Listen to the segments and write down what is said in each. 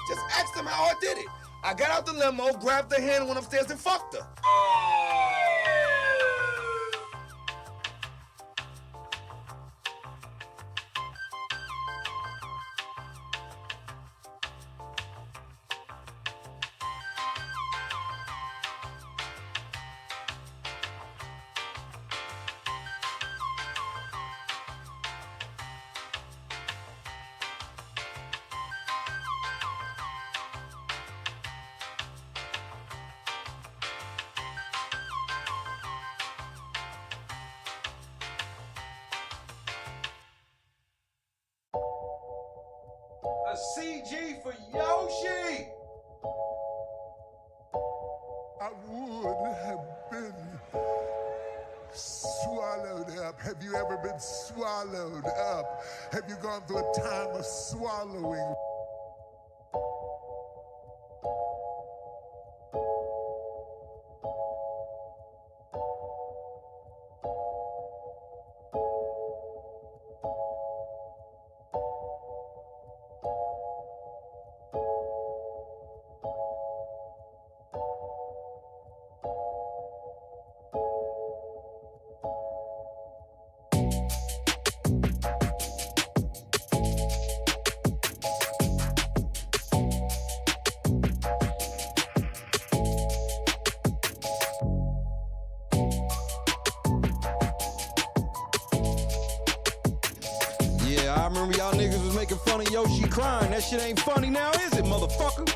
Just ask them how I did it. I got out the limo, grabbed her hand, went upstairs and fucked her. A CG for Yoshi! I would have been swallowed up. Have you ever been swallowed up? Have you gone through a time of swallowing? I remember y'all niggas was making fun of Yoshi crying. That shit ain't funny now, is it, motherfucker?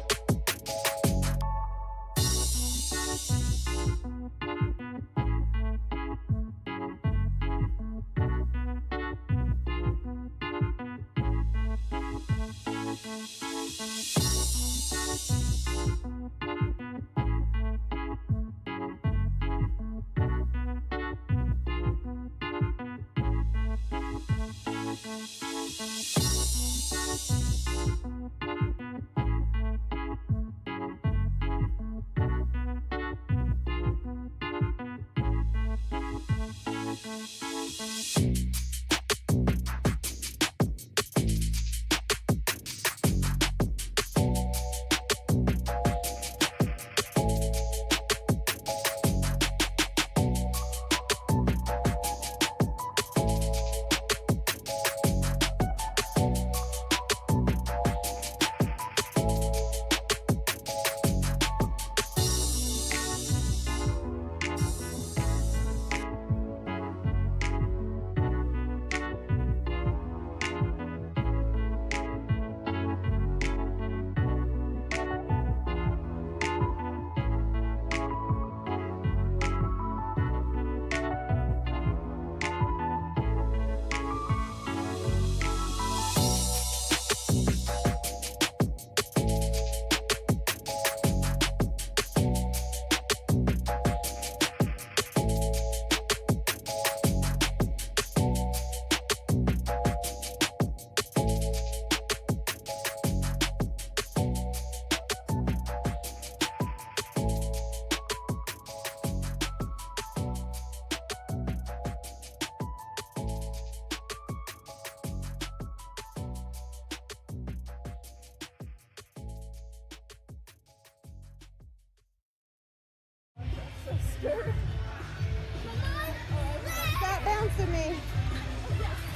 Stop bouncing me.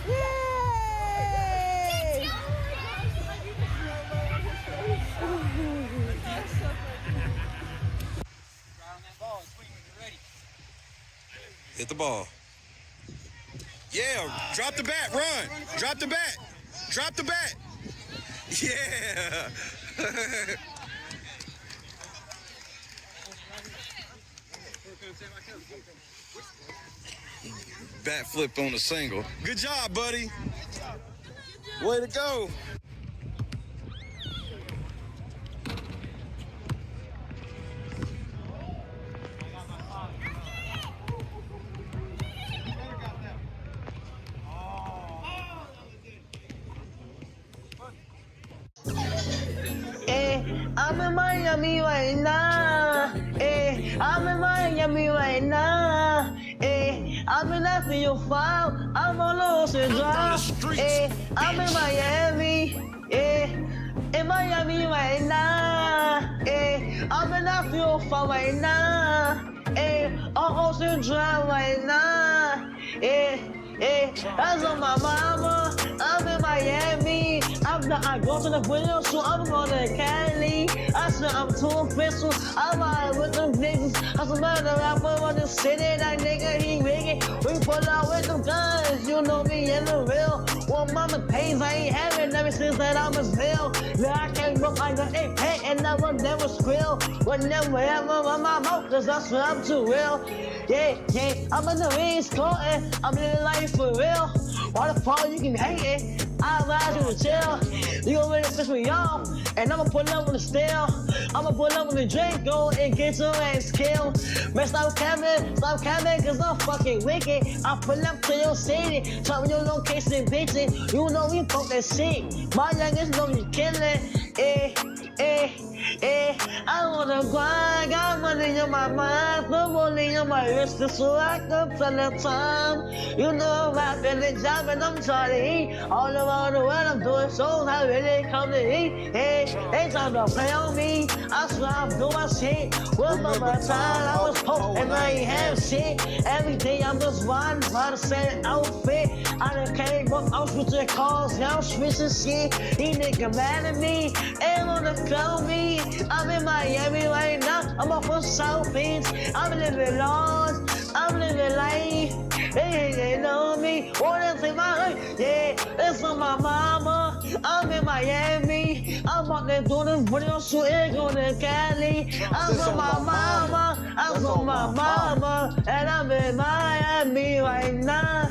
Yay! Hit the ball. Yeah, drop the bat, run. Drop the bat. Drop the bat. Yeah. Bat flip on the single. Good job, buddy. Way to go. I'm in Miami right now. I'm in Miami right now. I've been asking your file. I'm on Ocean Drive. I'm in Miami. in Miami right now. I'm in a fuel for right now. On Ocean Drive right now. That's on my mama. I'm in Miami. I go to the video, so I'm going to Cali. I said I'm too official. I'm out with them niggas. I said, man, the rapper on the city, that nigga, he wicked. We pull out with them guns, you know me in the real. Well, mama pays, I ain't having ever since that I was real. Now I can't look like an AK and I will never squeal. Would never ever run my mouth, cause I swear I'm too real. Yeah, I'm in the East Coast, I'm living life for real. Why the fuck you can hate it? I advise you to chill. You gon' really piss me off, and I'ma pull up with the steel. I'ma pull up with the drink, go and get your ass killed. Man, stop capping, cause I'm fucking wicked. I pull up to your city, tell me your location, bitch. You know we fuck that shit. My youngest know you killin', I wanna grind, got money in my mind, put money in my wrist, so I can tell the time. You know I'm rapping and jobbing, I'm trying to eat. All around the world, I'm doing shows, I really come to eat. They trying to play on me, I swear I'm doing my shit. With my time, I was poor and I ain't have shit. Every day I'm just riding by the same outfit. I done came up, I'm switching cars, now I'm switching shit. These niggas mad at me, ain't wanna clown me. I'm in Miami right now, I'm off of South Beach. I'm living large, I'm living life. They know me, wanna take my life. Yeah, it's on my mama. I'm in Miami. I'm out there doing this video shooting, going to Cali. I'm on my mama, I'm on my mama, and I'm in Miami right now.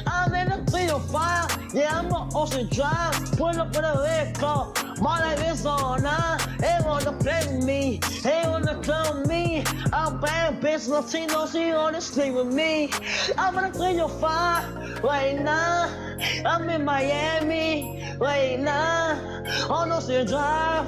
I'm in the 305, yeah, I'm on Ocean Drive. Pull up with a red car, my life is on now. They wanna play with me, they wanna clone me. I'm bad bitch, Latino, she wanna sleep with me. I'm in the 305 right now. I'm in Miami right now. On Ocean Drive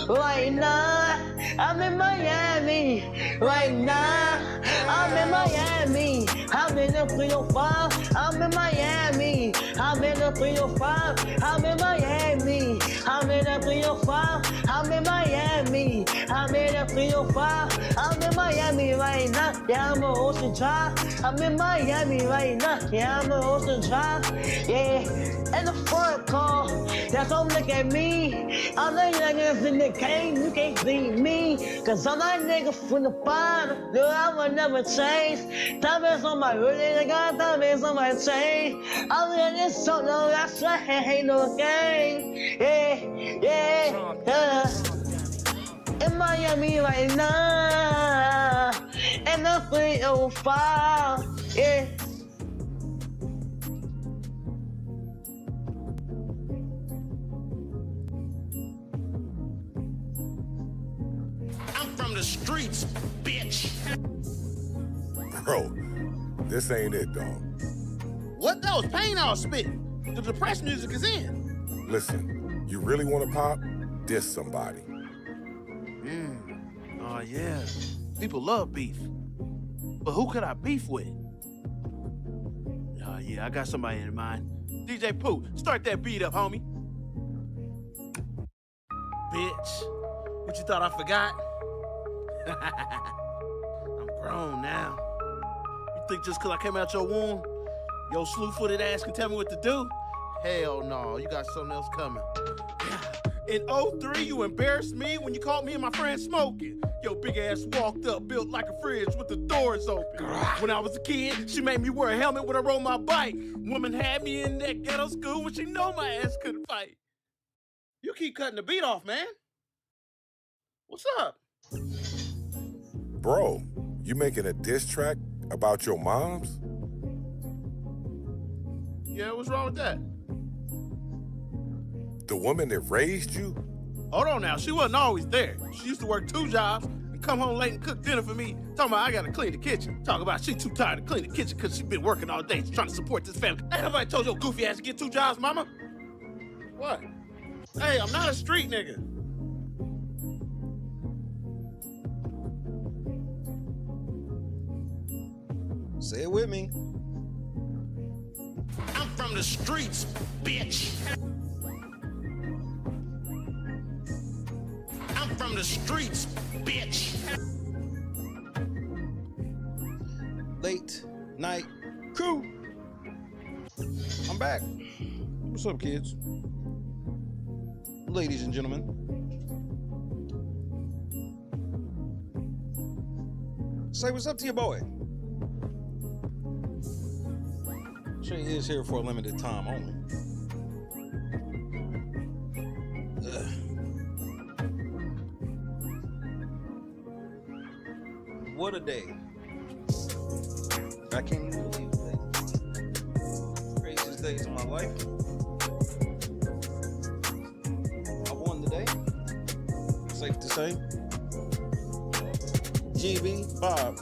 right now. I'm in Miami right now. I'm in Miami. I'm in the 305. I'm in Miami. I'm in the 305. I'm in Miami. I'm in the 305. I'm in Miami. I'm in the 305. I'm in Miami right now. Yeah, I'm on Ocean Drive. I'm in Miami right now. Yeah, I'm on Ocean Drive. Yeah, in the front car. Now come look at me. I'm the youngest in the game. You can't beat me. Cause I'm that nigga from the bottom. No, I will never change. Diamonds on my really, I got diamonds on my chain. I'm in this song, no, that's why I ain't no game. Yeah. In Miami right now. And the 305. Yeah. I'm from the streets, bitch. Bro, this ain't it, dog. What? That was pain I was spitting. The depressed music is in. Listen, you really want to pop? Diss somebody. Oh, yeah. People love beef. But who could I beef with? Oh, yeah, I got somebody in mind. DJ Pooh, start that beat up, homie. Bitch, what you thought I forgot? I'm grown now. You think just 'cause I came out your womb, your slew-footed ass can tell me what to do? Hell no, you got something else coming. In 03, you embarrassed me when you caught me and my friend smoking. Your big ass walked up, built like a fridge with the doors open. When I was a kid, she made me wear a helmet when I rode my bike. Woman had me in that ghetto school when she know my ass couldn't fight. You keep cutting the beat off, man. What's up? Bro, you making a diss track about your moms? Yeah, what's wrong with that? The woman that raised you? Hold on now, she wasn't always there. She used to work 2 jobs and come home late and cook dinner for me. Talking about I gotta clean the kitchen. Talking about she too tired to clean the kitchen because she been working all day trying to support this family. Ain't nobody told your goofy ass to get 2 jobs, mama? What? Hey, I'm not a street nigga. Say it with me. I'm from the streets, bitch. the streets, bitch. Late night crew. I'm back. What's up, kids? Ladies and gentlemen. Say what's up to your boy. Shay is here for a limited time only. Ugh. What a day. I can't even believe it. Craziest days of my life. I won the day. Safe to say. GB, Bob,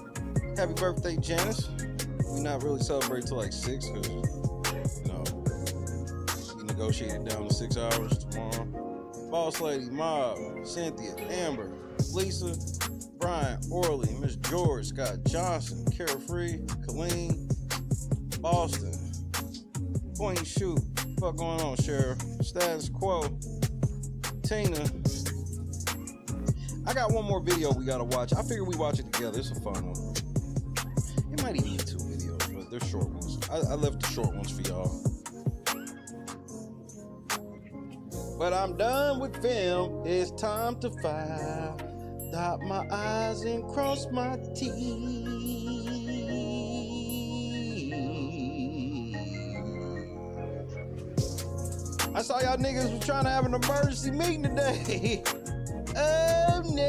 happy birthday, Janice. We not really celebrate till like 6 because, you know, we negotiated down to 6 hours tomorrow. Boss Lady, Mob, Cynthia, Amber, Lisa, Brian, Orly, Miss George, Scott Johnson, Carefree, Colleen, Boston, Point Shoot, what going on, Sheriff? Status Quo, Tina. I got one more video we gotta watch. I figure we watch it together. It's a fun one. It might even be 2 videos, but they're short ones. I left the short ones for y'all. But I'm done with film. It's time to file. Dot my I's and cross my T's. I saw y'all niggas was trying to have an emergency meeting today. Oh no!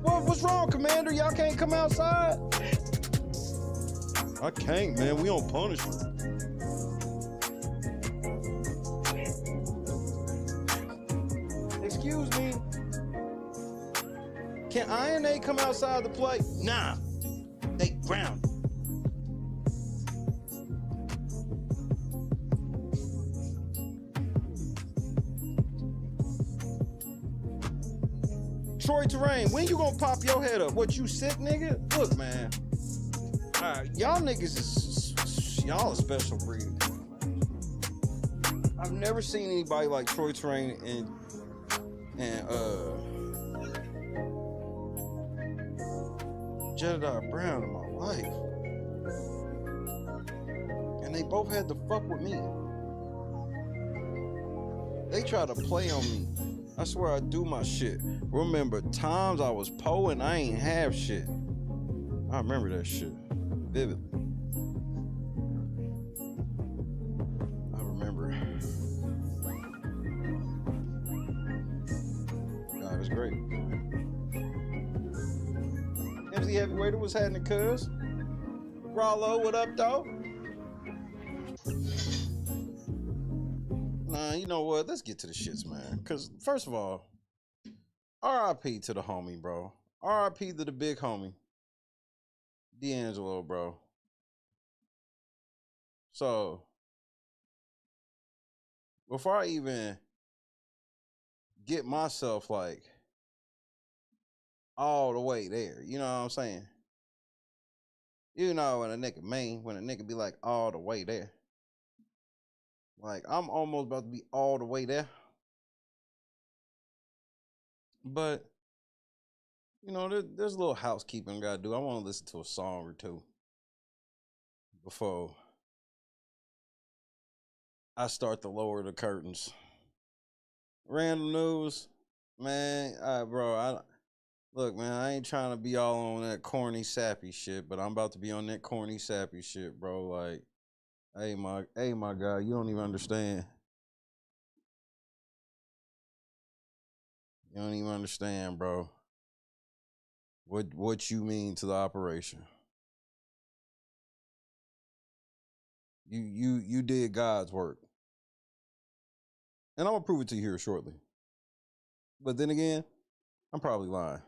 What's wrong, Commander? Y'all can't come outside? I can't, man. We on punishment. Excuse me. Can INA come outside to play? Nah. They grounded. Troy Terrain, when you gonna pop your head up? What, you sick, nigga? Look, man. Y'all niggas is y'all a special breed. I've never seen anybody like Troy Terrain and Jedidiah Brown in my life. And they both had to fuck with me. They try to play on me. I swear I do my shit. Remember times I was poor and I ain't have shit. I remember that shit vividly. I remember. God was great. MC Heavyweight, what's happening, cuz? Rollo, what up, though? Nah, you know what? Let's get to the shits, man. Because, first of all, RIP to the homie, bro. RIP to the big homie. D'Angelo, bro. So, before I even get myself, like, all the way there, you know what I'm saying? You know when a nigga be like all the way there. Like, I'm almost about to be all the way there. But, you know, there's a little housekeeping I gotta do. I want to listen to a song or two before I start to lower the curtains. Random news, man. Look, man, I ain't trying to be all on that corny, sappy shit, but I'm about to be on that corny, sappy shit, bro. Like, hey, my guy, you don't even understand. You don't even understand, bro. What you mean to the operation? You did God's work. And I'm gonna prove it to you here shortly. But then again, I'm probably lying.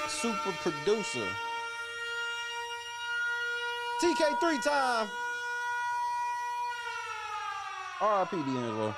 Super producer. TK3 time. RIP D'Angelo.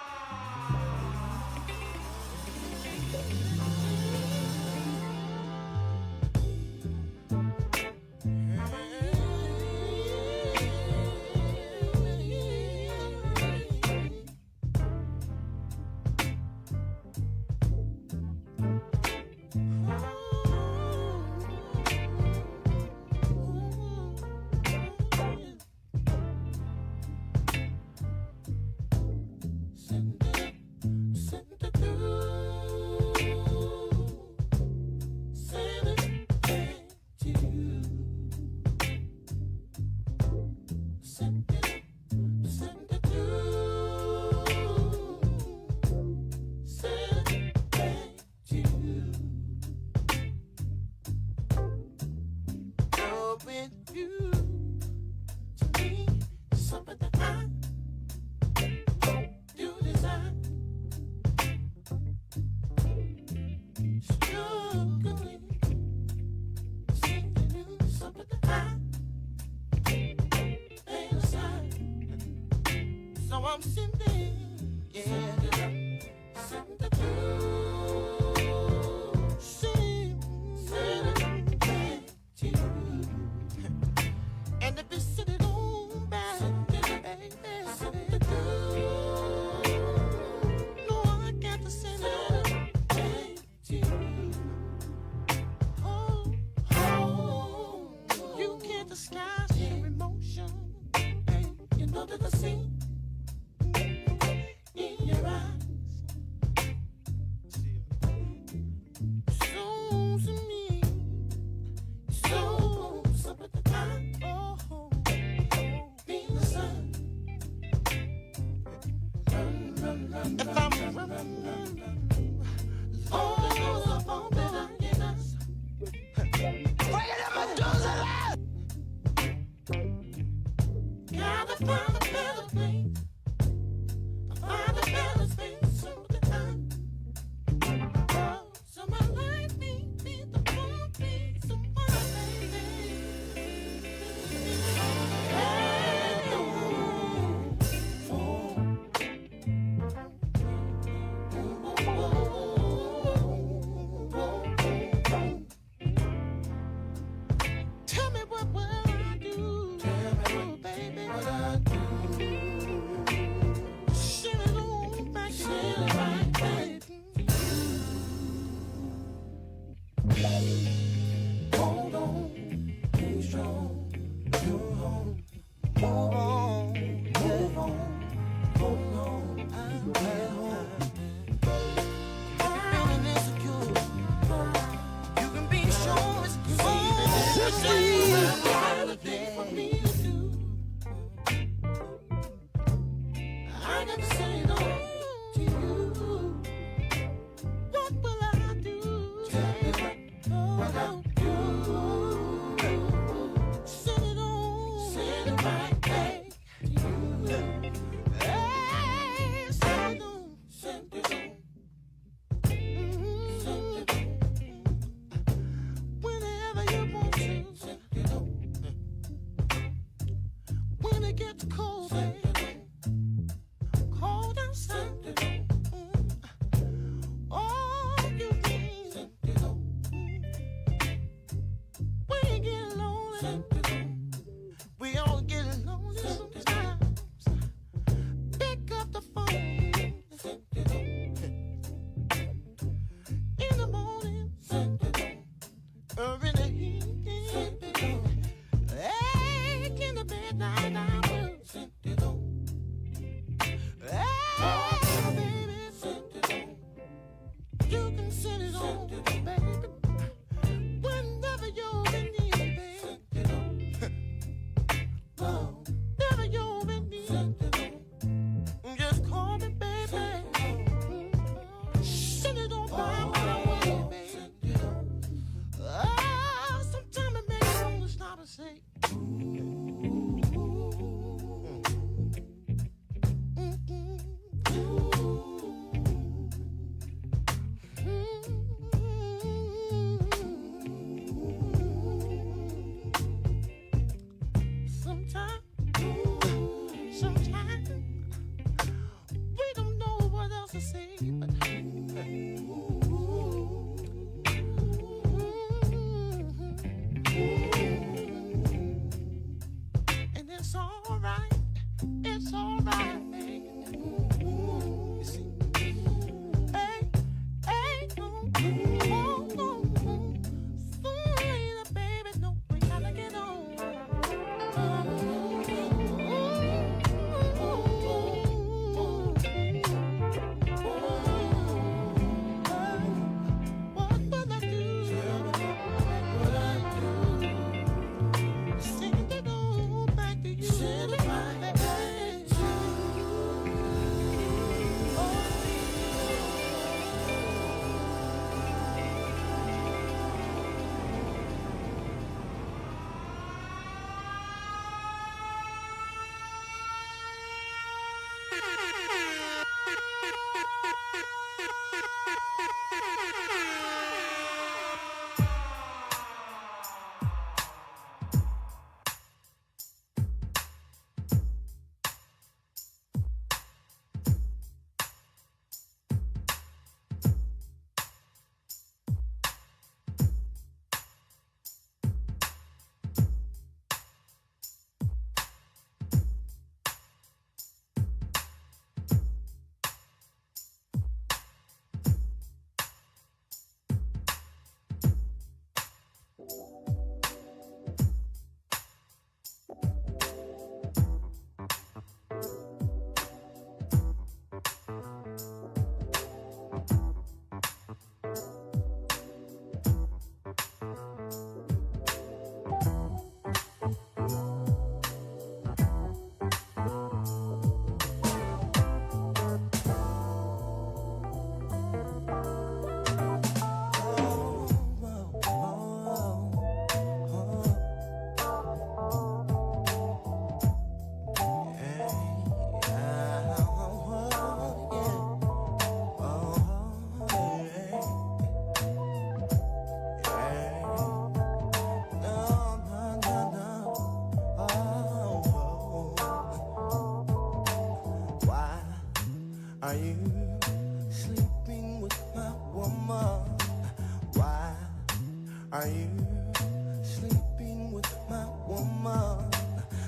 I'm sending, yeah, send the blue, send it to you. And if it's sitting on back, baby, send the blue. No, I got to send it to you. Oh, oh, you can't disguise your emotion. Hey, you know that I see in your eyes. So to me, so at the time, oh, being the sun. If I'm running, oh, I'm behind us. Bringing up my doors alive. Gotta find a better place. Find a better space so the time. Oh, someone like me be the one be someone baby. Hey, oh, oh. Tell me what will I do? Tell me, baby, what I do. Send it on back, send it right back. Hold on, be strong, you're home. Move on, move on, hold on, I'm at home. Feeling insecure, you can be sure it's for me to do. I got to say no to you. What will I do? Tell me what I'll do. Send it on, send it right back to you. Hey, send it on, send it on. Send it on. Whenever you want to, send it on. When it gets cold, baby, cold Are you sleeping with my woman? Why are you sleeping with my woman?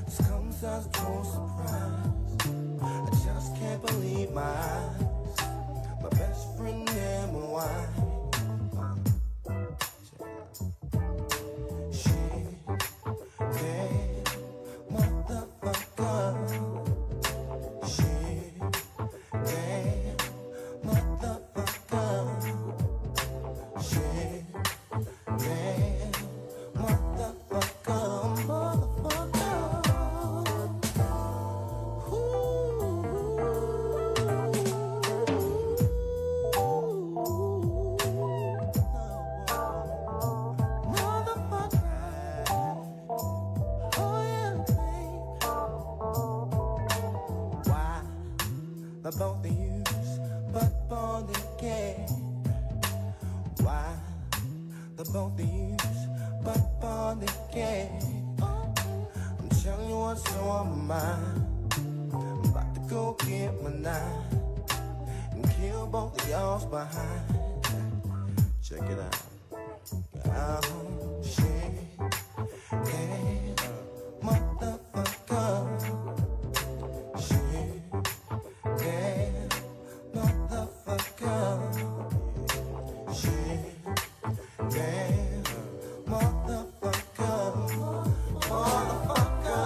This comes as no surprise. I just can't believe my eyes. My best friend and my wife. She dead motherfucker. She dead motherfucker. She dead motherfucker. The both of yous, but born again. Why? The both of yous, but born again. I'm telling you what's on my mind. I'm about to go get my knife and kill both of y'all's behind. Check it out. Oh, shit. Hey, motherfucker. Shit. Yeah, motherfucker. Shit. Yeah, motherfucker. Motherfucker.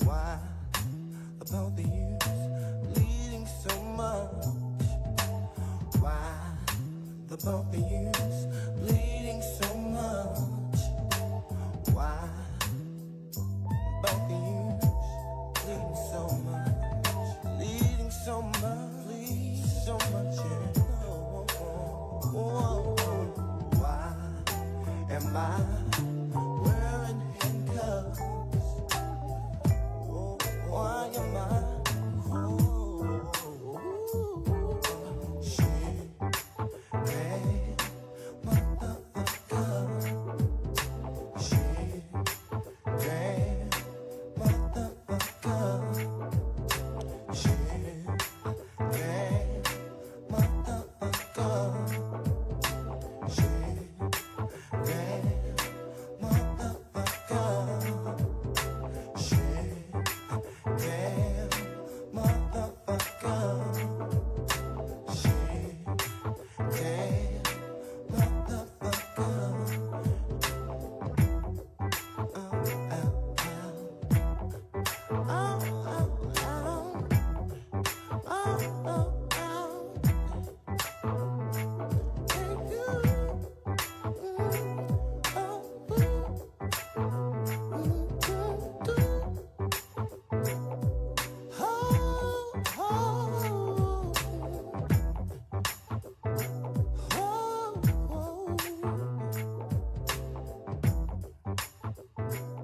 Why the both of you bleeding so much? Why the both of you bleeding so much? Why both of you bleeding so much? Bleeding so much, bleeding so much, yeah. Whoa. Why am I wearing handcuffs? Why am I? Shit, hey, motherfucker. Shit, hey, motherfucker. Shit, hey, motherfucker. Shit, hey, motherfucker. Shit. Damn, motherfucker. Shit. Damn, motherfucker.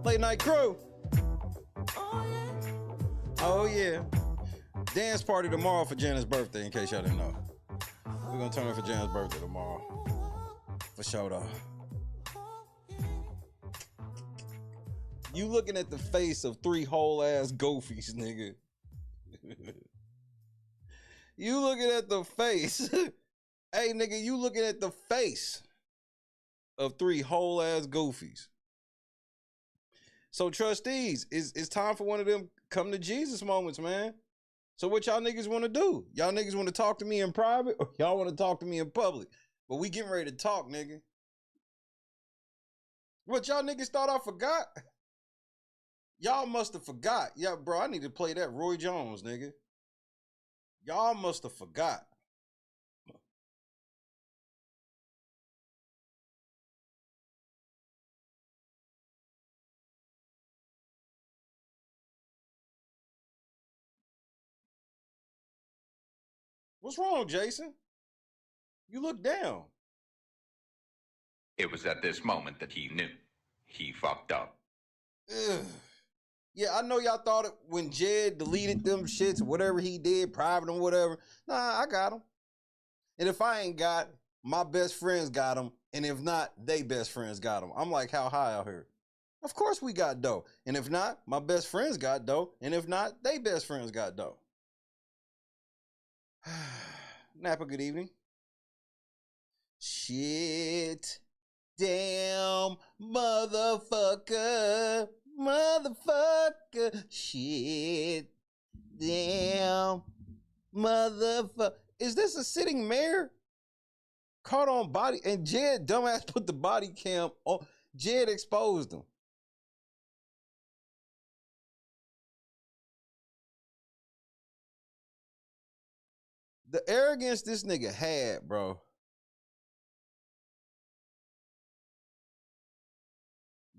Late night crew. Oh yeah. Dance party tomorrow for Janet's birthday, in case y'all didn't know. We're gonna turn up for Janet's birthday tomorrow. For sure though. You looking at the face of 3 whole ass goofies, nigga. You looking at the face. Hey nigga, you looking at the face of 3 whole ass goofies. So trustees, it's time for one of them come to Jesus moments, man. So what y'all niggas want to do? Y'all niggas want to talk to me in private or y'all want to talk to me in public? But we getting ready to talk, nigga. What y'all niggas thought I forgot? Y'all must have forgot. Yeah, bro, I need to play that Roy Jones, nigga. Y'all must have forgot. What's wrong, Jason? You look down. It was at this moment that he knew. He fucked up. Ugh. Yeah, I know y'all thought it when Jed deleted them shits, whatever he did, private or whatever. Nah, I got them. And if I ain't got, my best friends got them. And if not, they best friends got them. I'm like, how high out here? Of course we got dough. And if not, my best friends got dough. And if not, they best friends got dough. Napa, good evening. Shit. Damn, motherfucker. Motherfucker. Shit. Damn. Motherfucker. Is this a sitting mayor? Caught on body. And Jed, dumbass, put the body cam on. Jed exposed him. The arrogance this nigga had, bro.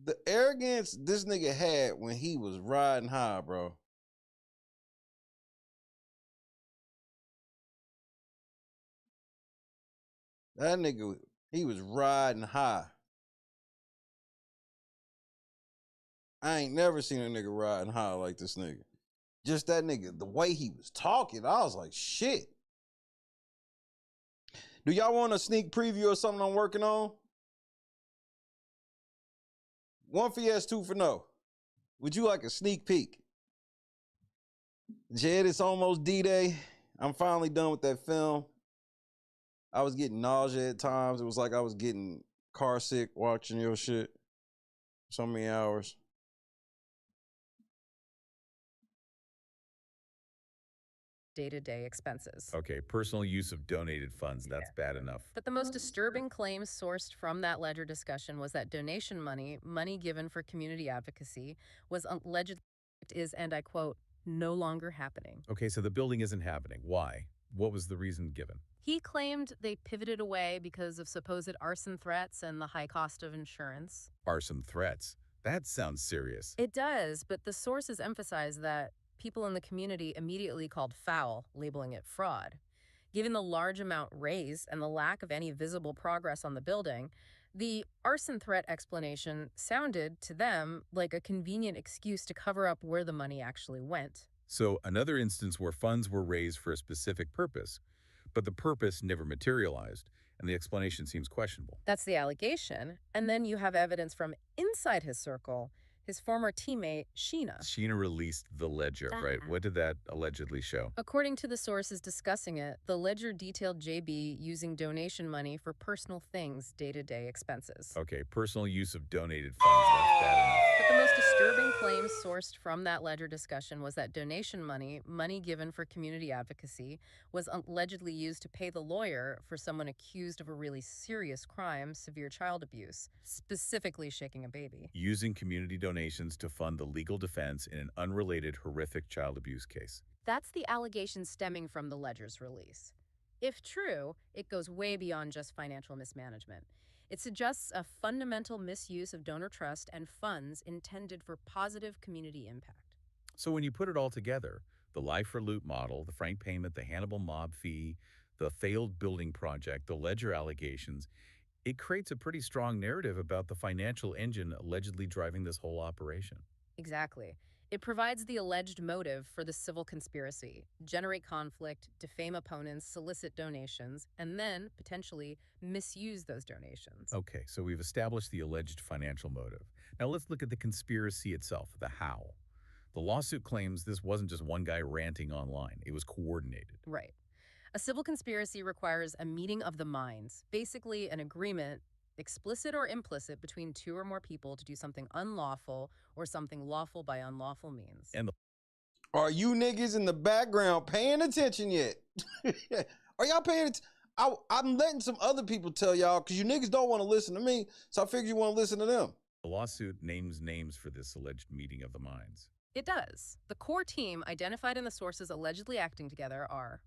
The arrogance this nigga had when he was riding high, bro. That nigga, he was riding high. I ain't never seen a nigga riding high like this nigga. Just that nigga, the way he was talking, I was like, shit. Do y'all want a sneak preview of something I'm working on? 1 for yes, 2 for no. Would you like a sneak peek? Jed, it's almost D-Day. I'm finally done with that film. I was getting nausea at times. It was like I was getting car sick watching your shit. So many hours. Day-to-day expenses. Okay, personal use of donated funds, that's bad enough. But the most disturbing claims sourced from that ledger discussion was that donation money, money given for community advocacy, was allegedly is, and I quote, no longer happening. Okay, so the building isn't happening. Why? What was the reason given? He claimed they pivoted away because of supposed arson threats and the high cost of insurance. Arson threats? That sounds serious. It does, but the sources emphasize that people in the community immediately called foul, labeling it fraud. Given the large amount raised and the lack of any visible progress on the building, the arson threat explanation sounded to them like a convenient excuse to cover up where the money actually went. So another instance where funds were raised for a specific purpose, but the purpose never materialized, and the explanation seems questionable. That's the allegation. And then you have evidence from inside his circle, his former teammate, Sheena. Sheena released the ledger, right? What did that allegedly show? According to the sources discussing it, the ledger detailed JB using donation money for personal things, day-to-day expenses. Okay, personal use of donated funds, that's bad enough. But the most disturbing claims sourced from that ledger discussion was that donation money, money given for community advocacy, was allegedly used to pay the lawyer for someone accused of a really serious crime, severe child abuse, specifically shaking a baby. Using community donations to fund the legal defense in an unrelated horrific child abuse case. That's the allegation stemming from the ledger's release. If true, it goes way beyond just financial mismanagement. It suggests a fundamental misuse of donor trust and funds intended for positive community impact. So when you put it all together, the Life for Loot model, the Frank payment, the Hannibal mob fee, the failed building project, the ledger allegations, it creates a pretty strong narrative about the financial engine allegedly driving this whole operation. Exactly. It provides the alleged motive for the civil conspiracy: generate conflict, defame opponents, solicit donations, and then, potentially, misuse those donations. Okay, so we've established the alleged financial motive. Now let's look at the conspiracy itself, the how. The lawsuit claims this wasn't just one guy ranting online. It was coordinated. Right. A civil conspiracy requires a meeting of the minds, basically an agreement, explicit or implicit, between two or more people to do something unlawful or something lawful by unlawful means. And Are you niggas in the background paying attention yet? Are y'all paying attention? I'm letting some other people tell y'all because you niggas don't want to listen to me, so I figured you want to listen to them. the lawsuit names names for this alleged meeting of the minds. It does. The core team identified in the sources allegedly acting together are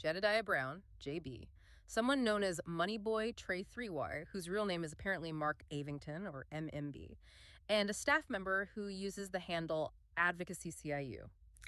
Jedidiah Brown, JB, someone known as Moneyboy Trey 3Y, whose real name is apparently Mark Avington, or MMB, and a staff member who uses the handle Advocacy CIU.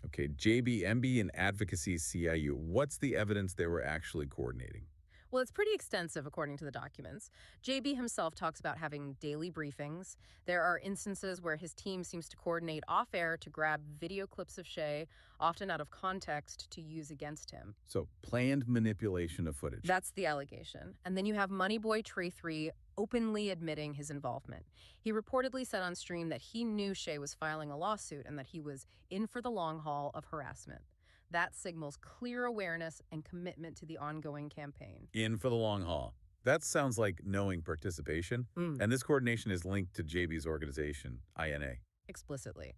Okay, JB, MB, and Advocacy CIU. What's the evidence they were actually coordinating? Well, it's pretty extensive, according to the documents. JB himself talks about having daily briefings. There are instances where his team seems to coordinate off air to grab video clips of Shay, often out of context, to use against him. So, planned manipulation of footage. That's the allegation. And then you have Moneyboy Trey 3 openly admitting his involvement. He reportedly said on stream that he knew Shay was filing a lawsuit and that he was in for the long haul of harassment. That signals clear awareness and commitment to the ongoing campaign. In for the long haul. That sounds like knowing participation, and this coordination is linked to JB's organization, INA. Explicitly.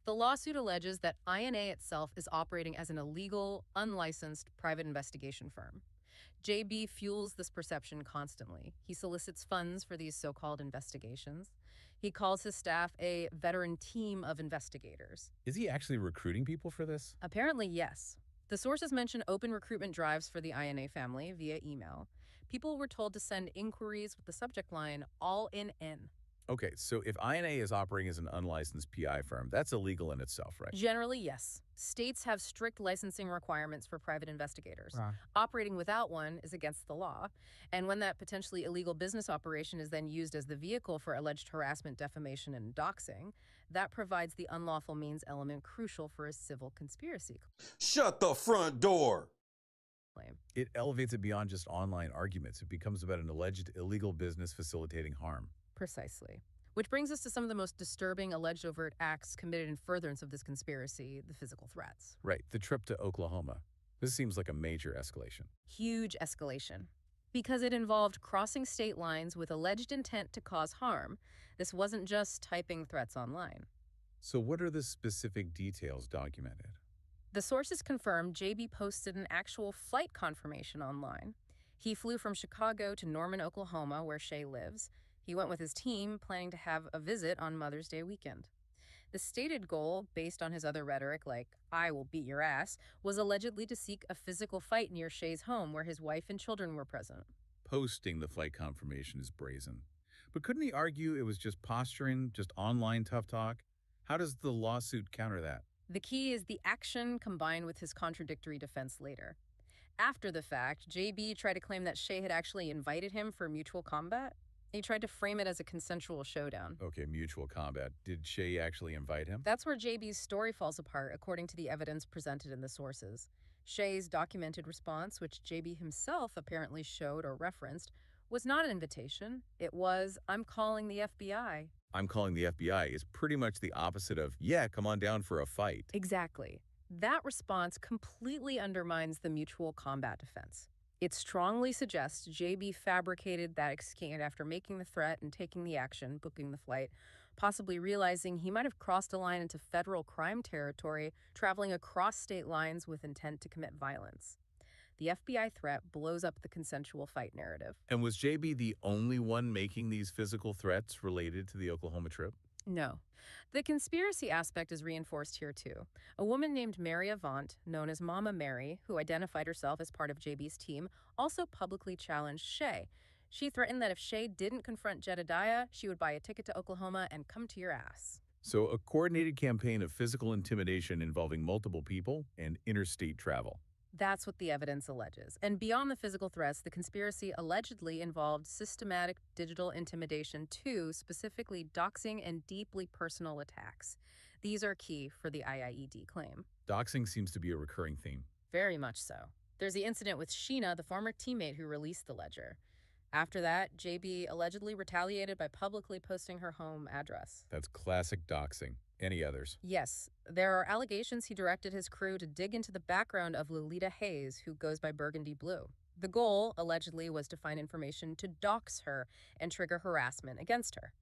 The lawsuit alleges that INA itself is operating as an illegal, unlicensed private investigation firm. JB fuels this perception constantly. He solicits funds for these so-called investigations. He calls his staff a veteran team of investigators. Is he actually recruiting people for this? Apparently, yes. The sources mention open recruitment drives for the INA family via email. People were told to send inquiries with the subject line, all in N. Okay, so if INA is operating as an unlicensed PI firm, that's illegal in itself, right? Generally, yes. States have strict licensing requirements for private investigators. Right. Operating without one is against the law. And when that potentially illegal business operation is then used as the vehicle for alleged harassment, defamation, and doxing, that provides the unlawful means element crucial for a civil conspiracy. Shut the front door! It elevates it beyond just online arguments. It becomes about an alleged illegal business facilitating harm. Precisely. Which brings us to some of the most disturbing alleged overt acts committed in furtherance of this conspiracy, the physical threats. Right, the trip to Oklahoma. This seems like a major escalation. Huge escalation. Because it involved crossing state lines with alleged intent to cause harm. This wasn't just typing threats online. So what are the specific details documented? The sources confirmed JB posted an actual flight confirmation online. He flew from Chicago to Norman, Oklahoma, where Shay lives. He went with his team, planning to have a visit on Mother's Day weekend. The stated goal, based on his other rhetoric like, I will beat your ass, was allegedly to seek a physical fight near Shay's home where his wife and children were present. Posting the flight confirmation is brazen. But couldn't he argue it was just posturing, just online tough talk? How does the lawsuit counter that? The key is the action combined with his contradictory defense later. After the fact, JB tried to claim that Shay had actually invited him for mutual combat. He tried to frame it as a consensual showdown. Okay, mutual combat. Did Shay actually invite him? That's where JB's story falls apart, according to the evidence presented in the sources. Shay's documented response, which JB himself apparently showed or referenced, was not an invitation. It was, I'm calling the FBI. I'm calling the FBI is pretty much the opposite of, yeah, come on down for a fight. Exactly. That response completely undermines the mutual combat defense. It strongly suggests JB fabricated that exchange after making the threat and taking the action, booking the flight, possibly realizing he might have crossed a line into federal crime territory, traveling across state lines with intent to commit violence. The FBI threat blows up the consensual fight narrative. And was JB the only one making these physical threats related to the Oklahoma trip? No. The conspiracy aspect is reinforced here too. A woman named Mary Avant, known as Mama Mary, who identified herself as part of JB's team, also publicly challenged Shay. She threatened that if Shay didn't confront Jedidiah, she would buy a ticket to Oklahoma and come to your ass. So a coordinated campaign of physical intimidation involving multiple people and interstate travel. That's what the evidence alleges. And beyond the physical threats, the conspiracy allegedly involved systematic digital intimidation too, specifically doxing and deeply personal attacks. These are key for the IIED claim. Doxing seems to be a recurring theme. Very much so. There's the incident with Sheena, the former teammate who released the ledger. After that, JB allegedly retaliated by publicly posting her home address. That's classic doxing. Any others? Yes. There are allegations he directed his crew to dig into the background of Lolita Hayes, who goes by Burgundy Blue. The goal, allegedly, was to find information to dox her and trigger harassment against her.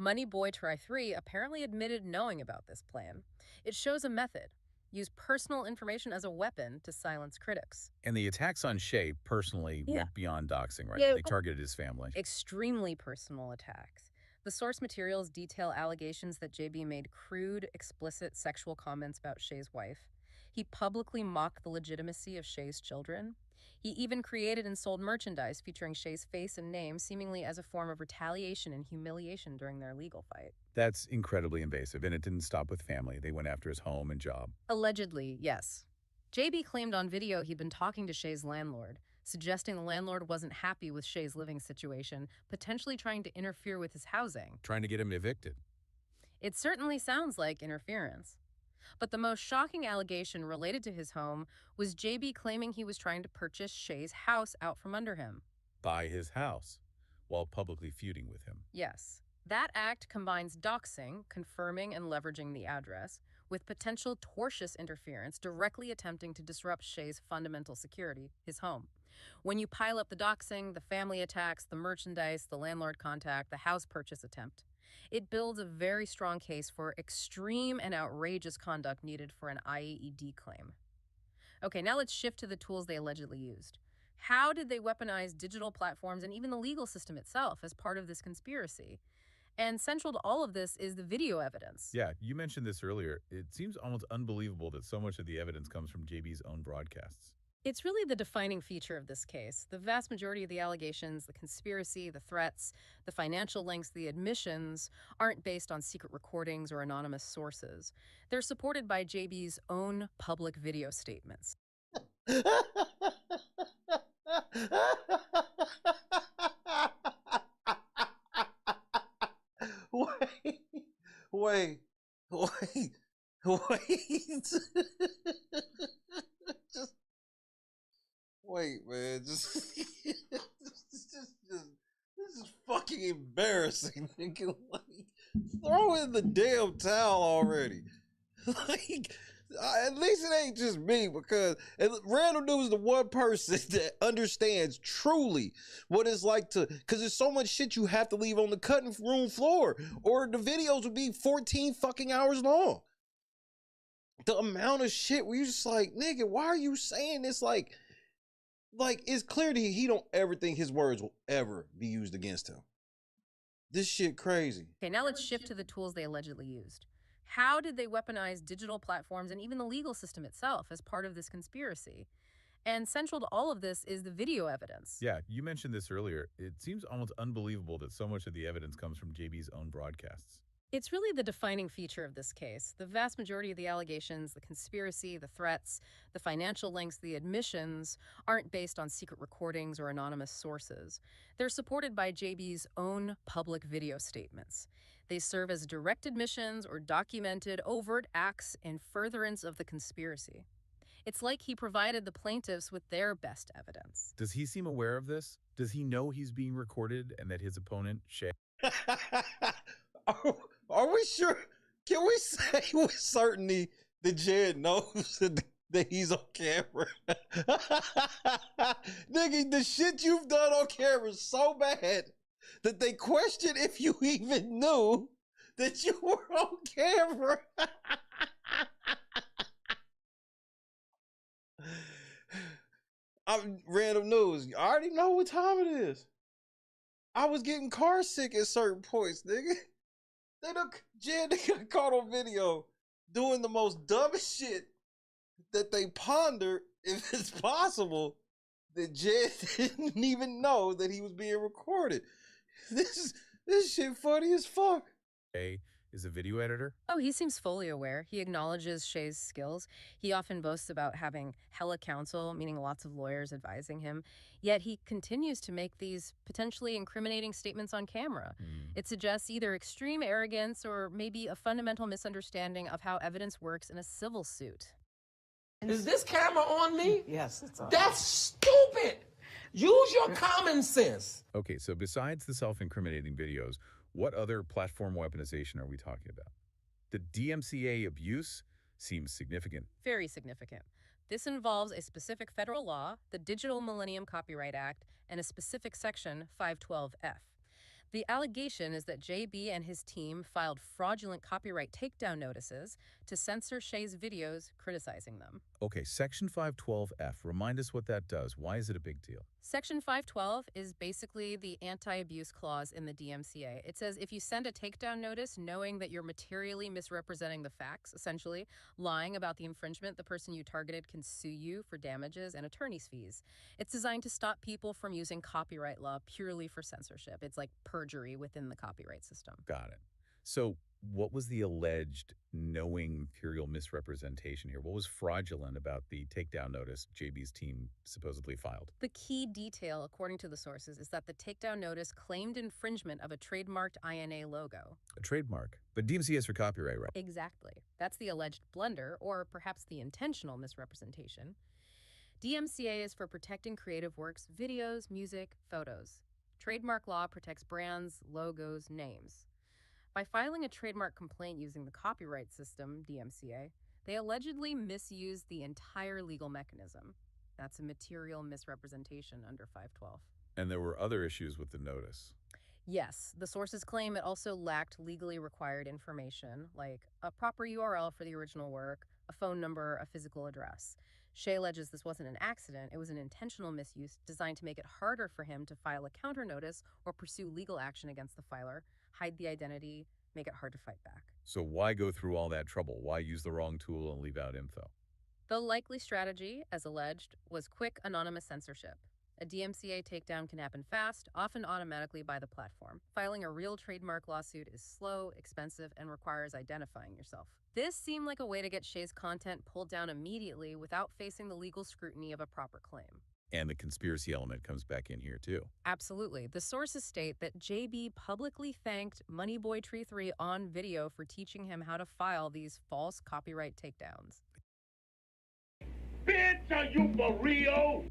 Moneyboy Try 3 apparently admitted knowing about this plan. It shows a method. Use personal information as a weapon to silence critics. And the attacks on Shay personally went beyond doxing, right? Yeah. They targeted his family. Extremely personal attacks. The source materials detail allegations that JB made crude, explicit sexual comments about Shay's wife. He publicly mocked the legitimacy of Shay's children. He even created and sold merchandise featuring Shay's face and name, seemingly as a form of retaliation and humiliation during their legal fight. That's incredibly invasive, and it didn't stop with family. They went after his home and job. Allegedly, yes. JB claimed on video he'd been talking to Shay's landlord, suggesting the landlord wasn't happy with Shay's living situation, potentially trying to interfere with his housing. Trying to get him evicted. It certainly sounds like interference. But the most shocking allegation related to his home was JB claiming he was trying to purchase Shay's house out from under him. Buy his house while publicly feuding with him. Yes. That act combines doxing, confirming and leveraging the address, with potential tortious interference directly attempting to disrupt Shay's fundamental security, his home. When you pile up the doxing, the family attacks, the merchandise, the landlord contact, the house purchase attempt, it builds a very strong case for extreme and outrageous conduct needed for an IAED claim. Okay, now let's shift to the tools they allegedly used. How did they weaponize digital platforms and even the legal system itself as part of this conspiracy? And central to all of this is the video evidence. Yeah, you mentioned this earlier. It seems almost unbelievable that so much of the evidence comes from JB's own broadcasts. It's really the defining feature of this case. The vast majority of the allegations, the conspiracy, the threats, the financial links, the admissions aren't based on secret recordings or anonymous sources. They're supported by JB's own public video statements. Wait. Just wait, man. This is fucking embarrassing, nigga. Like, throw in the damn towel already. Like, at least it ain't just me, because Randall News is the one person that understands truly what it's like to, because there's so much shit you have to leave on the cutting room floor, or the videos would be 14 fucking hours long. The amount of shit where you just like, nigga, why are you saying this? Like it's clear that he don't ever think his words will ever be used against him. This shit crazy. Okay, now let's shift to the tools they allegedly used. How did they weaponize digital platforms and even the legal system itself as part of this conspiracy? And central to all of this is the video evidence. Yeah, you mentioned this earlier. It seems almost unbelievable that so much of the evidence comes from JB's own broadcasts. It's really the defining feature of this case. The vast majority of the allegations, the conspiracy, the threats, the financial links, the admissions aren't based on secret recordings or anonymous sources. They're supported by JB's own public video statements. They serve as direct admissions or documented overt acts in furtherance of the conspiracy. It's like he provided the plaintiffs with their best evidence. Does he seem aware of this? Does he know he's being recorded and that his opponent, Shay... Are we sure? Can we say with certainty that Jed knows that he's on camera? Nigga, the shit you've done on camera is so bad that they question if you even knew that you were on camera. I'm Random News. I already know what time it is. I was getting car sick at certain points, nigga. Jed got caught on video doing the most dumbest shit that they pondered, if it's possible, that Jed didn't even know that he was being recorded. This shit funny as fuck. Shay is a video editor? Oh, he seems fully aware. He acknowledges Shay's skills. He often boasts about having hella counsel, meaning lots of lawyers advising him. Yet he continues to make these potentially incriminating statements on camera. It suggests either extreme arrogance or maybe a fundamental misunderstanding of how evidence works in a civil suit. Is this camera on me? Yes, it's on. That's stupid. Use your common sense. Okay, so besides the self-incriminating videos, what other platform weaponization are we talking about? The DMCA abuse seems significant. Very significant. This involves a specific federal law, the Digital Millennium Copyright Act, and a specific section, 512F. The allegation is that JB and his team filed fraudulent copyright takedown notices to censor Shay's videos criticizing them. Okay, Section 512F, remind us what that does. Why is it a big deal? Section 512 is basically the anti-abuse clause in the DMCA. It says if you send a takedown notice knowing that you're materially misrepresenting the facts, essentially lying about the infringement, the person you targeted can sue you for damages and attorney's fees. It's designed to stop people from using copyright law purely for censorship. It's like perjury within the copyright system. Got it. So what was the alleged knowing material misrepresentation here? What was fraudulent about the takedown notice JB's team supposedly filed? The key detail, according to the sources, is that the takedown notice claimed infringement of a trademarked INA logo. A trademark. But DMCA is for copyright, right? Exactly. That's the alleged blunder, or perhaps the intentional misrepresentation. DMCA is for protecting creative works, videos, music, photos. Trademark law protects brands, logos, names. By filing a trademark complaint using the copyright system, DMCA, they allegedly misused the entire legal mechanism. That's a material misrepresentation under 512. And there were other issues with the notice. Yes, the sources claim it also lacked legally required information, like a proper URL for the original work, a phone number, a physical address. Shay alleges this wasn't an accident, it was an intentional misuse designed to make it harder for him to file a counter notice or pursue legal action against the filer, hide the identity, make it hard to fight back. So why go through all that trouble? Why use the wrong tool and leave out info? The likely strategy, as alleged, was quick anonymous censorship. A DMCA takedown can happen fast, often automatically by the platform. Filing a real trademark lawsuit is slow, expensive, and requires identifying yourself. This seemed like a way to get Shay's content pulled down immediately without facing the legal scrutiny of a proper claim. And the conspiracy element comes back in here too. Absolutely. The sources state that JB publicly thanked Moneyboy Tree 3 on video for teaching him how to file these false copyright takedowns. Bitch, are you for real?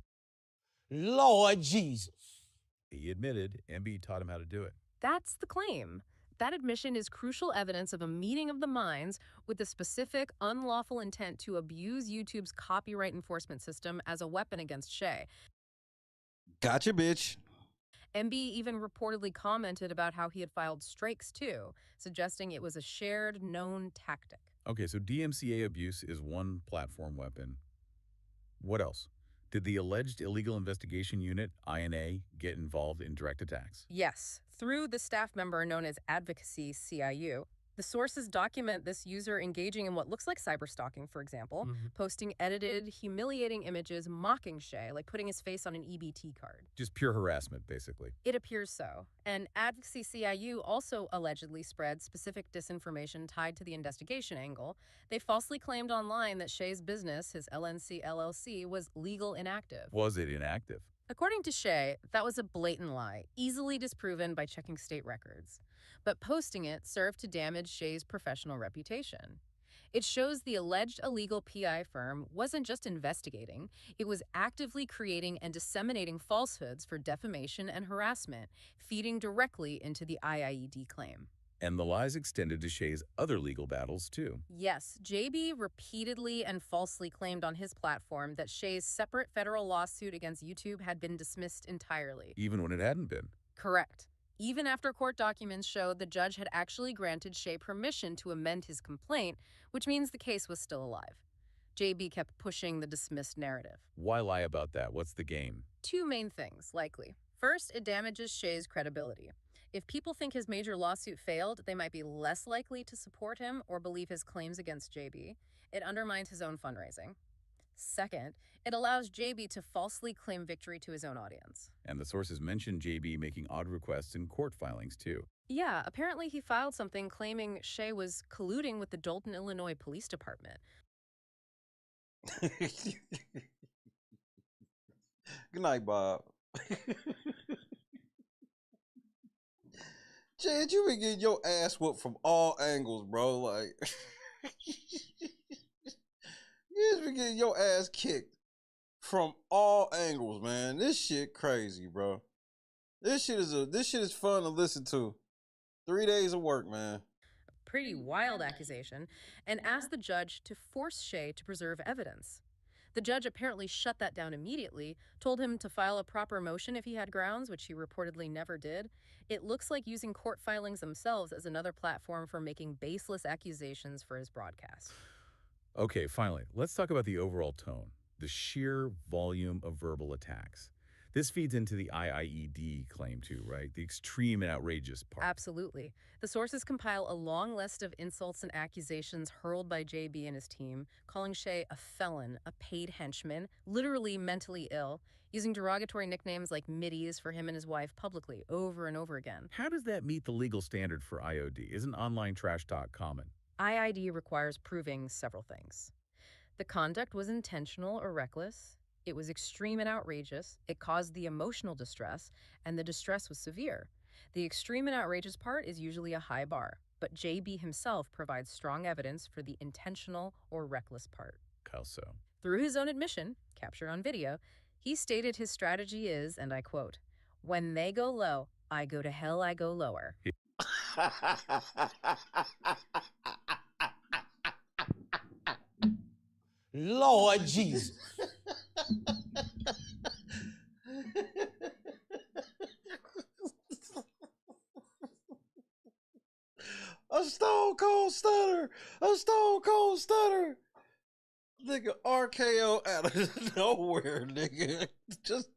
Lord Jesus. He admitted MB taught him how to do it. That's the claim. That admission is crucial evidence of a meeting of the minds with the specific, unlawful intent to abuse YouTube's copyright enforcement system as a weapon against Shay. Gotcha, bitch. MB even reportedly commented about how he had filed strikes too, suggesting it was a shared, known tactic. Okay, so DMCA abuse is one platform weapon. What else? Did the alleged illegal investigation unit, INA, get involved in direct attacks? Yes, through the staff member known as Advocacy CIU. The sources document this user engaging in what looks like cyberstalking, for example, posting edited, humiliating images mocking Shay, like putting his face on an EBT card. Just pure harassment, basically. It appears so. And Advocacy CIU also allegedly spread specific disinformation tied to the investigation angle. They falsely claimed online that Shay's business, his LNC LLC, was legal inactive. Was it inactive? According to Shay, that was a blatant lie, easily disproven by checking state records. But posting it served to damage Shay's professional reputation. It shows the alleged illegal PI firm wasn't just investigating, it was actively creating and disseminating falsehoods for defamation and harassment, feeding directly into the IIED claim. And the lies extended to Shay's other legal battles, too. Yes, JB repeatedly and falsely claimed on his platform that Shay's separate federal lawsuit against YouTube had been dismissed entirely. Even when it hadn't been. Correct. Even after court documents showed the judge had actually granted Shay permission to amend his complaint, which means the case was still alive. JB kept pushing the dismissed narrative. Why lie about that? What's the game? Two main things, likely. First, it damages Shay's credibility. If people think his major lawsuit failed, they might be less likely to support him or believe his claims against JB. It undermines his own fundraising. Second, it allows JB to falsely claim victory to his own audience. And the sources mentioned JB making odd requests in court filings, too. Yeah, apparently he filed something claiming Shay was colluding with the Dolton, Illinois Police Department. Good night, Bob. Jed, you been getting your ass whooped from all angles, bro. Like, you just been getting your ass kicked from all angles, man. This shit crazy, bro. This shit is fun to listen to. 3 days of work, man. Pretty wild accusation, and asked the judge to force Shay to preserve evidence. The judge apparently shut that down immediately, told him to file a proper motion if he had grounds, which he reportedly never did. It looks like using court filings themselves as another platform for making baseless accusations for his broadcast. Okay, finally, let's talk about the overall tone, the sheer volume of verbal attacks. This feeds into the IIED claim too, right? The extreme and outrageous part. Absolutely. The sources compile a long list of insults and accusations hurled by JB and his team, calling Shay a felon, a paid henchman, literally mentally ill, using derogatory nicknames like middies for him and his wife publicly over and over again. How does that meet the legal standard for IOD? Isn't online trash talk common? IID requires proving several things. The conduct was intentional or reckless. It was extreme and outrageous. It caused the emotional distress, and the distress was severe. The extreme and outrageous part is usually a high bar, but JB himself provides strong evidence for the intentional or reckless part. How so? Through his own admission, captured on video, he stated his strategy is, and I quote, "When they go low, I go to hell, I go lower." Lord Jesus. A stone cold stunner. A stone cold stunner. Nigga, RKO out of nowhere, nigga. Just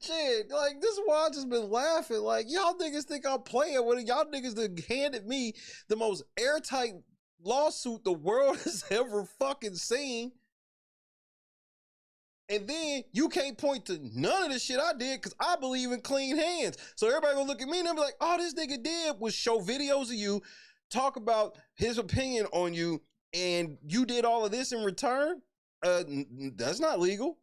shit, like, this is why I just been laughing. Like, y'all niggas think I'm playing with it. Y'all niggas done handed me the most airtight lawsuit the world has ever fucking seen. And then you can't point to none of the shit I did because I believe in clean hands. So everybody gonna look at me and they'll be like, all this nigga did was show videos of you, talk about his opinion on you, and you did all of this in return? That's not legal.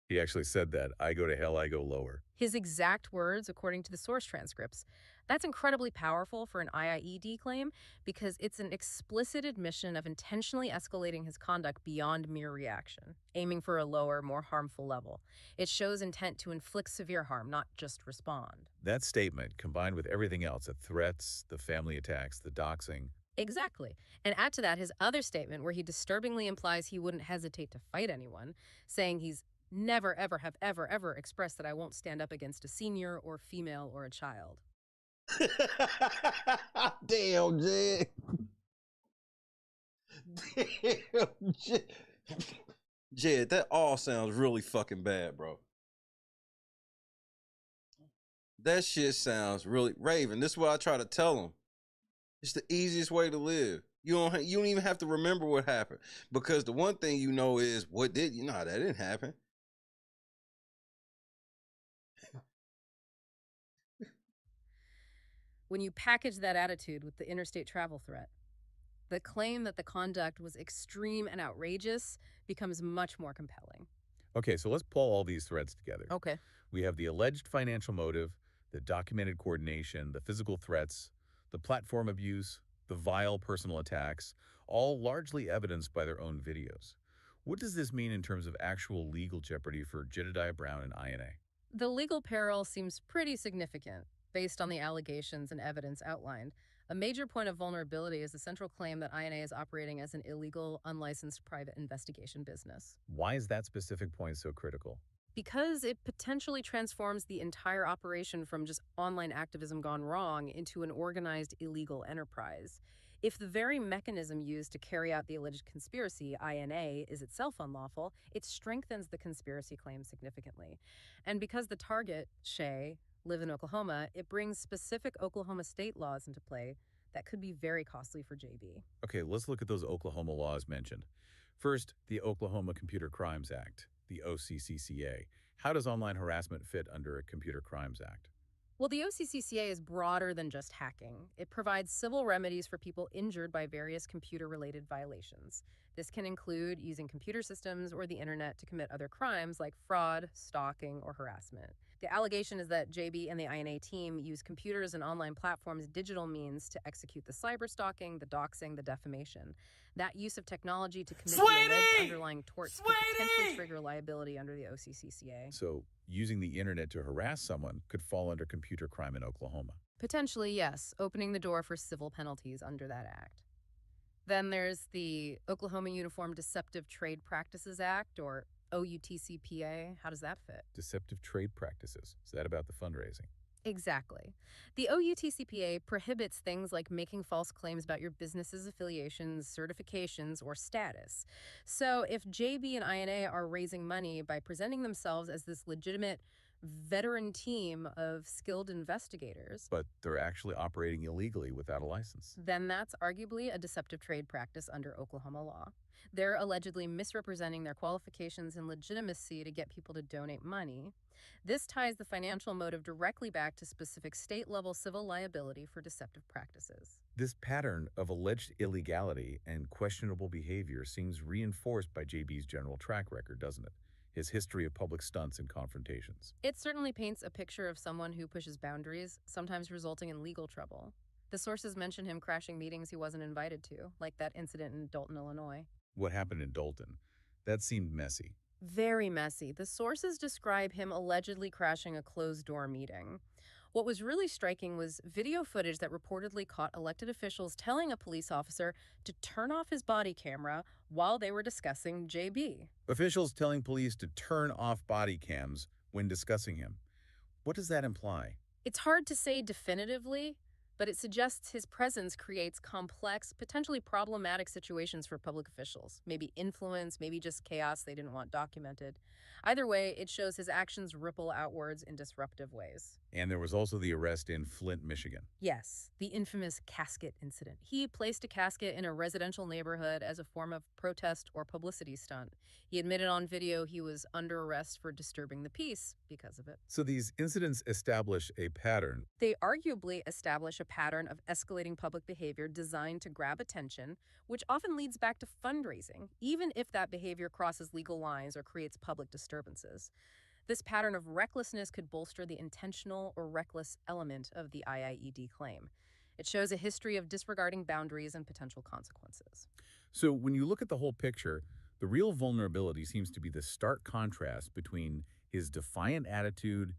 He actually said that. I go to hell, I go lower. His exact words, according to the source transcripts. That's incredibly powerful for an IIED claim because it's an explicit admission of intentionally escalating his conduct beyond mere reaction, aiming for a lower, more harmful level. It shows intent to inflict severe harm, not just respond. That statement, combined with everything else, the threats, the family attacks, the doxing. Exactly. And add to that his other statement where he disturbingly implies he wouldn't hesitate to fight anyone, saying he's never, ever, have ever expressed that I won't stand up against a senior or female or a child. Damn, Jed. Damn, Jed. Jed, that all sounds really fucking bad, bro. That shit sounds really... Raven, this is what I try to tell him. It's the easiest way to live. You don't even have to remember what happened. Because the one thing you know is, what did you know? That didn't happen. When you package that attitude with the interstate travel threat, the claim that the conduct was extreme and outrageous becomes much more compelling. Okay, so let's pull all these threads together. Okay. We have the alleged financial motive, the documented coordination, the physical threats, the platform abuse, the vile personal attacks, all largely evidenced by their own videos. What does this mean in terms of actual legal jeopardy for Jedidiah Brown and INA? The legal peril seems pretty significant, based on the allegations and evidence outlined. A major point of vulnerability is the central claim that INA is operating as an illegal, unlicensed private investigation business. Why is that specific point so critical? Because it potentially transforms the entire operation from just online activism gone wrong into an organized illegal enterprise. If the very mechanism used to carry out the alleged conspiracy, INA, is itself unlawful, it strengthens the conspiracy claim significantly. And because the target, Shay, live in Oklahoma, it brings specific Oklahoma state laws into play that could be very costly for JB. Okay, let's look at those Oklahoma laws mentioned. First, the Oklahoma Computer Crimes Act, the OCCCA. How does online harassment fit under a Computer Crimes Act? Well, the OCCCA is broader than just hacking. It provides civil remedies for people injured by various computer-related violations. This can include using computer systems or the internet to commit other crimes like fraud, stalking, or harassment. The allegation is that JB and the INA team use computers and online platforms' digital means to execute the cyberstalking, the doxing, the defamation. That use of technology to commit the alleged underlying torts could potentially trigger liability under the OCCCA. So, using the internet to harass someone could fall under computer crime in Oklahoma. Potentially, yes, opening the door for civil penalties under that act. Then there's the Oklahoma Uniform Deceptive Trade Practices Act, or OUTCPA. How does that fit? Deceptive trade practices. Is that about the fundraising? Exactly. The OUTCPA prohibits things like making false claims about your business's affiliations, certifications, or status. So if JB and INA are raising money by presenting themselves as this legitimate veteran team of skilled investigators, But they're actually operating illegally without a license. then that's arguably a deceptive trade practice under Oklahoma law. They're allegedly misrepresenting their qualifications and legitimacy to get people to donate money. This ties the financial motive directly back to specific state-level civil liability for deceptive practices. This pattern of alleged illegality and questionable behavior seems reinforced by JB's general track record, doesn't it? His history of public stunts and confrontations. It certainly paints a picture of someone who pushes boundaries, sometimes resulting in legal trouble. The sources mention him crashing meetings he wasn't invited to, like that incident in Dalton, Illinois. What happened in Dalton? That seemed messy. Very messy. The sources describe him allegedly crashing a closed-door meeting. What was really striking was video footage that reportedly caught elected officials telling a police officer to turn off his body camera while they were discussing JB. Officials telling police to turn off body cams when discussing him. What does that imply? It's hard to say definitively, but it suggests his presence creates complex, potentially problematic situations for public officials. Maybe influence, maybe just chaos they didn't want documented. Either way, it shows his actions ripple outwards in disruptive ways. And there was also the arrest in Flint, Michigan. Yes, the infamous casket incident. He placed a casket in a residential neighborhood as a form of protest or publicity stunt. He admitted on video he was under arrest for disturbing the peace because of it. So these incidents establish a pattern. They arguably establish a pattern of escalating public behavior designed to grab attention, which often leads back to fundraising, even if that behavior crosses legal lines or creates public disturbances. This pattern of recklessness could bolster the intentional or reckless element of the IIED claim. It shows a history of disregarding boundaries and potential consequences. So when you look at the whole picture, the real vulnerability seems to be the stark contrast between his defiant attitude,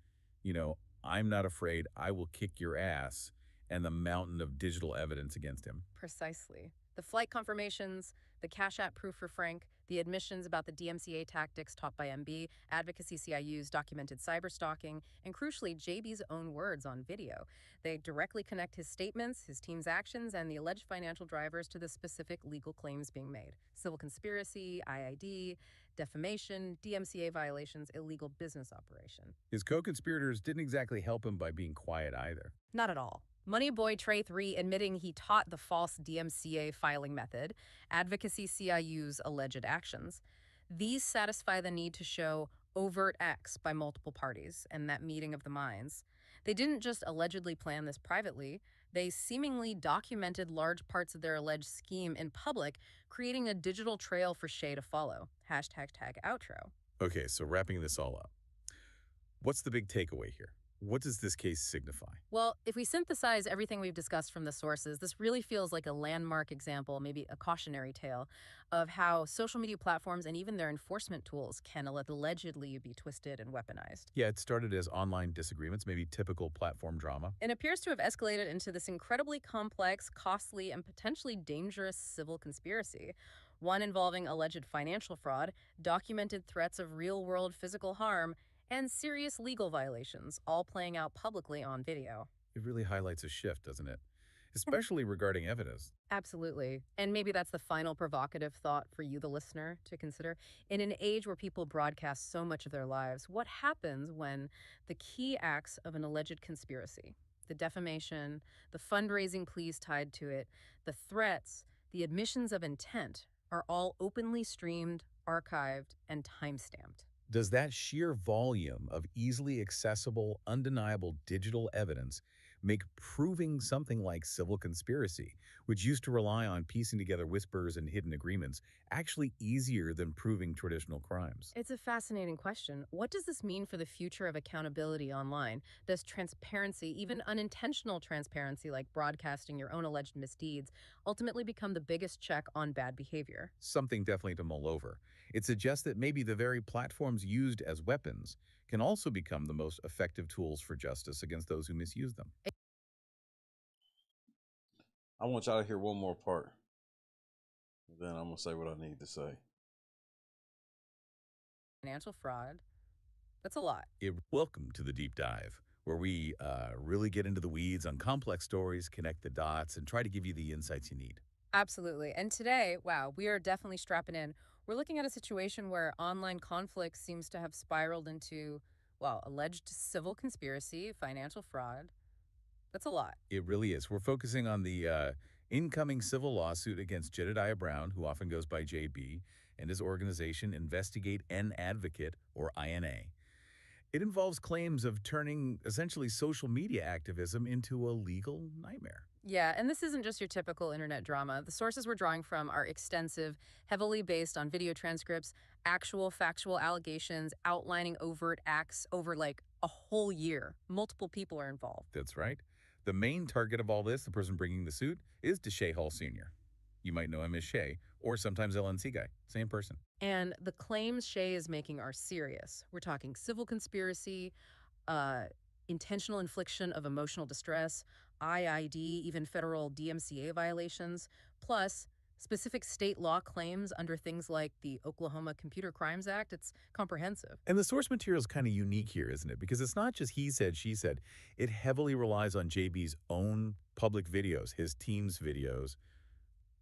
I'm not afraid, I will kick your ass, and the mountain of digital evidence against him. Precisely. The flight confirmations, the Cash App proof for Frank, the admissions about the DMCA tactics taught by MB, advocacy CIU's documented cyberstalking, and crucially, JB's own words on video. They directly connect his statements, his team's actions, and the alleged financial drivers to the specific legal claims being made. Civil conspiracy, IID, defamation, DMCA violations, illegal business operation. His co-conspirators didn't exactly help him by being quiet either. Not at all. Money Boy Trey 3 admitting he taught the false DMCA filing method, advocacy CIU's alleged actions. These satisfy the need to show overt acts by multiple parties and that meeting of the minds. They didn't just allegedly plan this privately, they seemingly documented large parts of their alleged scheme in public, creating a digital trail for Shay to follow. #outro. Okay, so wrapping this all up. What's the big takeaway here? What does this case signify? Well, if we synthesize everything we've discussed from the sources, this really feels like a landmark example, maybe a cautionary tale, of how social media platforms and even their enforcement tools can allegedly be twisted and weaponized. Yeah, it started as online disagreements, maybe typical platform drama. It appears to have escalated into this incredibly complex, costly, and potentially dangerous civil conspiracy, one involving alleged financial fraud, documented threats of real-world physical harm, and serious legal violations, all playing out publicly on video. It really highlights a shift, doesn't it? Especially regarding evidence. Absolutely. And maybe that's the final provocative thought for you, the listener, to consider. In an age where people broadcast so much of their lives, what happens when the key acts of an alleged conspiracy, the defamation, the fundraising pleas tied to it, the threats, the admissions of intent, are all openly streamed, archived, and timestamped? Does that sheer volume of easily accessible, undeniable digital evidence make proving something like civil conspiracy, which used to rely on piecing together whispers and hidden agreements, actually easier than proving traditional crimes? It's a fascinating question. What does this mean for the future of accountability online? Does transparency, even unintentional transparency like broadcasting your own alleged misdeeds, ultimately become the biggest check on bad behavior? Something definitely to mull over. It suggests that maybe the very platforms used as weapons can also become the most effective tools for justice against those who misuse them. I want y'all to hear one more part. Then I'm going to say what I need to say. Financial fraud. That's a lot. Welcome to the Deep Dive, where we really get into the weeds on complex stories, connect the dots, and try to give you the insights you need. Absolutely. And today, wow, we are definitely strapping in. We're looking at a situation where online conflict seems to have spiraled into, well, alleged civil conspiracy, financial fraud. That's a lot. It really is. We're focusing on the incoming civil lawsuit against Jedidiah Brown, who often goes by JB, and his organization Investigate N Advocate, or INA. It involves claims of turning essentially social media activism into a legal nightmare. Yeah, and this isn't just your typical internet drama. The sources we're drawing from are extensive, heavily based on video transcripts, actual factual allegations outlining overt acts over like a whole year. Multiple people are involved. That's right. The main target of all this, the person bringing the suit, is Shay Hall Sr. You might know him as Shay, or sometimes LNC guy. Same person. And the claims Shay is making are serious. We're talking civil conspiracy, intentional infliction of emotional distress, IID, even federal DMCA violations, plus specific state law claims under things like the Oklahoma Computer Crimes Act. It's comprehensive. And the source material is kind of unique here, isn't it? Because it's not just he said, she said. It heavily relies on JB's own public videos, his team's videos,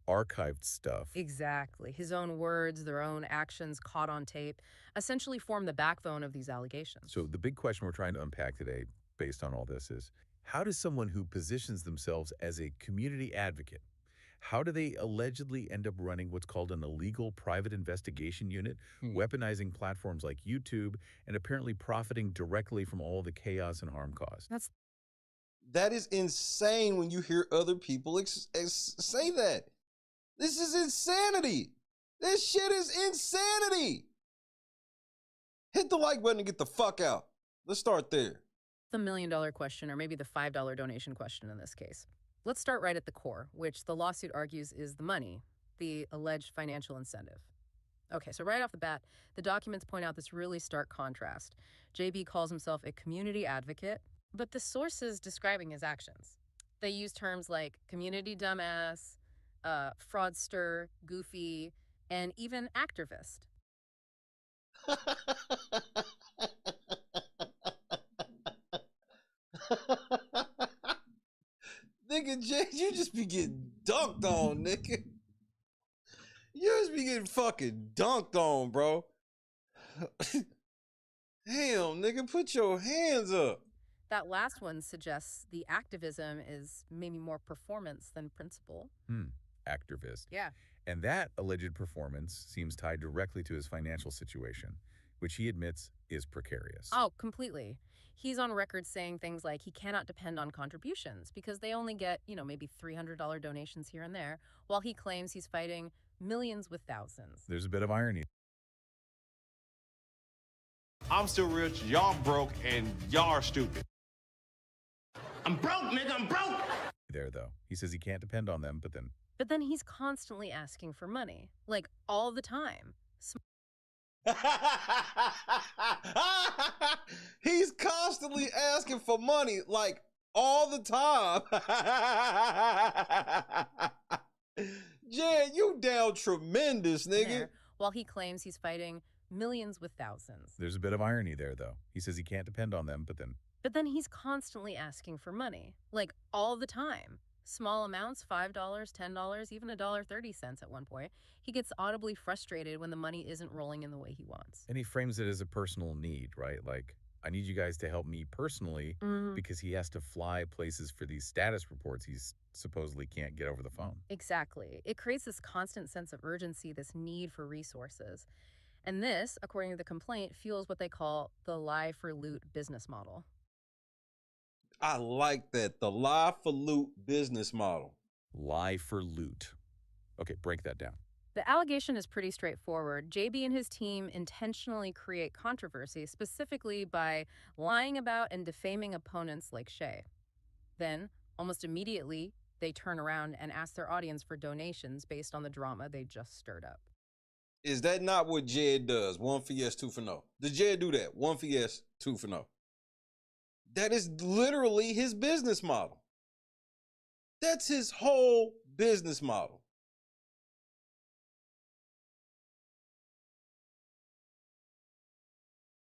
archived stuff. Exactly. His own words, their own actions caught on tape, essentially form the backbone of these allegations. So the big question we're trying to unpack today, based on all this, is how does someone who positions themselves as a community advocate, how do they allegedly end up running what's called an illegal private investigation unit, weaponizing platforms like YouTube, and apparently profiting directly from all the chaos and harm caused? That is insane when you hear other people say that. This is insanity. This shit is insanity. Hit the like button and get the fuck out. Let's start there. The $1 million question, or maybe the $5 donation question in this case. Let's start right at the core, which the lawsuit argues is the money, the alleged financial incentive. Okay, so right off the bat, the documents point out this really stark contrast. JB calls himself a community advocate, but the sources describing his actions, they use terms like community dumbass, fraudster, goofy, and even activist. Nigga, Jay, you just be getting dunked on, nigga. You just be getting fucking dunked on, bro. Damn, nigga, put your hands up. That last one suggests the activism is maybe more performance than principle. Activist. Yeah. And that alleged performance seems tied directly to his financial situation, which he admits is precarious. Oh, completely. He's on record saying things like he cannot depend on contributions because they only get, maybe $300 donations here and there, while he claims he's fighting millions with thousands. There's a bit of irony. I'm still rich, y'all broke, and y'all are stupid. I'm broke, nigga, I'm broke. There, though. He says he can't depend on them, but then he's constantly asking for money, like all the time. He's constantly asking for money, like all the time. Jed, you down tremendous, nigga. While he claims he's fighting millions with thousands. there's a bit of irony there, though. He says he can't depend on them, but then he's constantly asking for money, like all the time. Small amounts, $5, $10, even $1.30 at one point. He gets audibly frustrated when the money isn't rolling in the way he wants. And he frames it as a personal need, right? Like, I need you guys to help me personally because he has to fly places for these status reports he's supposedly can't get over the phone. Exactly. It creates this constant sense of urgency, this need for resources. And this, according to the complaint, fuels what they call the lie for loot business model. I like that. The lie for loot business model. Lie for loot. Okay, break that down. The allegation is pretty straightforward. JB and his team intentionally create controversy, specifically by lying about and defaming opponents like Shay. Then, almost immediately, they turn around and ask their audience for donations based on the drama they just stirred up. Is that not what Jed does? 1 for yes, 2 for no. Does Jed do that? 1 for yes, 2 for no. That is literally his business model. That's his whole business model.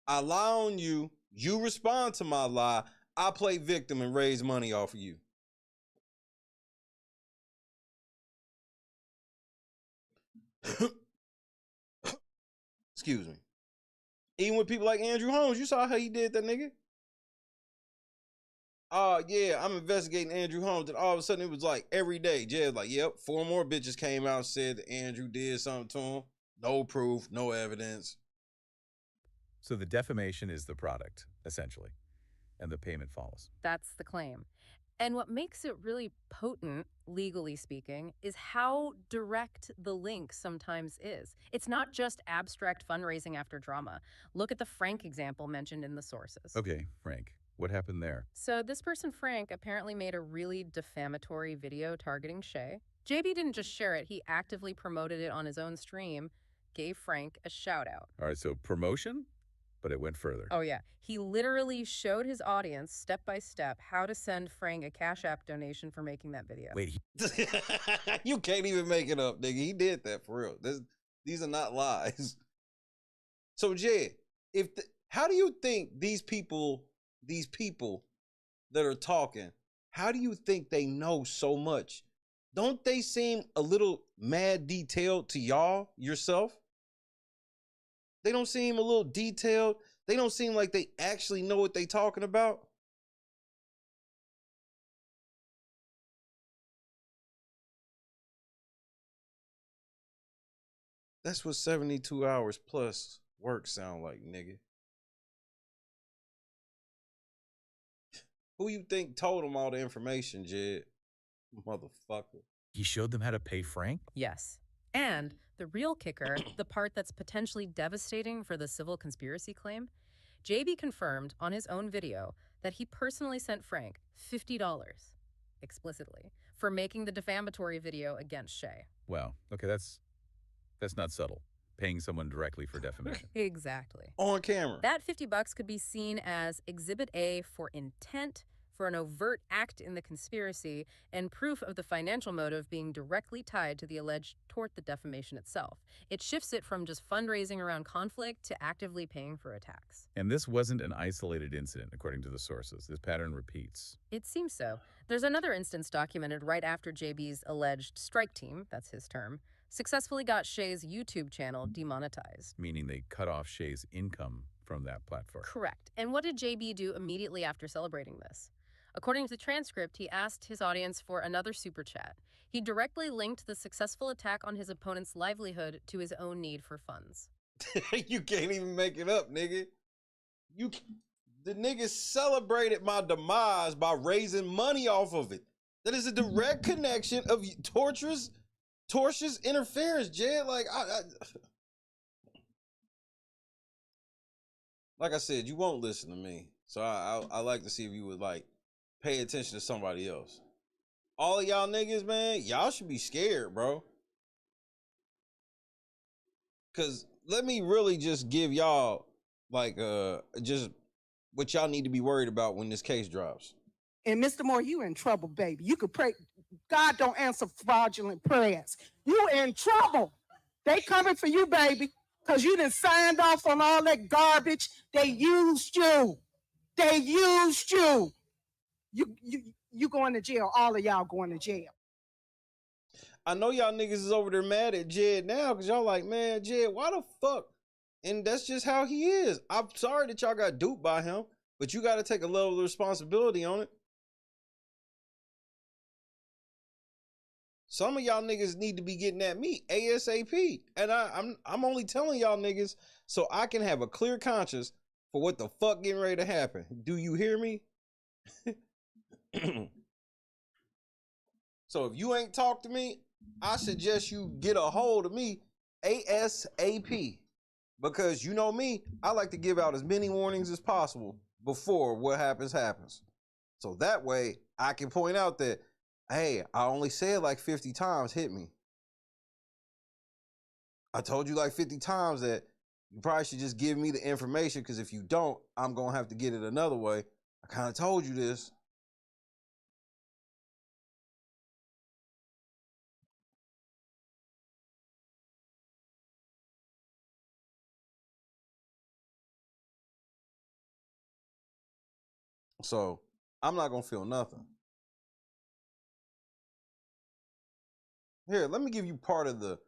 I lie on you, you respond to my lie, I play victim and raise money off of you. Excuse me. Even with people like Andrew Holmes, you saw how he did that nigga. Yeah, I'm investigating Andrew Holmes. And all of a sudden it was like every day. Jed's like, yep, 4 more bitches came out and said that Andrew did something to him. No proof, no evidence. So the defamation is the product, essentially, and the payment follows. That's the claim. And what makes it really potent, legally speaking, is how direct the link sometimes is. It's not just abstract fundraising after drama. Look at the Frank example mentioned in the sources. Okay, Frank, what happened there? So this person, Frank, apparently made a really defamatory video targeting Shay. JB didn't just share it, he actively promoted it on his own stream, gave Frank a shout out. All right, so promotion, but it went further. Oh yeah, he literally showed his audience step by step how to send Frank a Cash App donation for making that video. Wait, You can't even make it up, nigga. He did that for real. These are not lies. So Jed, how do you think these people that are talking, how do you think they know so much? Don't they seem a little mad detailed to y'all yourself? They don't seem a little detailed. They don't seem like they actually know what they talking about. That's what 72 hours plus work sound like, nigga. Who you think told them all the information, Jed? Motherfucker. He showed them how to pay Frank? Yes. And the real kicker, the part that's potentially devastating for the civil conspiracy claim, JB confirmed on his own video that he personally sent Frank $50, explicitly, for making the defamatory video against Shay. Wow. Okay, that's not subtle. Paying someone directly for defamation. Exactly. On camera. That $50 could be seen as Exhibit A for intent, for an overt act in the conspiracy, and proof of the financial motive being directly tied to the alleged tort, the defamation itself. It shifts it from just fundraising around conflict to actively paying for attacks. And this wasn't an isolated incident, according to the sources. This pattern repeats. It seems so. There's another instance documented right after JB's alleged strike team, that's his term, successfully got Shay's YouTube channel demonetized. Meaning they cut off Shay's income from that platform. Correct. And what did JB do immediately after celebrating this? According to the transcript, he asked his audience for another super chat. He directly linked the successful attack on his opponent's livelihood to his own need for funds. You can't even make it up, nigga. The nigga celebrated my demise by raising money off of it. That is a direct connection of tortious interference, Jed. Like I said, you won't listen to me. So I like to see if you would like pay attention to somebody else. All of y'all niggas, man, y'all should be scared, bro. Cause let me really just give y'all like just what y'all need to be worried about when this case drops. And Mr. Moore, you in trouble, baby. You could pray. God don't answer fraudulent prayers. You in trouble. They coming for you, baby, because you done signed off on all that garbage. They used you. They used you. You going to jail. All of y'all going to jail. I know y'all niggas is over there mad at Jed now because y'all like, man, Jed, why the fuck? And that's just how he is. I'm sorry that y'all got duped by him, but you got to take a level of responsibility on it. Some of y'all niggas need to be getting at me ASAP. And I'm only telling y'all niggas so I can have a clear conscience for what the fuck getting ready to happen. Do you hear me? So if you ain't talked to me, I suggest you get a hold of me ASAP. Because you know me, I like to give out as many warnings as possible before what happens. So that way I can point out that, hey, I only said like 50 times, hit me. I told you like 50 times that you probably should just give me the information because if you don't, I'm going to have to get it another way. I kind of told you this. So I'm not gonna feel nothing. Here, let me give you part of the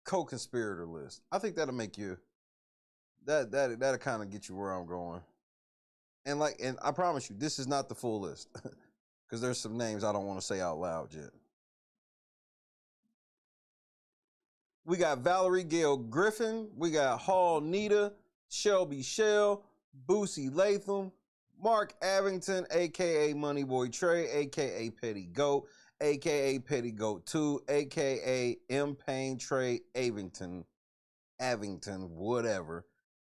co-conspirator list. I think that'll make you that'll kind of get you where I'm going. And I promise you, this is not the full list. Because there's some names I don't want to say out loud yet. We got Valerie Gail Griffin. We got Hall Nita, Shelby Shell, Boosie Latham, Mark Avington, a.k.a. Moneyboy Trey, a.k.a. Petty Goat, a.k.a. Petty Goat 2, a.k.a. M. Payne Trey Avington, whatever.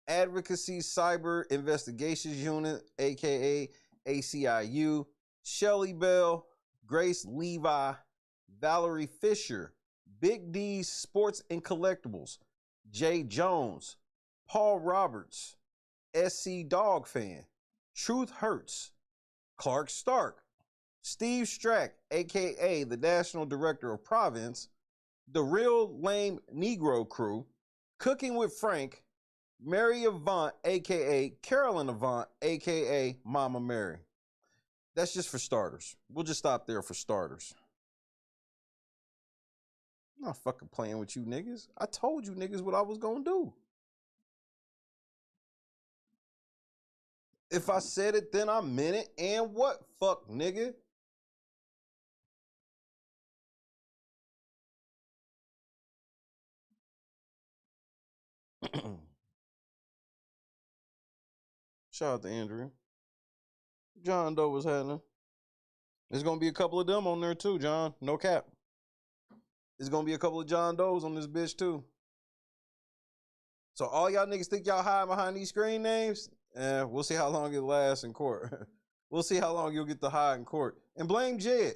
Advocacy Cyber Investigations Unit, a.k.a. ACIU, Shelly Bell, Grace Levi, Valerie Fisher, Big D's Sports and Collectibles, Jay Jones, Paul Roberts, SC Dog Fan, Truth Hurts, Clark Stark, Steve Strack, aka the National Director of Province, The Real Lame Negro Crew, Cooking with Frank, Mary Avant, aka Carolyn Avant, aka Mama Mary. That's just for starters. We'll just stop there for starters. I'm not fucking playing with you niggas. I told you niggas what I was gonna do. If I said it, then I meant it. And what? Fuck, nigga. Shout out to Andrew. John Doe was happening. There's gonna be a couple of them on there too, John. No cap. There's gonna be a couple of John Does on this bitch too. So all y'all niggas think y'all hide behind these screen names? We'll see how long it lasts in court. We'll see how long you'll get to hide in court. And blame Jed.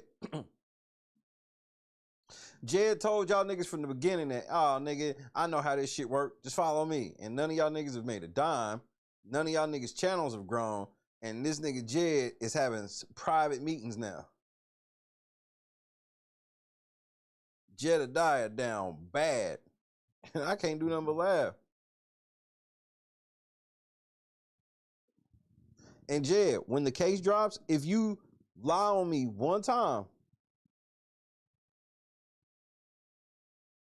Jed told y'all niggas from the beginning that, oh, nigga, I know how this shit work. Just follow me. And none of y'all niggas have made a dime. None of y'all niggas' channels have grown. And this nigga Jed is having private meetings now. Jedidiah down bad. And I can't do nothing but laugh. And Jed, when the case drops, if you lie on me one time,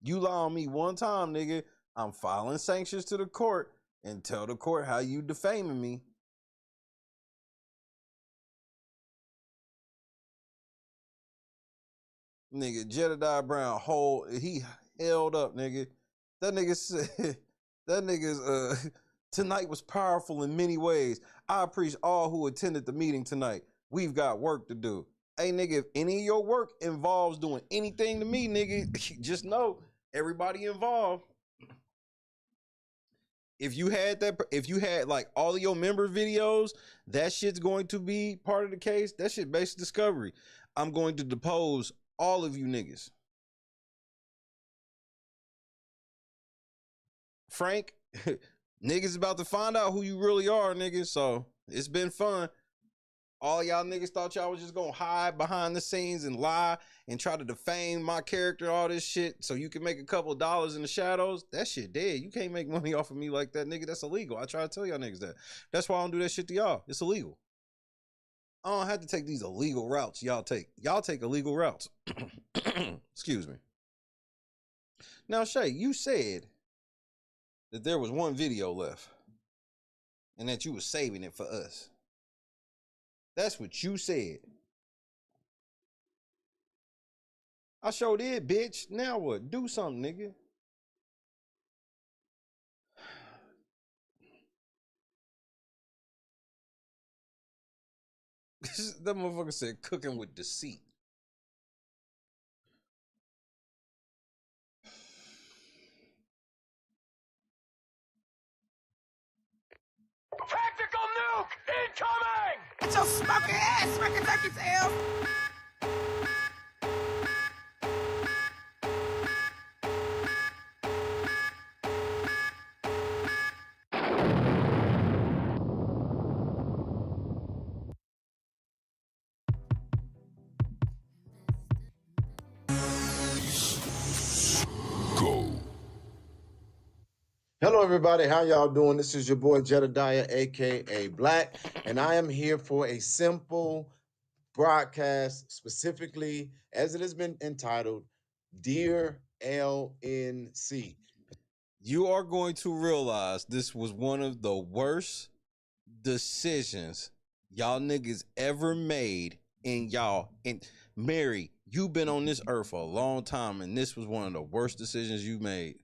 nigga, I'm filing sanctions to the court and tell the court how you defaming me. Nigga, Jedidiah Brown, he held up, nigga. That nigga said, tonight was powerful in many ways. I appreciate all who attended the meeting tonight. We've got work to do. Hey, nigga, if any of your work involves doing anything to me, nigga, just know everybody involved. If you had like all of your member videos, that shit's going to be part of the case. That shit basic discovery. I'm going to depose all of you niggas. Frank, niggas about to find out who you really are, niggas. So it's been fun. All y'all niggas thought y'all was just gonna hide behind the scenes and lie and try to defame my character and all this shit so you can make a couple of dollars in the shadows. That shit dead. You can't make money off of me like that, nigga. That's illegal. I try to tell y'all niggas that. That's why I don't do that shit to y'all. It's illegal. I don't have to take these illegal routes y'all take. Y'all take illegal routes. Excuse me. Now, Shay, you said that there was one video left and that you were saving it for us. That's what you said. I sure did, bitch. Now what? Do something, nigga. That motherfucker said cooking with deceit. Tactical nuke incoming! Get your smoking ass, smack turkey tail! Go. Hello, everybody. How y'all doing? This is your boy Jedidiah, aka Black, and I am here for a simple broadcast, specifically as it has been entitled, Dear LNC. You are going to realize this was one of the worst decisions y'all niggas ever made in y'all. And Mary, you've been on this earth for a long time, and this was one of the worst decisions you made.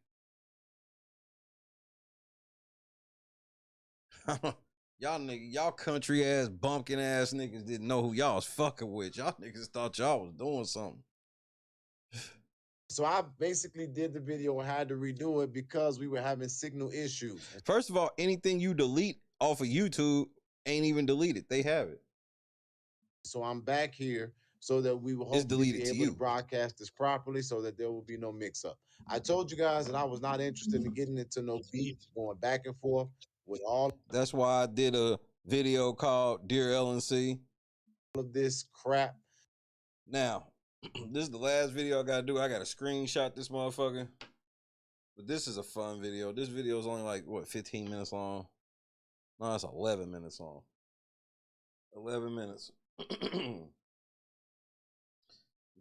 y'all country ass, bumpkin ass niggas didn't know who y'all was fucking with. Y'all niggas thought y'all was doing something. So I basically did the video and had to redo it because we were having signal issues. First of all, anything you delete off of YouTube ain't even deleted. They have it. So I'm back here so that we will hopefully be able to broadcast this properly so that there will be no mix-up. I told you guys that I was not interested in getting into no beef, going back and forth with all. That's why I did a video called Dear LNC. All of this crap. Now, this is the last video I gotta do. I gotta screenshot this motherfucker. But this is a fun video. This video is only like, what, 15 minutes long? No, it's 11 minutes long. 11 minutes.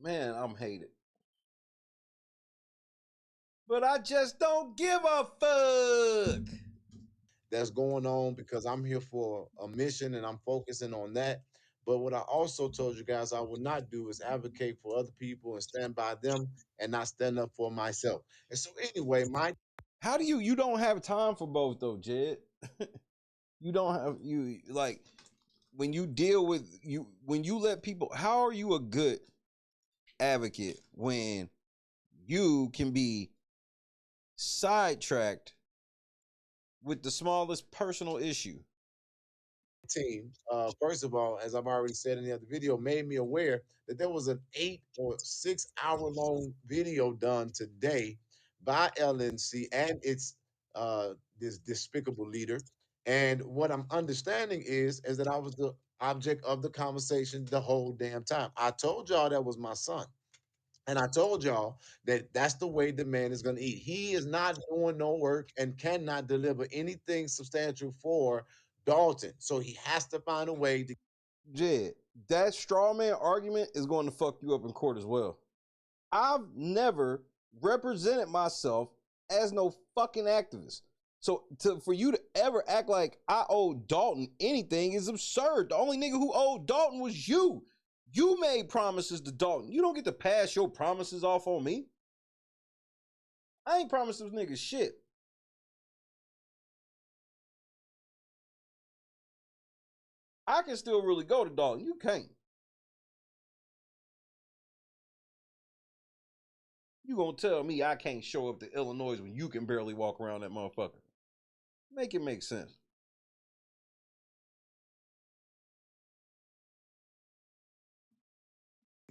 Man, I'm hated. But I just don't give a fuck. That's going on because I'm here for a mission and I'm focusing on that. But what I also told you guys I would not do is advocate for other people and stand by them and not stand up for myself. And so anyway, how do you don't have time for both though, Jed? You don't have like when you deal with when you let people, how are you a good advocate when you can be sidetracked with the smallest personal issue? Team, first of all, as I've already said in the other video, made me aware that there was an 8 or 6 hour long video done today by LNC and its this despicable leader. And what I'm understanding is that I was the object of the conversation the whole damn time. I told y'all that was my son. And I told y'all that that's the way the man is going to eat. He is not doing no work and cannot deliver anything substantial for Dalton. So he has to find a way to. Jed, that straw man argument is going to fuck you up in court as well. I've never represented myself as no fucking activist. So for you to ever act like I owe Dalton anything is absurd. The only nigga who owed Dalton was you. You made promises to Dalton. You don't get to pass your promises off on me. I ain't promised those niggas shit. I can still really go to Dalton. You can't. You gonna tell me I can't show up to Illinois when you can barely walk around that motherfucker? Make it make sense.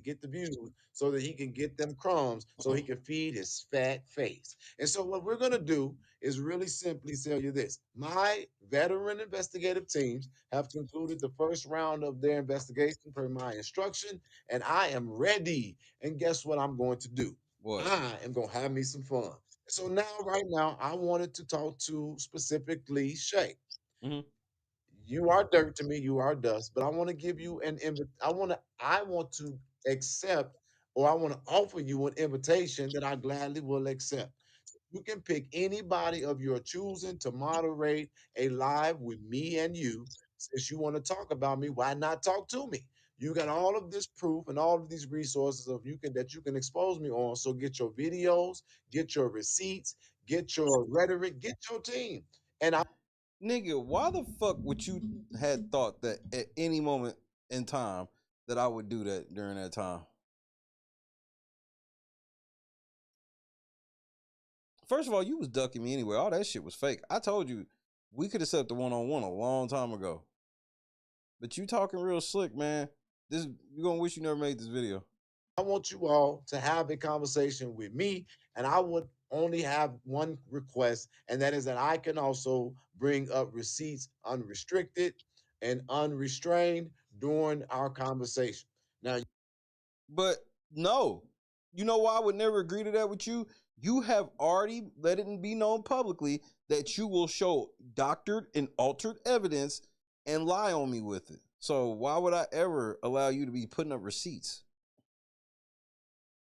Get the views so that he can get them crumbs so he can feed his fat face. And so what we're going to do is really simply tell you this. My veteran investigative teams have concluded the first round of their investigation per my instruction, and I am ready. And guess what I'm going to do? What? I am going to have me some fun. So now, right now, I wanted to talk to specifically Shay. You are dirt to me, you are dust, but I want to give you an I want to accept, or I want to offer you an invitation that I gladly will accept. You can pick anybody of your choosing to moderate a live with me and you. Since you want to talk about me, why not talk to me? You got all of this proof and all of these resources that you can expose me on. So get your videos, get your receipts, get your rhetoric, get your team. And I Nigga, why the fuck would you had thought that at any moment in time that I would do that during that time? First of all, you was ducking me anyway. All that shit was fake. I told you we could have set the one-on-one a long time ago. But you talking real slick, man. You're gonna wish you never made this video. I want you all to have a conversation with me, and I would only have one request, and that is that I can also bring up receipts unrestricted and unrestrained during our conversation. Now, but no, you know why I would never agree to that with you? You have already let it be known publicly that you will show doctored and altered evidence and lie on me with it. So why would I ever allow you to be putting up receipts?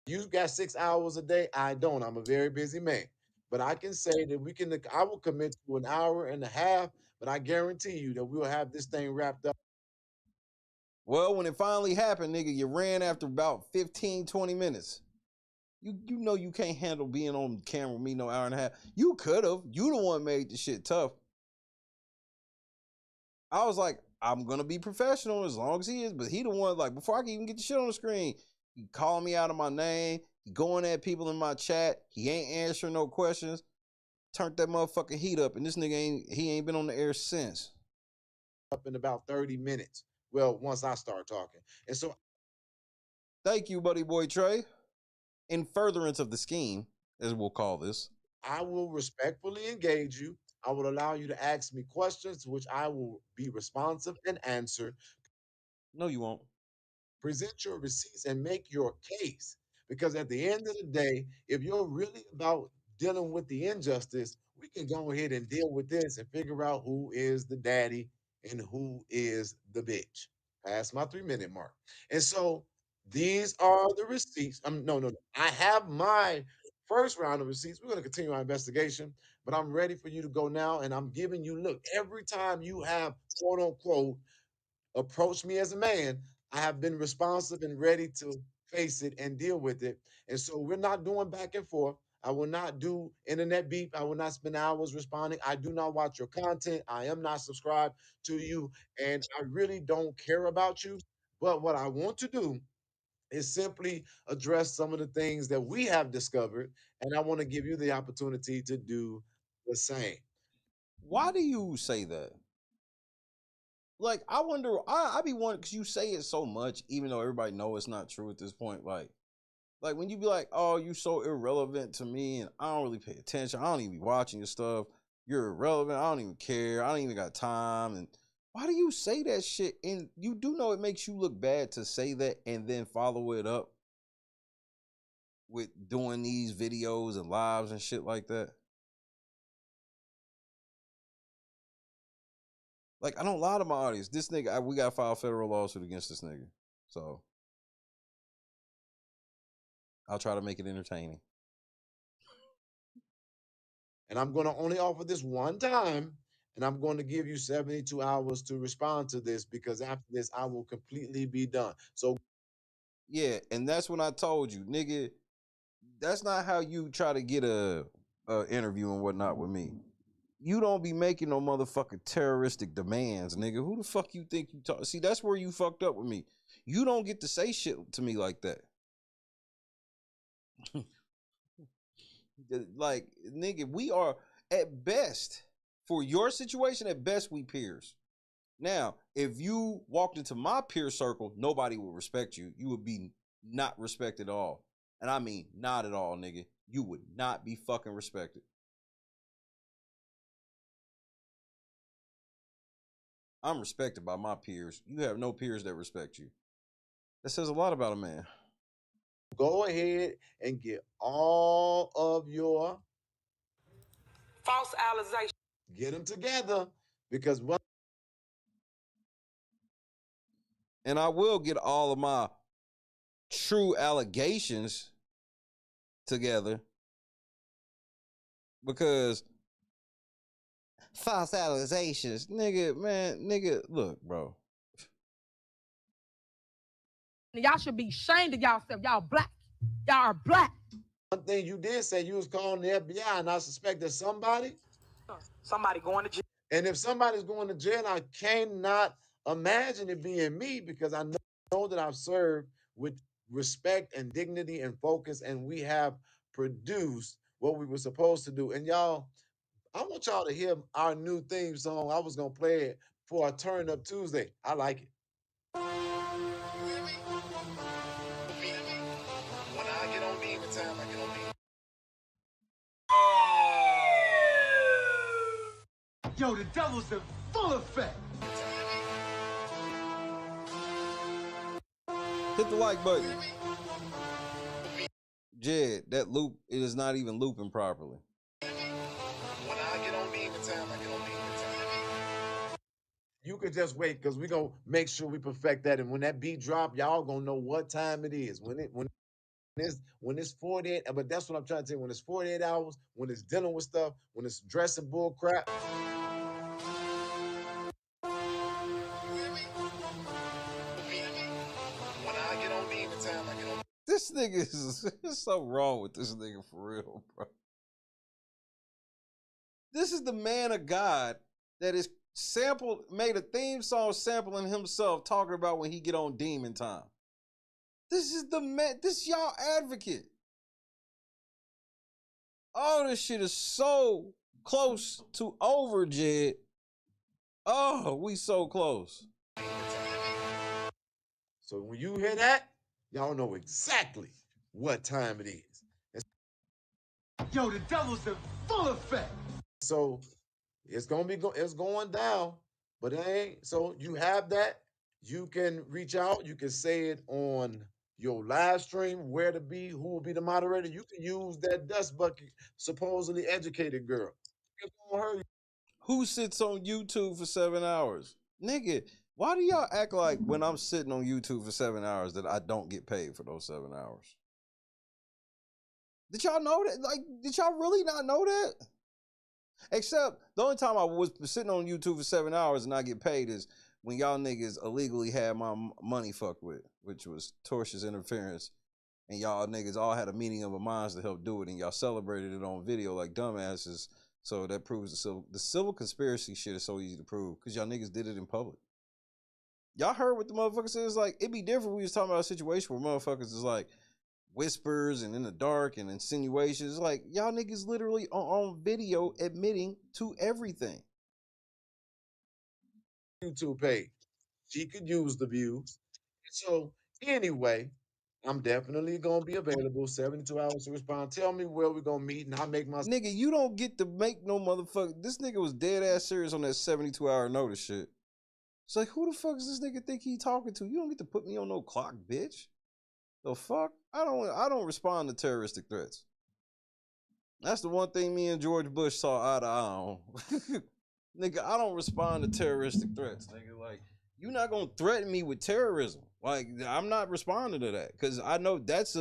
You got 6 hours a day. I don't. I'm a very busy man. But I can say that I will commit to an hour and a half, but I guarantee you that we'll have this thing wrapped up. Well, when it finally happened, nigga, you ran after about 15, 20 minutes. You know you can't handle being on camera with me no hour and a half. You could have. You the one made the shit tough. I was like, I'm going to be professional as long as he is, but he the one, like, before I can even get the shit on the screen, he called me out of my name. He going at people in my chat. He ain't answering no questions. Turned that motherfucking heat up, and this nigga ain't been on the air since. Up in about 30 minutes. Well, once I start talking. And so, thank you, buddy boy Trey. In furtherance of the scheme, as we'll call this, I will respectfully engage you. I will allow you to ask me questions, which I will be responsive and answer. No, you won't. Present your receipts and make your case. Because at the end of the day, if you're really about dealing with the injustice, we can go ahead and deal with this and figure out who is the daddy and who is the bitch. Past my 3-minute mark. And so these are the receipts. No. I have my first round of receipts. We're going to continue our investigation, but I'm ready for you to go now. And I'm giving you, look, every time you have, quote unquote, approached me as a man, I have been responsive and ready to face it and deal with it. And so we're not doing back and forth. I will not do internet beep. I will not spend hours responding. I do not watch your content. I am not subscribed to you. And I really don't care about you. But what I want to do is simply address some of the things that we have discovered. And I want to give you the opportunity to do the same. Why do you say that? Like, I wonder, I be wondering, because you say it so much, even though everybody know it's not true at this point. Like when you be like, oh, you so irrelevant to me, and I don't really pay attention. I don't even be watching your stuff. You're irrelevant. I don't even care. I don't even got time. And why do you say that shit? And you do know it makes you look bad to say that and then follow it up with doing these videos and lives and shit like that. Like, I don't lie to my audience. This nigga, we got to file a federal lawsuit against this nigga. So I'll try to make it entertaining. And I'm going to only offer this one time, and I'm going to give you 72 hours to respond to this, because after this, I will completely be done. So, yeah, and that's when I told you, nigga, that's not how you try to get a interview and whatnot with me. You don't be making no motherfucking terroristic demands, nigga. Who the fuck you think you talk? See, that's where you fucked up with me. You don't get to say shit to me like that. Like, nigga, we are at best, for your situation, at best we peers. Now, if you walked into my peer circle, nobody would respect you. You would be not respected at all. And I mean not at all, nigga. You would not be fucking respected. I'm respected by my peers. You have no peers that respect you. That says a lot about a man. Go ahead and get all of your false allegations. Get them together, because what? And I will get all of my true allegations together, because false allegations, nigga, look, bro. Y'all should be ashamed of y'allself. Y'all black. Y'all are black. One thing you did say, you was calling the FBI, and I suspect that somebody going to jail. And if somebody's going to jail, I cannot imagine it being me, because I know that I've served with respect and dignity and focus, and we have produced what we were supposed to do. And y'all, I want y'all to hear our new theme song. I was going to play it for a Turn Up Tuesday. I like it. When I get on demon time, I get on demon. Yo, the devil's in full effect. Hit the like button. Jed, that loop it is not even looping properly. When I get on demon time, I get on demon time. You could just wait because we're gonna make sure we perfect that. And when that beat drop, y'all gonna know what time it is. When it's 48, but that's what I'm trying to say. When it's 48 hours, when it's dealing with stuff, when it's dressing bull crap. When I get on demon time, I get on. This nigga is there's something wrong with this nigga for real, bro. This is the man of God that is made a theme song sampling himself talking about when he get on demon time. This is the man, this y'all advocate. All this shit is so close to over, Jed. Oh, we so close. So when you hear that, y'all know exactly what time it is. Yo, the devil's in full effect. So it's gonna be it's going down, but it ain't. So you have that. You can reach out. You can say it on your live stream, where to be, who will be the moderator. You can use that dust bucket, supposedly educated girl. It's on her. Who sits on YouTube for 7 hours? Nigga, why do y'all act like when I'm sitting on YouTube for 7 hours that I don't get paid for those 7 hours? Did y'all know that? Like, did y'all really not know that? Except the only time I was sitting on YouTube for 7 hours and I get paid is when y'all niggas illegally had my money fucked with, which was tortious interference. And y'all niggas all had a meeting of a minds to help do it, and y'all celebrated it on video like dumbasses. So that proves the civil conspiracy shit is so easy to prove because y'all niggas did it in public. Y'all heard what the motherfucker says? Like, it'd be different. We was talking about a situation where motherfuckers is like whispers and in the dark and insinuations. Like, y'all niggas literally on video admitting to everything. YouTube page. She could use the views. So anyway, I'm definitely gonna be available 72 hours to respond. Tell me where we're gonna meet, and I'll make my Nigga, you don't get to make no motherfucker. This nigga was dead ass serious on that 72-hour notice shit. It's like, who the fuck does this nigga think he talking to? You don't get to put me on no clock, bitch. The fuck? I don't respond to terroristic threats. That's the one thing me and George Bush saw eye to eye on. Nigga, I don't respond to terroristic threats, nigga. Like, you not gonna threaten me with terrorism. Like, I'm not responding to that. Cause I know that's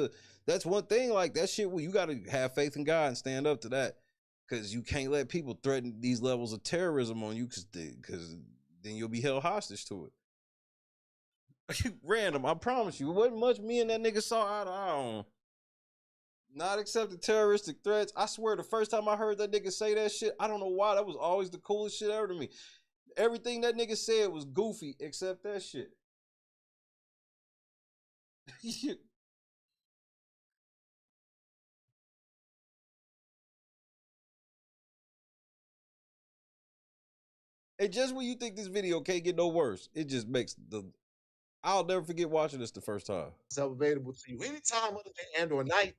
one thing, like that shit where you gotta have faith in God and stand up to that. Cause you can't let people threaten these levels of terrorism on you, cause then you'll be held hostage to it. Random, I promise you. It wasn't much me and that nigga saw eye to eye on. Not accepting terroristic threats. I swear the first time I heard that nigga say that shit, I don't know why, that was always the coolest shit ever to me. Everything that nigga said was goofy except that shit. And just when you think this video can't get no worse, it just makes I'll never forget watching this the first time. Self available to you anytime of the day and or night.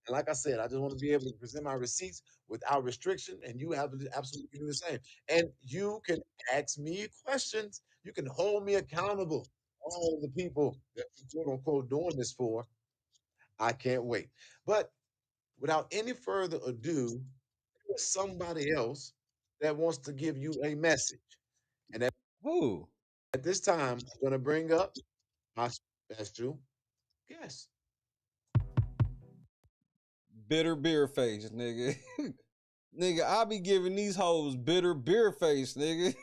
And like I said, I just want to be able to present my receipts without restriction, and you have to absolutely do the same. And you can ask me questions. You can hold me accountable. All the people that you quote unquote doing this for, I can't wait. But without any further ado, there's somebody else that wants to give you a message. And at this time, I'm going to bring up my special guest. Bitter beer face, nigga. Nigga, I be giving these hoes bitter beer face, nigga.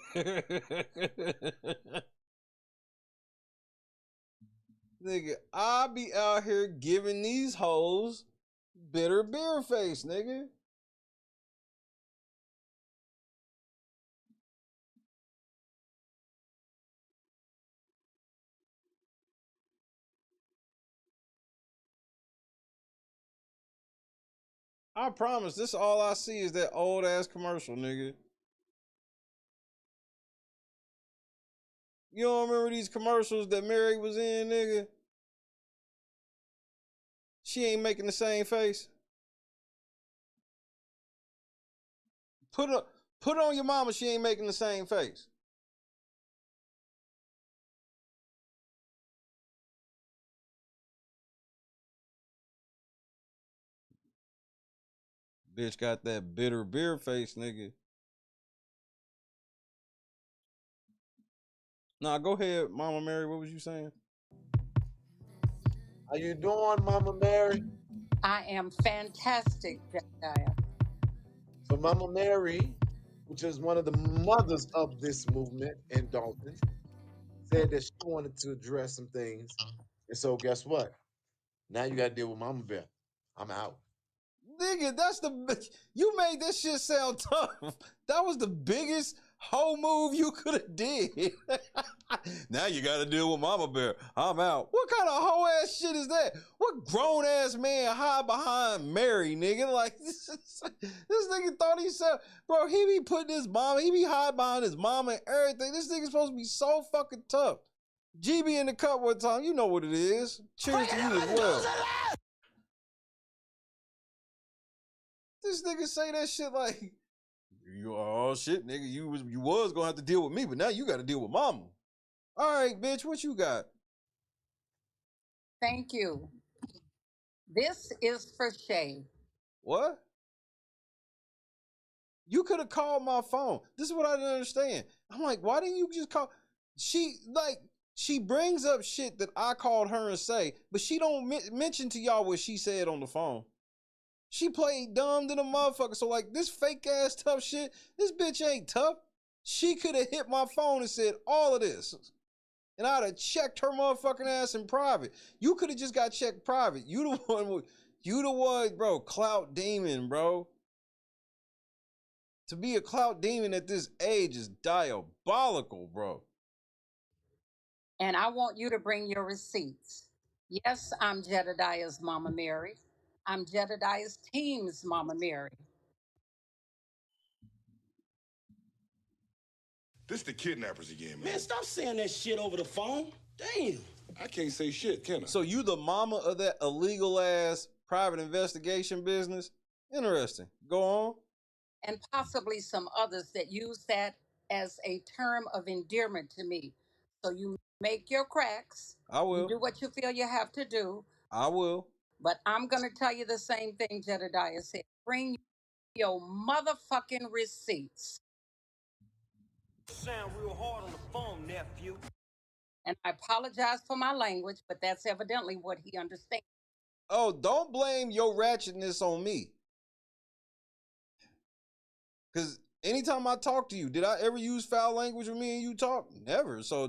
Nigga, I be out here giving these hoes bitter beer face, nigga. I promise, this all I see is that old ass commercial, nigga. You don't remember these commercials that Mary was in, nigga? She ain't making the same face. Put on your mama, she ain't making the same face. Bitch got that bitter beer face, nigga. Nah, go ahead, Mama Mary. What was you saying? How you doing, Mama Mary? I am fantastic, Jedidiah. So Mama Mary, which is one of the mothers of this movement in Dalton, said that she wanted to address some things. And so guess what? Now you gotta deal with Mama Bear. I'm out. Nigga, you made this shit sound tough. That was the biggest hoe move you could have did. Now you gotta deal with Mama Bear. I'm out. What kind of hoe ass shit is that? What grown ass man hide behind Mary, nigga? Like this nigga thought he said, bro, he be putting his mama, he be hiding behind his mama and everything. This nigga's supposed to be so fucking tough. GB in the cup one time, you know what it is. Cheers to you as well. This nigga say that shit like, oh shit, nigga, you was gonna have to deal with me, but now you gotta deal with mama. All right, bitch, what you got? Thank you. This is for Shay. What? You could have called my phone. This is what I didn't understand. I'm like, why didn't you just call? She brings up shit that I called her and say, but she don't mention to y'all what she said on the phone. She played dumb to the motherfucker. So like this fake ass tough shit, this bitch ain't tough. She could have hit my phone and said all of this. And I'd have checked her motherfucking ass in private. You could have just got checked private. You the one, bro, clout demon, bro. To be a clout demon at this age is diabolical, bro. And I want you to bring your receipts. Yes, I'm Jedidiah's Mama Mary. I'm Jedidiah's team's Mama Mary. This the kidnappers again, man. Man, stop saying that shit over the phone. Damn. I can't say shit, can I? So you the mama of that illegal ass private investigation business? Interesting. Go on. And possibly some others that use that as a term of endearment to me. So you make your cracks. I will. You do what you feel you have to do. I will. But I'm going to tell you the same thing Jedidiah said. Bring your motherfucking receipts. Sound real hard on the phone, nephew. And I apologize for my language, but that's evidently what he understands. Oh, don't blame your ratchetness on me. Because anytime I talk to you, did I ever use foul language when me and you talk? Never. So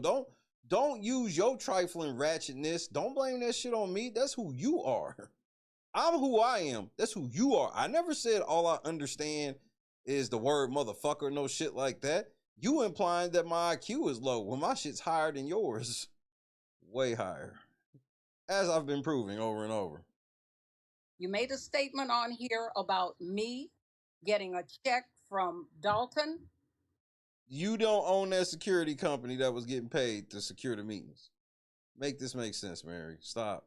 don't use your trifling ratchetness. Don't blame that shit on me. That's who you are. I'm who I am. That's who you are. I never said all I understand is the word motherfucker, no shit like that. You implying that my IQ is low when my shit's higher than yours. Way higher. As I've been proving over and over. You made a statement on here about me getting a check from Dalton. You don't own that security company that was getting paid to secure the meetings. Make this make sense, Mary. Stop.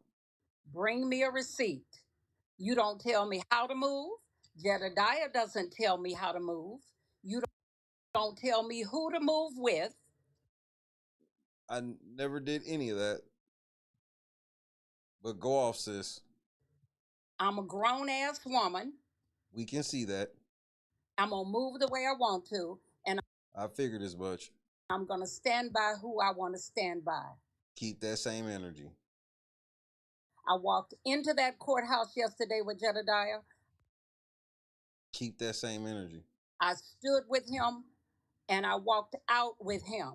Bring me a receipt. You don't tell me how to move. Jedidiah doesn't tell me how to move. You don't tell me who to move with. I never did any of that. But go off, sis. I'm a grown-ass woman. We can see that. I'm going to move the way I want to. And I figured as much. I'm going to stand by who I want to stand by. Keep that same energy. I walked into that courthouse yesterday with Jedidiah. Keep that same energy. I stood with him and I walked out with him.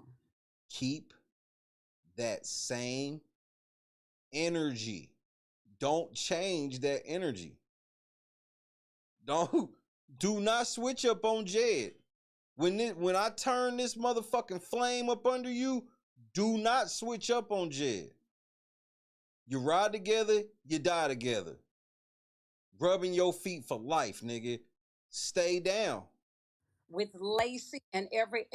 Keep that same energy. Don't change that energy. Do not switch up on Jed. When I turn this motherfucking flame up under you, do not switch up on Jed. You ride together, you die together. Rubbing your feet for life, nigga. Stay down. With Lacey and everybody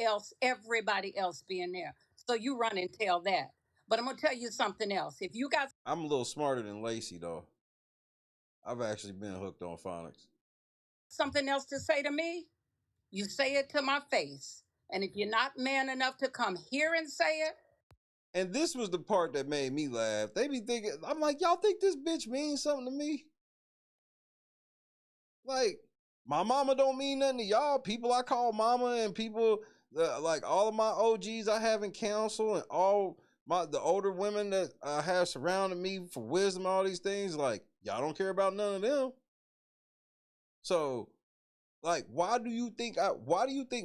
else being there. So you run and tell that. But I'm going to tell you something else. If you got... I'm a little smarter than Lacey, though. I've actually been hooked on phonics. Something else to say to me, you say it to my face. And if you're not man enough to come here and say it... And this was the part that made me laugh. They be thinking, I'm like, y'all think this bitch means something to me? Like, My mama don't mean nothing to y'all. People I call mama and people like all of my OGs I have in counsel and all the older women that I have surrounded me for wisdom, all these things, like y'all don't care about none of them. So, like, why do you think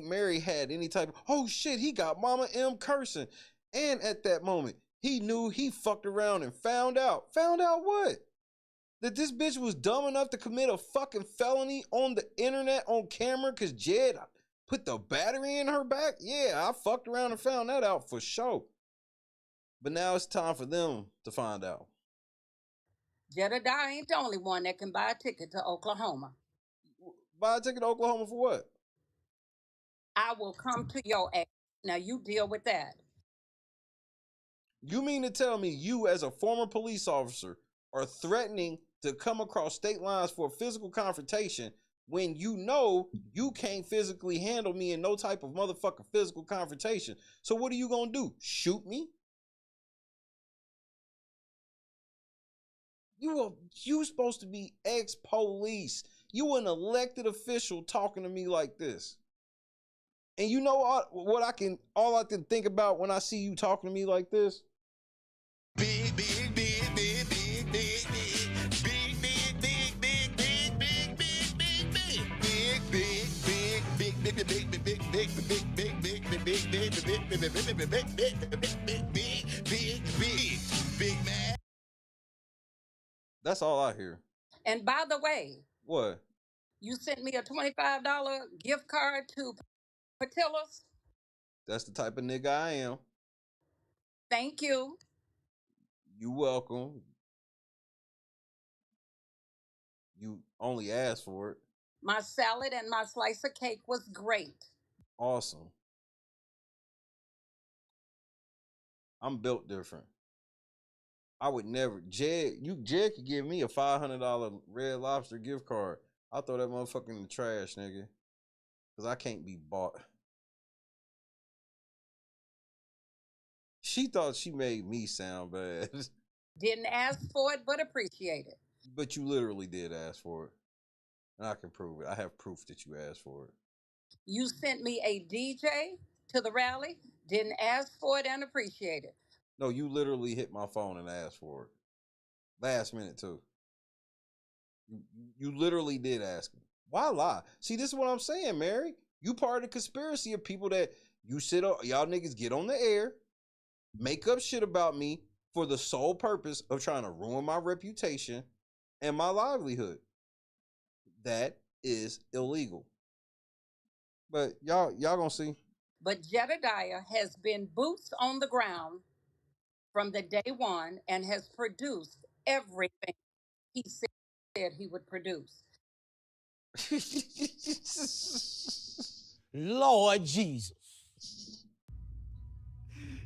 Mary had any type of, oh shit, he got Mama M cursing? And at that moment, he knew he fucked around and found out. Found out what? That this bitch was dumb enough to commit a fucking felony on the internet on camera because Jed put the battery in her back? Yeah, I fucked around and found that out for sure. But now it's time for them to find out. Jedidiah ain't the only one that can buy a ticket to Oklahoma. Buy a ticket to Oklahoma for what? I will come to your ass. Now you deal with that. You mean to tell me you, as a former police officer, are threatening to come across state lines for a physical confrontation when you know you can't physically handle me in no type of motherfucking physical confrontation? So what are you gonna do? Shoot me? You supposed to be ex-police. You an elected official talking to me like this. And you know all I can think about when I see you talking to me like this? Big, big, big, big, big, big, big, big, big, big, big, big, big man. That's all I hear. And by the way, what? You sent me a $25 gift card to Patilla's. That's the type of nigga I am. Thank you. You welcome. You only asked for it. My salad and my slice of cake was great. Awesome. I'm built different. I would never. Jed could give me a $500 Red Lobster gift card. I'll throw that motherfucker in the trash, nigga. Because I can't be bought. She thought she made me sound bad. Didn't ask for it, but appreciate it. But you literally did ask for it. And I can prove it. I have proof that you asked for it. You sent me a DJ to the rally. Didn't ask for it and appreciate it. No, you literally hit my phone and asked for it. Last minute, too. You literally did ask me. Why lie? See, this is what I'm saying, Mary. You part of the conspiracy of people that you sit on, y'all niggas get on the air, make up shit about me for the sole purpose of trying to ruin my reputation and my livelihood. That is illegal. But y'all gonna see. But Jedidiah has been boots on the ground from the day one and has produced everything he said he would produce. Lord Jesus.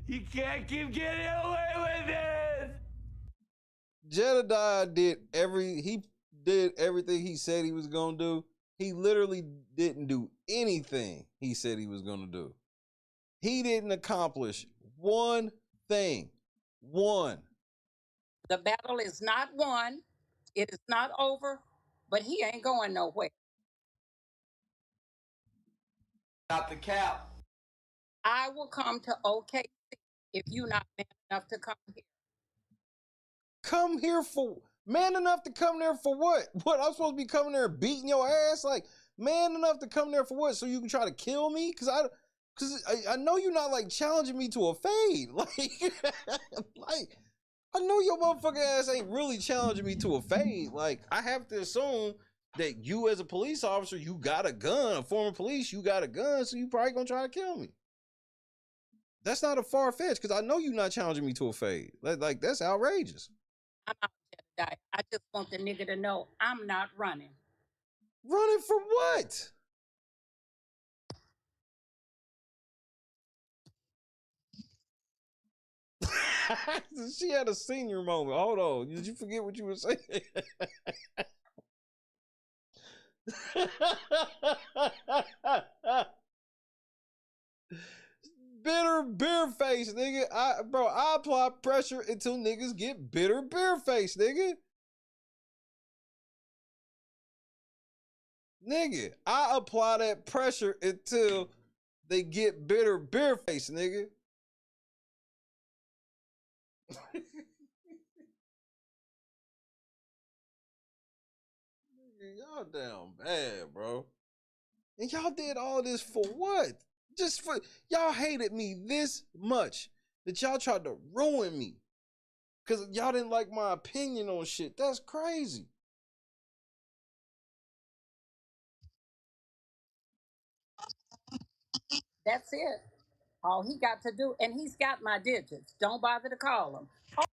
You can't keep getting away with it. Jedidiah did everything he said he was gonna do. He literally didn't do anything he said he was gonna do. He didn't accomplish one thing. One. The battle is not won. It is not over, but he ain't going nowhere. Not the cap. I will come to OKC if you're not man enough to come here. Come here for man enough to come there for what? What, I'm supposed to be coming there and beating your ass? Like, man enough to come there for what? So you can try to kill me? Cause I know you're not like challenging me to a fade. Like I know your motherfucking ass ain't really challenging me to a fade. Like, I have to assume that you as a police officer, you got a gun, a former police, you got a gun, so you probably gonna try to kill me. That's not a far fetch, because I know you're not challenging me to a fade. Like that's outrageous. I'm not Jedidiah. I just want the nigga to know I'm not running. Running for what? She had a senior moment. Hold on. Did you forget what you were saying? Bitter beer face, nigga. I apply pressure until niggas get bitter beer face, nigga. Nigga, I apply that pressure until they get bitter beer face, nigga. Y'all damn bad, bro. And y'all did all this for what? Just for y'all hated me this much that y'all tried to ruin me. Cause y'all didn't like my opinion on shit. That's crazy. That's it. All he got to do, and he's got my digits. Don't bother to call him.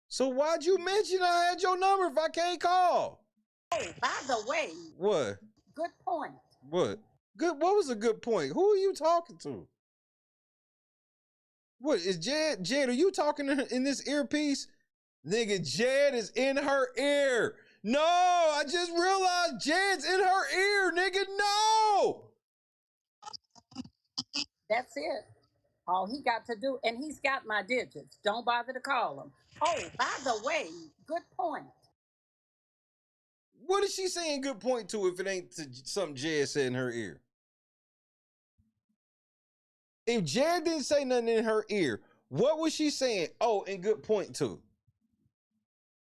So why'd you mention I had your number if I can't call? Oh, by the way, What? good point. What? Good. What was a good point? Who are you talking to? What is Jed? Jed, are you talking to her in this earpiece? Nigga, Jed is in her ear. No, I just realized Jed's in her ear, nigga. No. That's it. All he got to do, and he's got my digits. Don't bother to call him. Oh, by the way, good point. What is she saying good point to if it ain't to something Jed said in her ear? If Jed didn't say nothing in her ear, what was she saying? Oh, and good point to.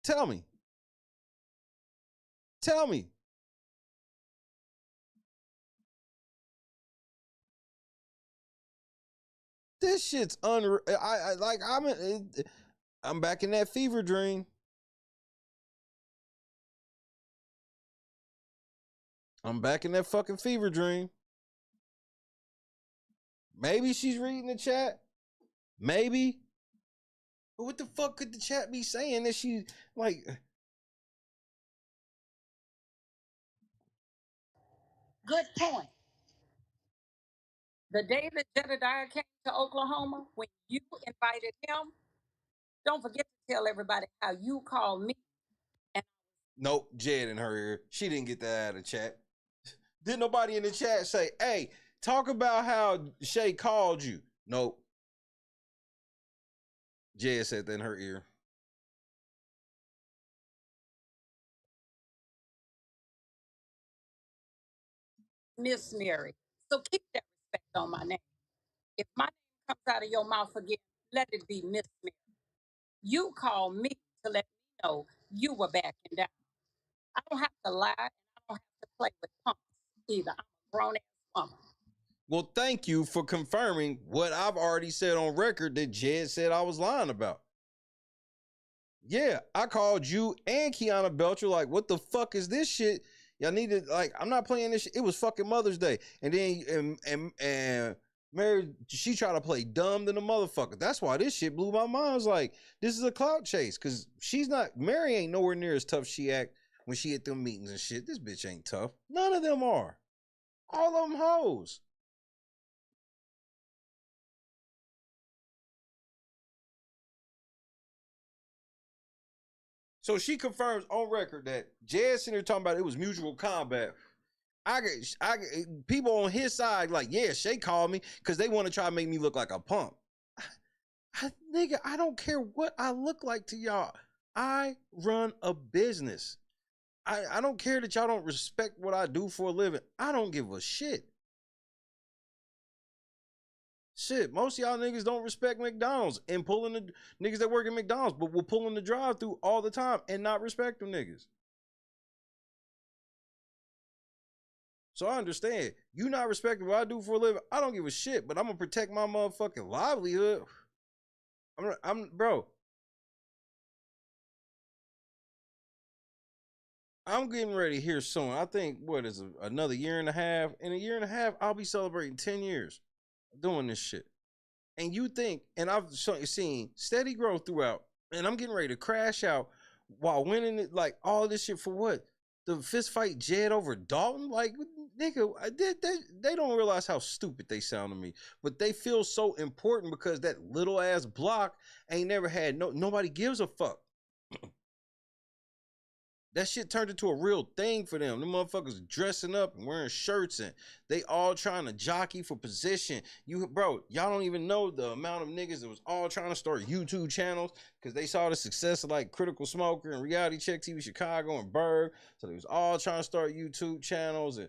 Tell me. Tell me. This shit's unreal. I'm back in that fever dream. I'm back in that fucking fever dream. Maybe she's reading the chat. Maybe. But what the fuck could the chat be saying that she like? Good point. The day that Jedidiah came to Oklahoma, when you invited him, don't forget to tell everybody how you called me. Nope, Jed in her ear. She didn't get that out of the chat. Didn't nobody in the chat say, hey, talk about how Shay called you? Nope. Jed said that in her ear. Miss Mary. So keep that respect on my name. If my name comes out of your mouth again, let it be Miss Mary. You call me to let me know you were backing down. I don't have to lie, and I don't have to play with punks either. I'm a grown ass woman. Well, thank you for confirming what I've already said on record that Jed said I was lying about. Yeah, I called you and Kiana Belcher like, what the fuck is this shit? Y'all need to, like, I'm not playing this shit. It was fucking Mother's Day. And then, and Mary, she tried to play dumb than a motherfucker. That's why this shit blew my mind. I was like, this is a clout chase. Cause Mary ain't nowhere near as tough she act when she at them meetings and shit. This bitch ain't tough. None of them are. All of them hoes. So she confirms on record that Jed's sitting here talking about it was mutual combat. I get people on his side like, yeah, Shay called me because they want to try to make me look like a punk. Nigga, I don't care what I look like to y'all. I run a business. I don't care that y'all don't respect what I do for a living. I don't give a shit. Shit, most of y'all niggas don't respect McDonald's and pulling the niggas that work at McDonald's, but will pull in the drive-thru all the time and not respect them niggas. So I understand. You not respecting what I do for a living. I don't give a shit, but I'm gonna protect my motherfucking livelihood. Bro. I'm getting ready to hear soon. I think, what is it, another year and a half? In a year and a half, I'll be celebrating 10 years doing this shit. And you think, and I've seen steady growth throughout, and I'm getting ready to crash out while winning it, like all this shit for what? The fist fight Jed over Dalton? Like, nigga, they don't realize how stupid they sound to me. But they feel so important because that little ass block ain't never had, nobody gives a fuck. That shit turned into a real thing for them. Them motherfuckers dressing up and wearing shirts and they all trying to jockey for position. Bro, y'all don't even know the amount of niggas that was all trying to start YouTube channels because they saw the success of like Critical Smoker and Reality Check TV Chicago and Berg. So they was all trying to start YouTube channels. And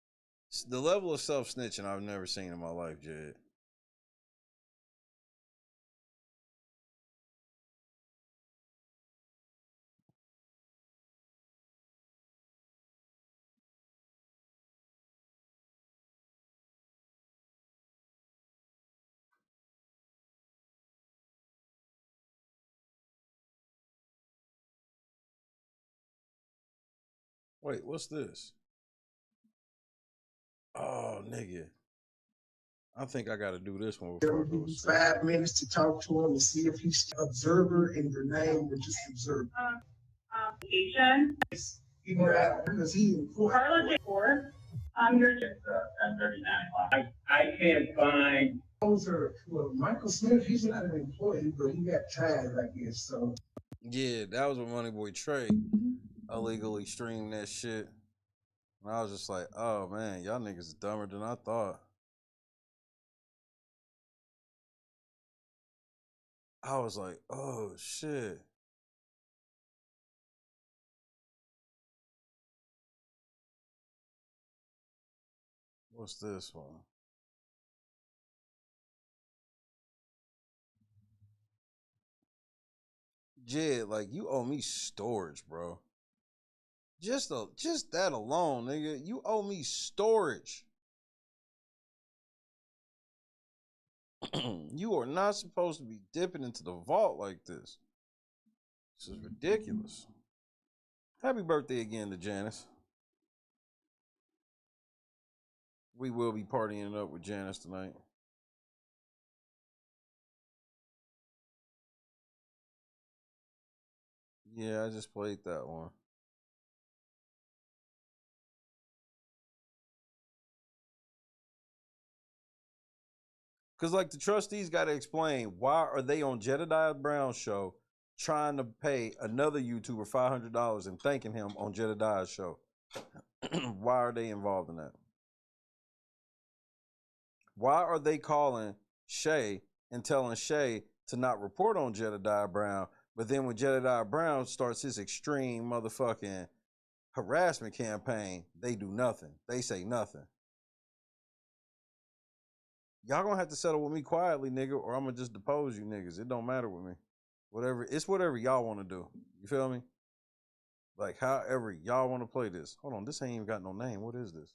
The level of self-snitching I've never seen in my life, Jed. Wait, what's this? Oh, nigga. I think I got to do this one before I go to sleep. 5 minutes to talk to him and see if he's observer and your name or just observer. Application. Because he in court. Carla J. Ford. Your shift at 39 o'clock. I can't find. Those are, well, Michael Smith, he's not an employee, but he got tired, I guess, so. Yeah, that was when Money Boy Trey illegally streamed that shit. And I was just like, oh, man, y'all niggas is dumber than I thought. I was like, oh, shit. What's this one? Jed, like, you owe me storage, bro. Just that alone, nigga. You owe me storage. You are not supposed to be dipping into the vault like this. This is ridiculous. Happy birthday again to Janice. We will be partying up with Janice tonight. Yeah, I just played that one. Because, like, the trustees got to explain, why are they on Jedidiah Brown's show trying to pay another YouTuber $500 and thanking him on Jedidiah's show? Why are they involved in that? Why are they calling Shay and telling Shay to not report on Jedidiah Brown, but then when Jedidiah Brown starts his extreme motherfucking harassment campaign, they do nothing. They say nothing. Y'all gonna have to settle with me quietly, nigga, or I'm gonna just depose you niggas. It don't matter with me. Whatever y'all want to do. You feel me? Like, however y'all want to play this. Hold on, this ain't even got no name. What is this?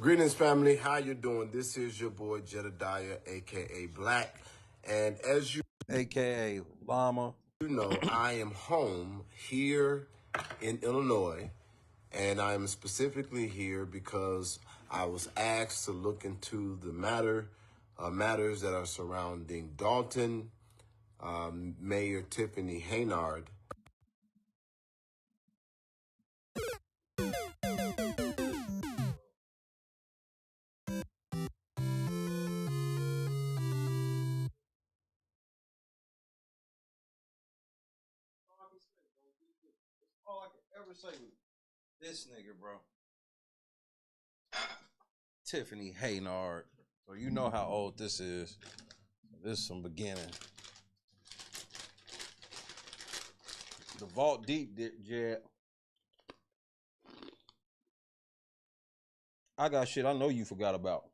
Greetings, family. How you doing? This is your boy Jedidiah, aka Black, and as you, aka Llama, you know, I am home here in Illinois. And I'm specifically here because I was asked to look into the matters that are surrounding Dalton, Mayor Tiffany Haynard. All I can ever say was this nigga, bro. Tiffany Haynard. So you know how old this is. This is some beginning. The vault deep, Jed. I got shit I know you forgot about.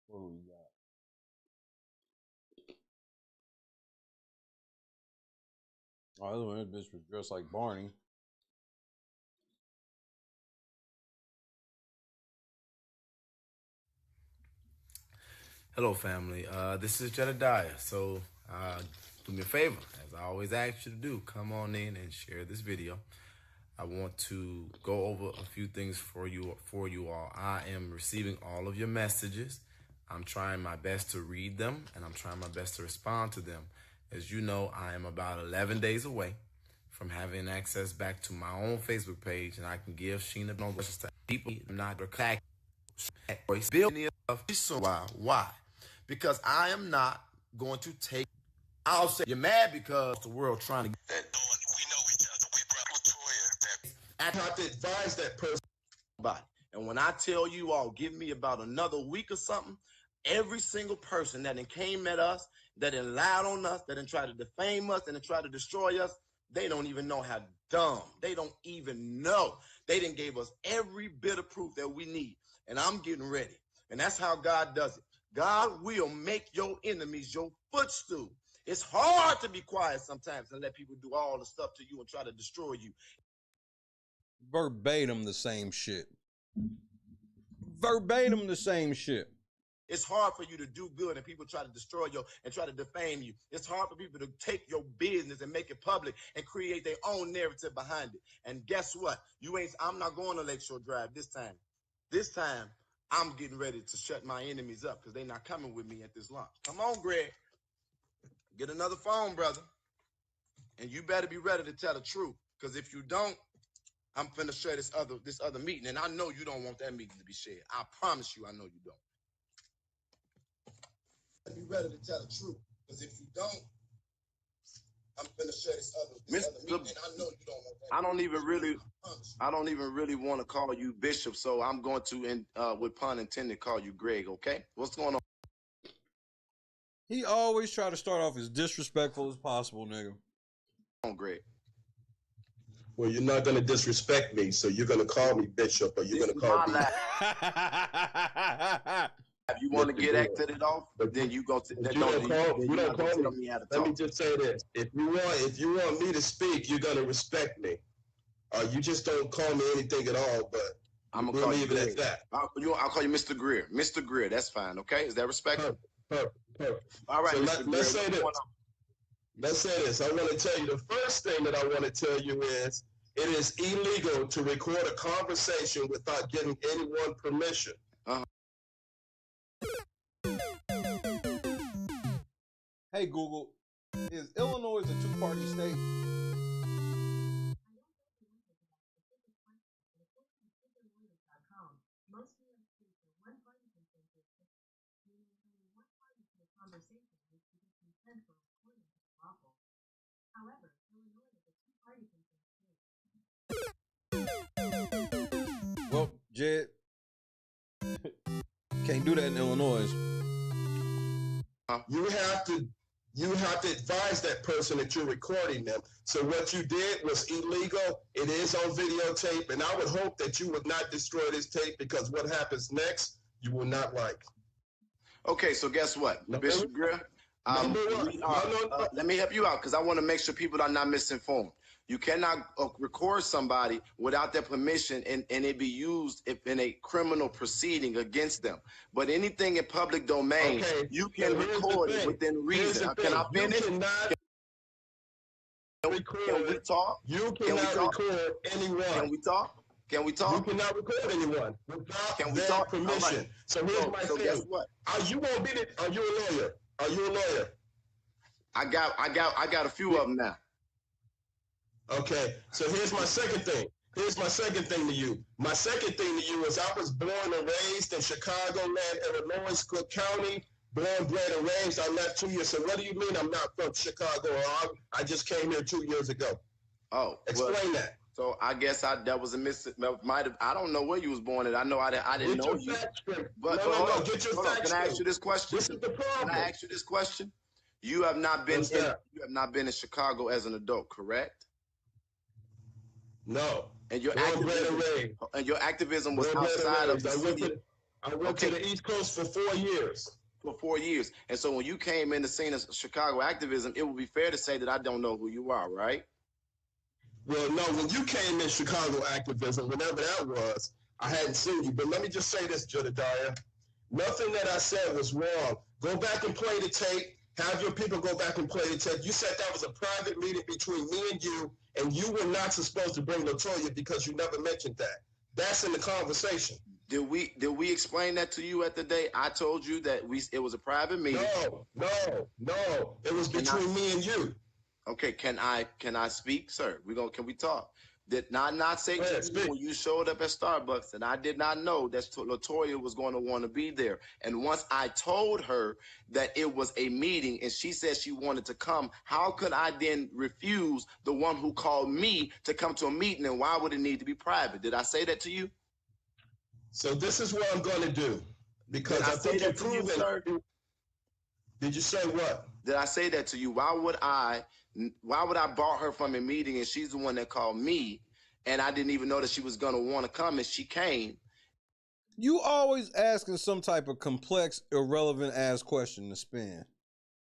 What do we got? Oh, this bitch was dressed like Barney. Hello, family. This is Jedidiah. So, do me a favor, as I always ask you to do, come on in and share this video. I want to go over a few things for you all. I am receiving all of your messages. I'm trying my best to read them, and I'm trying my best to respond to them. As you know, I am about 11 days away from having access back to my own Facebook page, and I can give Sheena no questions to people. I'm not attack voice. Why? Because I am not going to take. I'll say you're mad because the world trying to. We know each other. We brought Latoya. I have to advise that person about it. And when I tell you all, give me about another week or something, every single person that came at us, that lied on us, that tried to defame us, and tried to destroy us, they don't even know how dumb. They don't even know. They didn't gave us every bit of proof that we need. And I'm getting ready. And that's how God does it. God will make your enemies your footstool. It's hard to be quiet sometimes and let people do all the stuff to you and try to destroy you. Verbatim the same shit. Verbatim the same shit. It's hard for you to do good and people try to destroy you and try to defame you. It's hard for people to take your business and make it public and create their own narrative behind it. And guess what? I'm not going to Lakeshore Drive this time. This time, I'm getting ready to shut my enemies up because they're not coming with me at this launch. Come on, Greg. Get another phone, brother. And you better be ready to tell the truth. Because if you don't, I'm finna share this other meeting. And I know you don't want that meeting to be shared. I promise you, I know you don't. Be ready to tell the truth, because if you don't, I'm gonna share this other meeting, and I know you don't want that. I don't even really want to call you Bishop, so I'm going to, with pun intended, call you Greg. Okay, what's going on? He always try to start off as disrespectful as possible, nigga. On Greg. Well, you're not gonna disrespect me, so you're gonna call me Bishop, or you're gonna call me. If you want to get exited off, then you go to. You don't call me. Let me just say this: if you want me to speak, you're gonna respect me. You just don't call me anything at all. But I'm gonna call you at that. I'll call you Mr. Greer. Mr. Greer, that's fine. Okay, is that respectful? Perfect. All right, so Mr. Greer. Let's say this. Let's say this. I want to tell you the first thing that I want to tell you is it is illegal to record a conversation without getting anyone permission. Hey Google, is Illinois a two-party state? Well, Jed, can't do that in Illinois. You have to advise that person that you're recording them. So what you did was illegal. It is on videotape, and I would hope that you would not destroy this tape, because what happens next, you will not like. Okay, so guess what, Bishop Greer? Let me help you out, because I want to make sure people are not misinformed. You cannot record somebody without their permission and it be used in a criminal proceeding against them. But anything in public domain, you can record it within reason. Can I finish? Can we talk? You cannot record anyone. Can we talk? Can we talk? You cannot record anyone without their permission. Right. So here's my thing. Guess what? Are you a lawyer? Are you a lawyer? I got a few of them now. Okay, so here's my second thing. Here's my second thing to you. My second thing to you is I was born and raised in Chicagoland, Illinois, Cook County. Born, bred, and raised. I left 2 years. So what do you mean I'm not from Chicago? I just came here 2 years ago. Oh, explain that. So I guess that was a I don't know where you was born at. I know I didn't know you. But no, get your facts straight. Can I ask you this question? This is the problem. Can I ask you this question? You have not been in Chicago as an adult, correct? No. And your activism was outside of the city. I went to the East Coast for 4 years. For 4 years. And so when you came in the scene of Chicago activism, it would be fair to say that I don't know who you are, right? Well, no, when you came in Chicago activism, whenever that was, I hadn't seen you. But let me just say this, Jedidiah. Nothing that I said was wrong. Go back and play the tape. Have your people go back and play the tape. You said that was a private meeting between me and you were not supposed to bring LaToya because you never mentioned that. That's in the conversation. Did we explain that to you at the day? I told you that it was a private meeting. No. It was between me and you. Okay, can I speak, sir? Can we talk? Did I not say to you when you showed up at Starbucks and I did not know that LaToya was going to want to be there? And once I told her that it was a meeting and she said she wanted to come, how could I then refuse the one who called me to come to a meeting, and why would it need to be private? Did I say that to you? So this is what I'm going to do, because I think you've proven. Sir? Did you say what? Did I say that to you? Why would I bar her from a meeting and she's the one that called me, and I didn't even know that she was gonna want to come, and she came. You always asking some type of complex, irrelevant ass question to spin.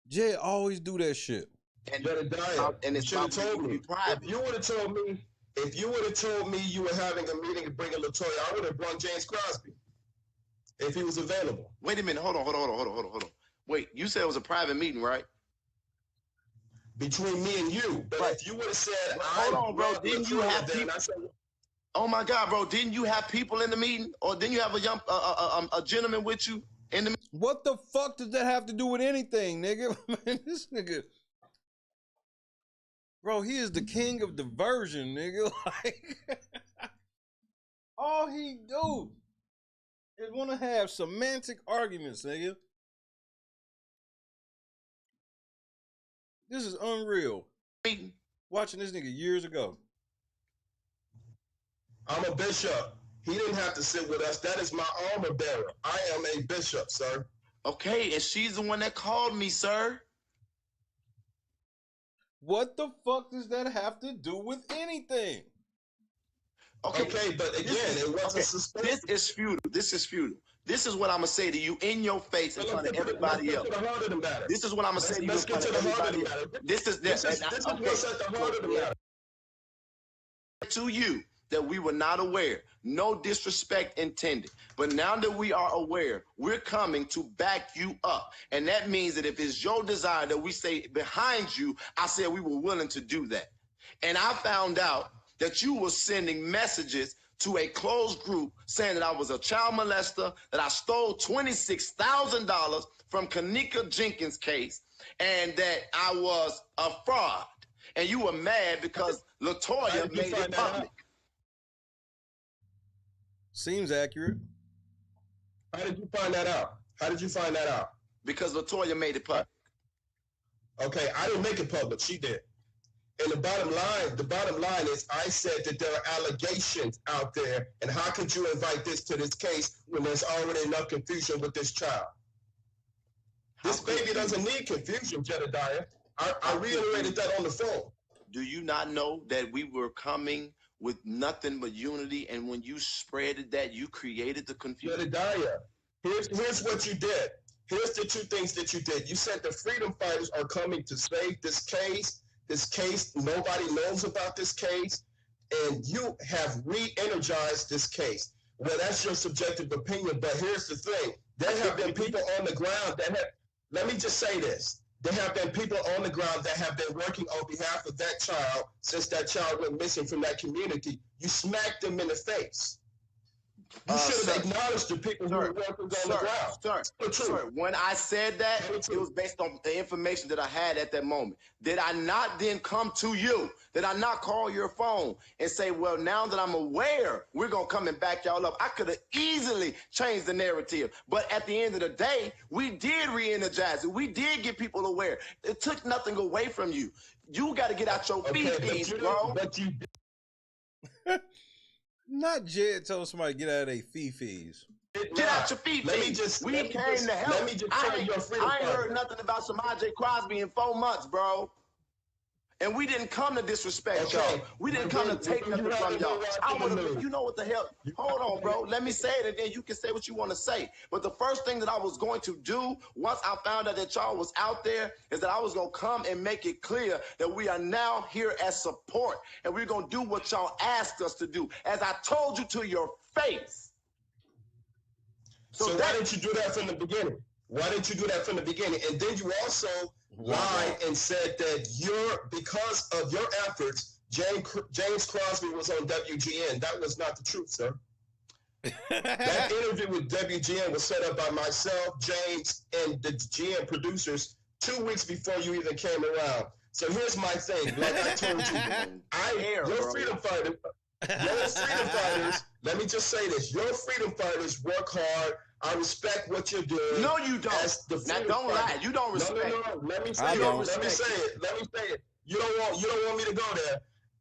Jay always do that shit. And Jedidiah, and you it's should have told me. private. If you would have told me you were having a meeting to bring in LaToya, I would have brought James Crosby if he was available. Wait a minute. Hold on. Wait, you said it was a private meeting, right? Between me and you. But if you would have said, hold on, bro. Didn't you have people? Oh my God, bro! Didn't you have people in the meeting, or didn't you have a gentleman with you in the? What the fuck does that have to do with anything, nigga? Man, this nigga, bro, he is the king of diversion, nigga. Like, all he do is want to have semantic arguments, nigga. This is unreal. Watching this nigga years ago. I'm a bishop. He didn't have to sit with us. That is my armor bearer. I am a bishop, sir. Okay, and she's the one that called me, sir. What the fuck does that have to do with anything? Okay, but again, it wasn't suspended. This is futile. This is what I'm gonna say to you in your face in front of everybody else. This is what I'm gonna say to you in front of everybody else. This is what's at the heart of the matter. To you that we were not aware, no disrespect intended. But now that we are aware, we're coming to back you up. And that means that if it's your desire that we stay behind you, I said we were willing to do that. And I found out that you were sending messages to a closed group saying that I was a child molester, that I stole $26,000 from Kanika Jenkins' case, and that I was a fraud. And you were mad because LaToya made it public. Seems accurate. How did you find that out? Because LaToya made it public. Okay, I didn't make it public. She did. And the bottom line is I said that there are allegations out there, and how could you invite this to this case when there's already enough confusion with this child? This baby doesn't need confusion, Jedidiah. I reiterated that on the phone. Do you not know that we were coming with nothing but unity, and when you spreaded that, you created the confusion? Jedidiah, here's what you did. Here's the two things that you did. You said the freedom fighters are coming to save this case. This case, nobody knows about this case, and you have re-energized this case. Well, that's your subjective opinion, but here's the thing. There have been people on the ground that have, let me just say this. There have been people on the ground that have been working on behalf of that child since that child went missing from that community. You smacked them in the face. You should have acknowledged the people who were working on the ground. Sir, when I said that, it was based on the information that I had at that moment. Did I not then come to you? Did I not call your phone and say, well, now that I'm aware, we're going to come and back y'all up? I could have easily changed the narrative. But at the end of the day, we did re-energize it. We did get people aware. It took nothing away from you. You got to get out your feet, bro. Not Jed told somebody to get out of their fee-fees. Get out your feet, we came to help. Let me just tell you, I ain't heard nothing about Samaje Crosby in 4 months, bro. And we didn't come to disrespect y'all. We didn't come to take nothing from y'all. You know what the hell? Hold on, bro. Let me say it, and then you can say what you want to say. But the first thing that I was going to do once I found out that y'all was out there is that I was going to come and make it clear that we are now here as support, and we're going to do what y'all asked us to do, as I told you to your face. So why didn't you do that from the beginning? And then you also lied and said that because of your efforts, James Crosby was on WGN. That was not the truth, sir. That interview with WGN was set up by myself, James, and the GN producers 2 weeks before you even came around. So here's my thing. Like I told you, your freedom fighters, let me just say this. Your freedom fighters work hard. I respect what you're doing. No, you don't. Now, don't lie. You don't respect. No. Let me say it. You don't want me to go there.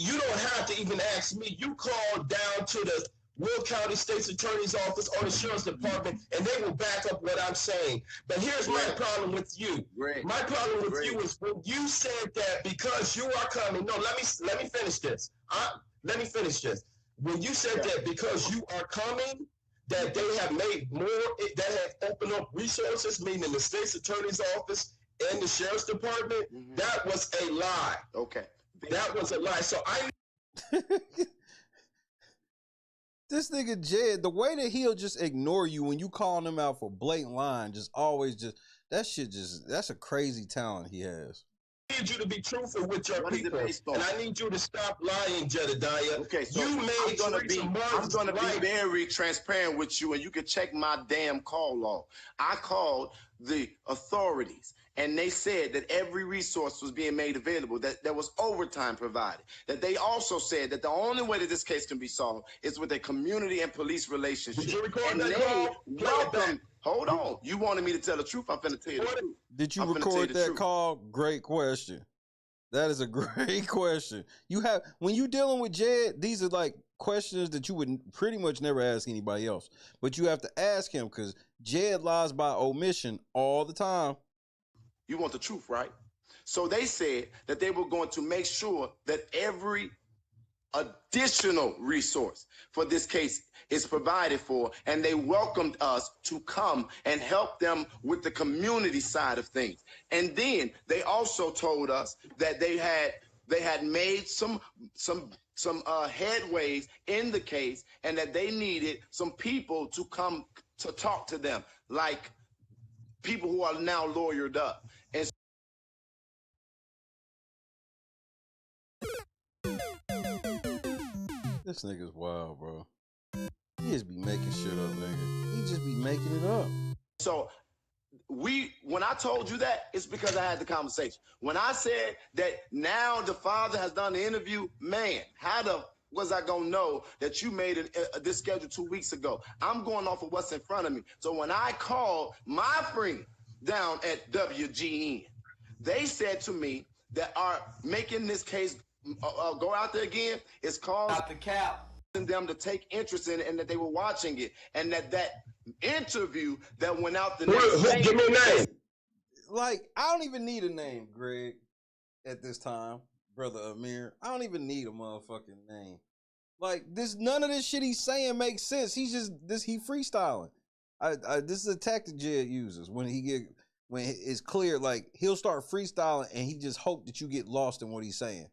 you don't have to even ask me. You call down to the Will County State's Attorney's Office or the Sheriff's Department, and they will back up what I'm saying. But here's my problem with you. My problem with you is when you said that because you are coming. No, let me finish this. Let me finish this. When you said that because you are coming, that they have made more, that have opened up resources, meaning the State's Attorney's Office and the Sheriff's Department, that was a lie. Okay. That was a lie. So This nigga Jed, the way that he'll just ignore you when you calling him out for blatant lying, just always that's a crazy talent he has. I need you to be truthful with your people, and I need you to stop lying, Jedidiah. Okay, so you made I'm gonna be very transparent with you, and you can check my damn call log. I called the authorities, and they said that every resource was being made available, that there was overtime provided, that they also said that the only way that this case can be solved is with a community and police relationship. Did you record and that they call? welcome. Hold on. You wanted me to tell the truth. I'm finna tell you the truth. Did you record that call? Great question. That is a great question. When you dealing with Jed, these are like questions that you would pretty much never ask anybody else. But you have to ask him because Jed lies by omission all the time. You want the truth, right? So they said that they were going to make sure that every additional resource for this case is provided for, and they welcomed us to come and help them with the community side of things. And then they also told us that they had made some headways in the case, and that they needed some people to come to talk to them, like people who are now lawyered up. And this nigga's wild, bro. He just be making shit up, nigga. He just be making it up. So when I told you that, it's because I had the conversation. When I said that now the father has done the interview, man, how was I gonna know that you made this schedule 2 weeks ago? I'm going off of what's in front of me. So when I called my friend down at WGN, they said to me that are making this case go out there again is causing them to take interest in it, and that they were watching it, and that interview that went out the next day. Give me a name. Like, I don't even need a name, Greg, at this time, brother Amir. I don't even need a motherfucking name. Like, none of this shit he's saying makes sense. He freestyling. This is a tactic Jed uses when it's clear, like, he'll start freestyling and he just hope that you get lost in what he's saying.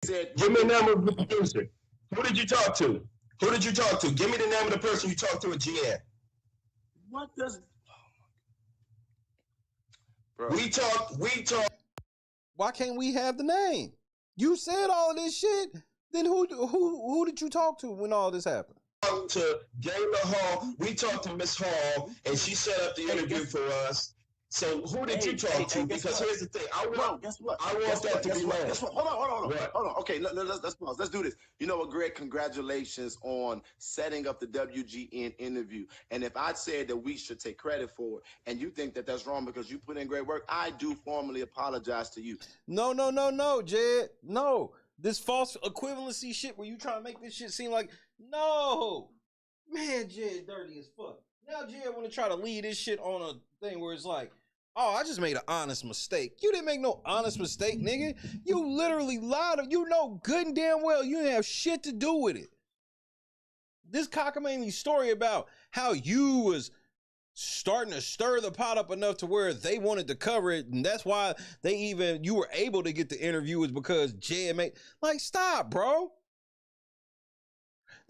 Give me the name of the producer. Who did you talk to? Who did you talk to? Give me the name of the person you talked to at GN. What does... Bro. We talked. Why can't we have the name? You said all of this shit. Then who did you talk to when all this happened? To Gayla Hall. We talked to Miss Hall, and she set up the interview for us. So who did you talk to? Because here's the thing. I want that to be known. Hold on. Okay, let's pause. Let's do this. You know what, Greg? Congratulations on setting up the WGN interview. And if I said that we should take credit for it, and you think that that's wrong because you put in great work, I do formally apologize to you. No, Jed. No. This false equivalency shit where you trying to make this shit seem like, no. Man, Jed dirty as fuck. Now Jed want to try to lead this shit on a thing where it's like, oh, I just made an honest mistake. You didn't make no honest mistake, nigga. You literally lied. You know good and damn well you didn't have shit to do with it. This cockamamie story about how you was starting to stir the pot up enough to where they wanted to cover it, and that's why you were able to get the interview is because Jed made, like, stop, bro.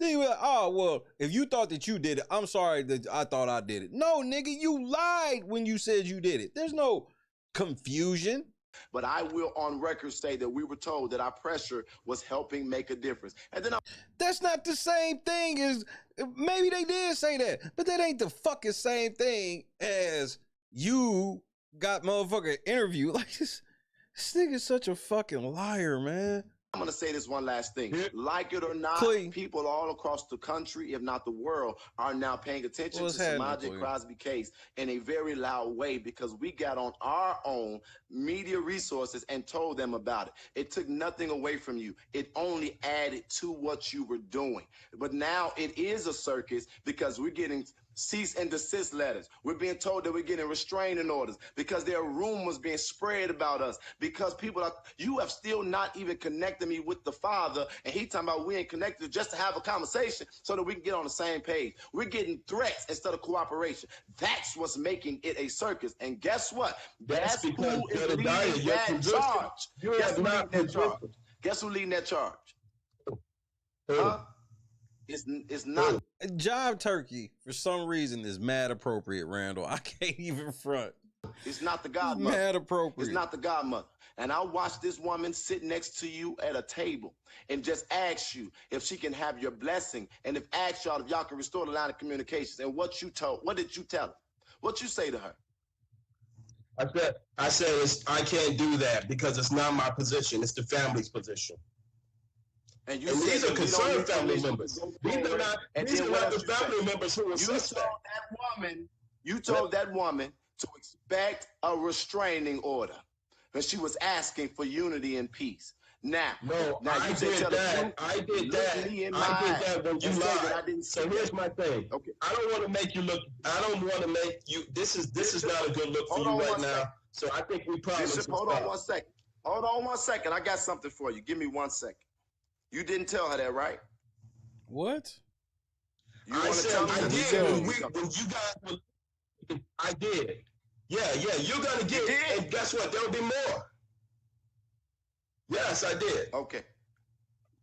Then you were like, oh, well, if you thought that you did it, I'm sorry that I thought I did it. No, nigga, you lied when you said you did it. There's no confusion. But I will on record say that we were told that our pressure was helping make a difference. And then that's not the same thing as, maybe they did say that, but that ain't the fucking same thing as you got motherfucking interview. Like, this nigga's such a fucking liar, man. I'm going to say this one last thing. Like it or not, people all across the country, if not the world, are now paying attention to Samaje Crosby case in a very loud way because we got on our own media resources and told them about it. It took nothing away from you. It only added to what you were doing. But now it is a circus because we're getting cease and desist letters. We're being told that we're getting restraining orders because there are rumors being spread about us because people are, you have still not even connected me with the Father, and he talking about we ain't connected just to have a conversation so that we can get on the same page. We're getting threats instead of cooperation. That's what's making it a circus. And guess what? That's because who is leading Jedidiah, your that position, charge. you Guess have who leading not that charge? positioned. Guess who leading that charge? Huh? It's not. Jive Turkey, for some reason, is mad appropriate, Randall. I can't even front. It's not the godmother. Mad appropriate. It's not the godmother. And I watched this woman sit next to you at a table and just ask you if she can have your blessing, and if ask y'all if y'all can restore the line of communications. And what did you tell her? What you say to her? I said I can't do that because it's not my position. It's the family's position. And these are concerned family members. These are not the family members who are suspect. You told that woman to expect a restraining order. And she was asking for unity and peace. Now I did that. I did that when you lied. So here's my thing. Okay. I don't want to make you look. I don't want to make you. This is not a good look for you right now. So I think we probably. Hold on one second. Hold on 1 second. I got something for you. Give me 1 second. You didn't tell her that, right? What? You I said I did. When you guys, I did. Yeah. You're gonna get it, and guess what? There'll be more. Yes, I did. Okay.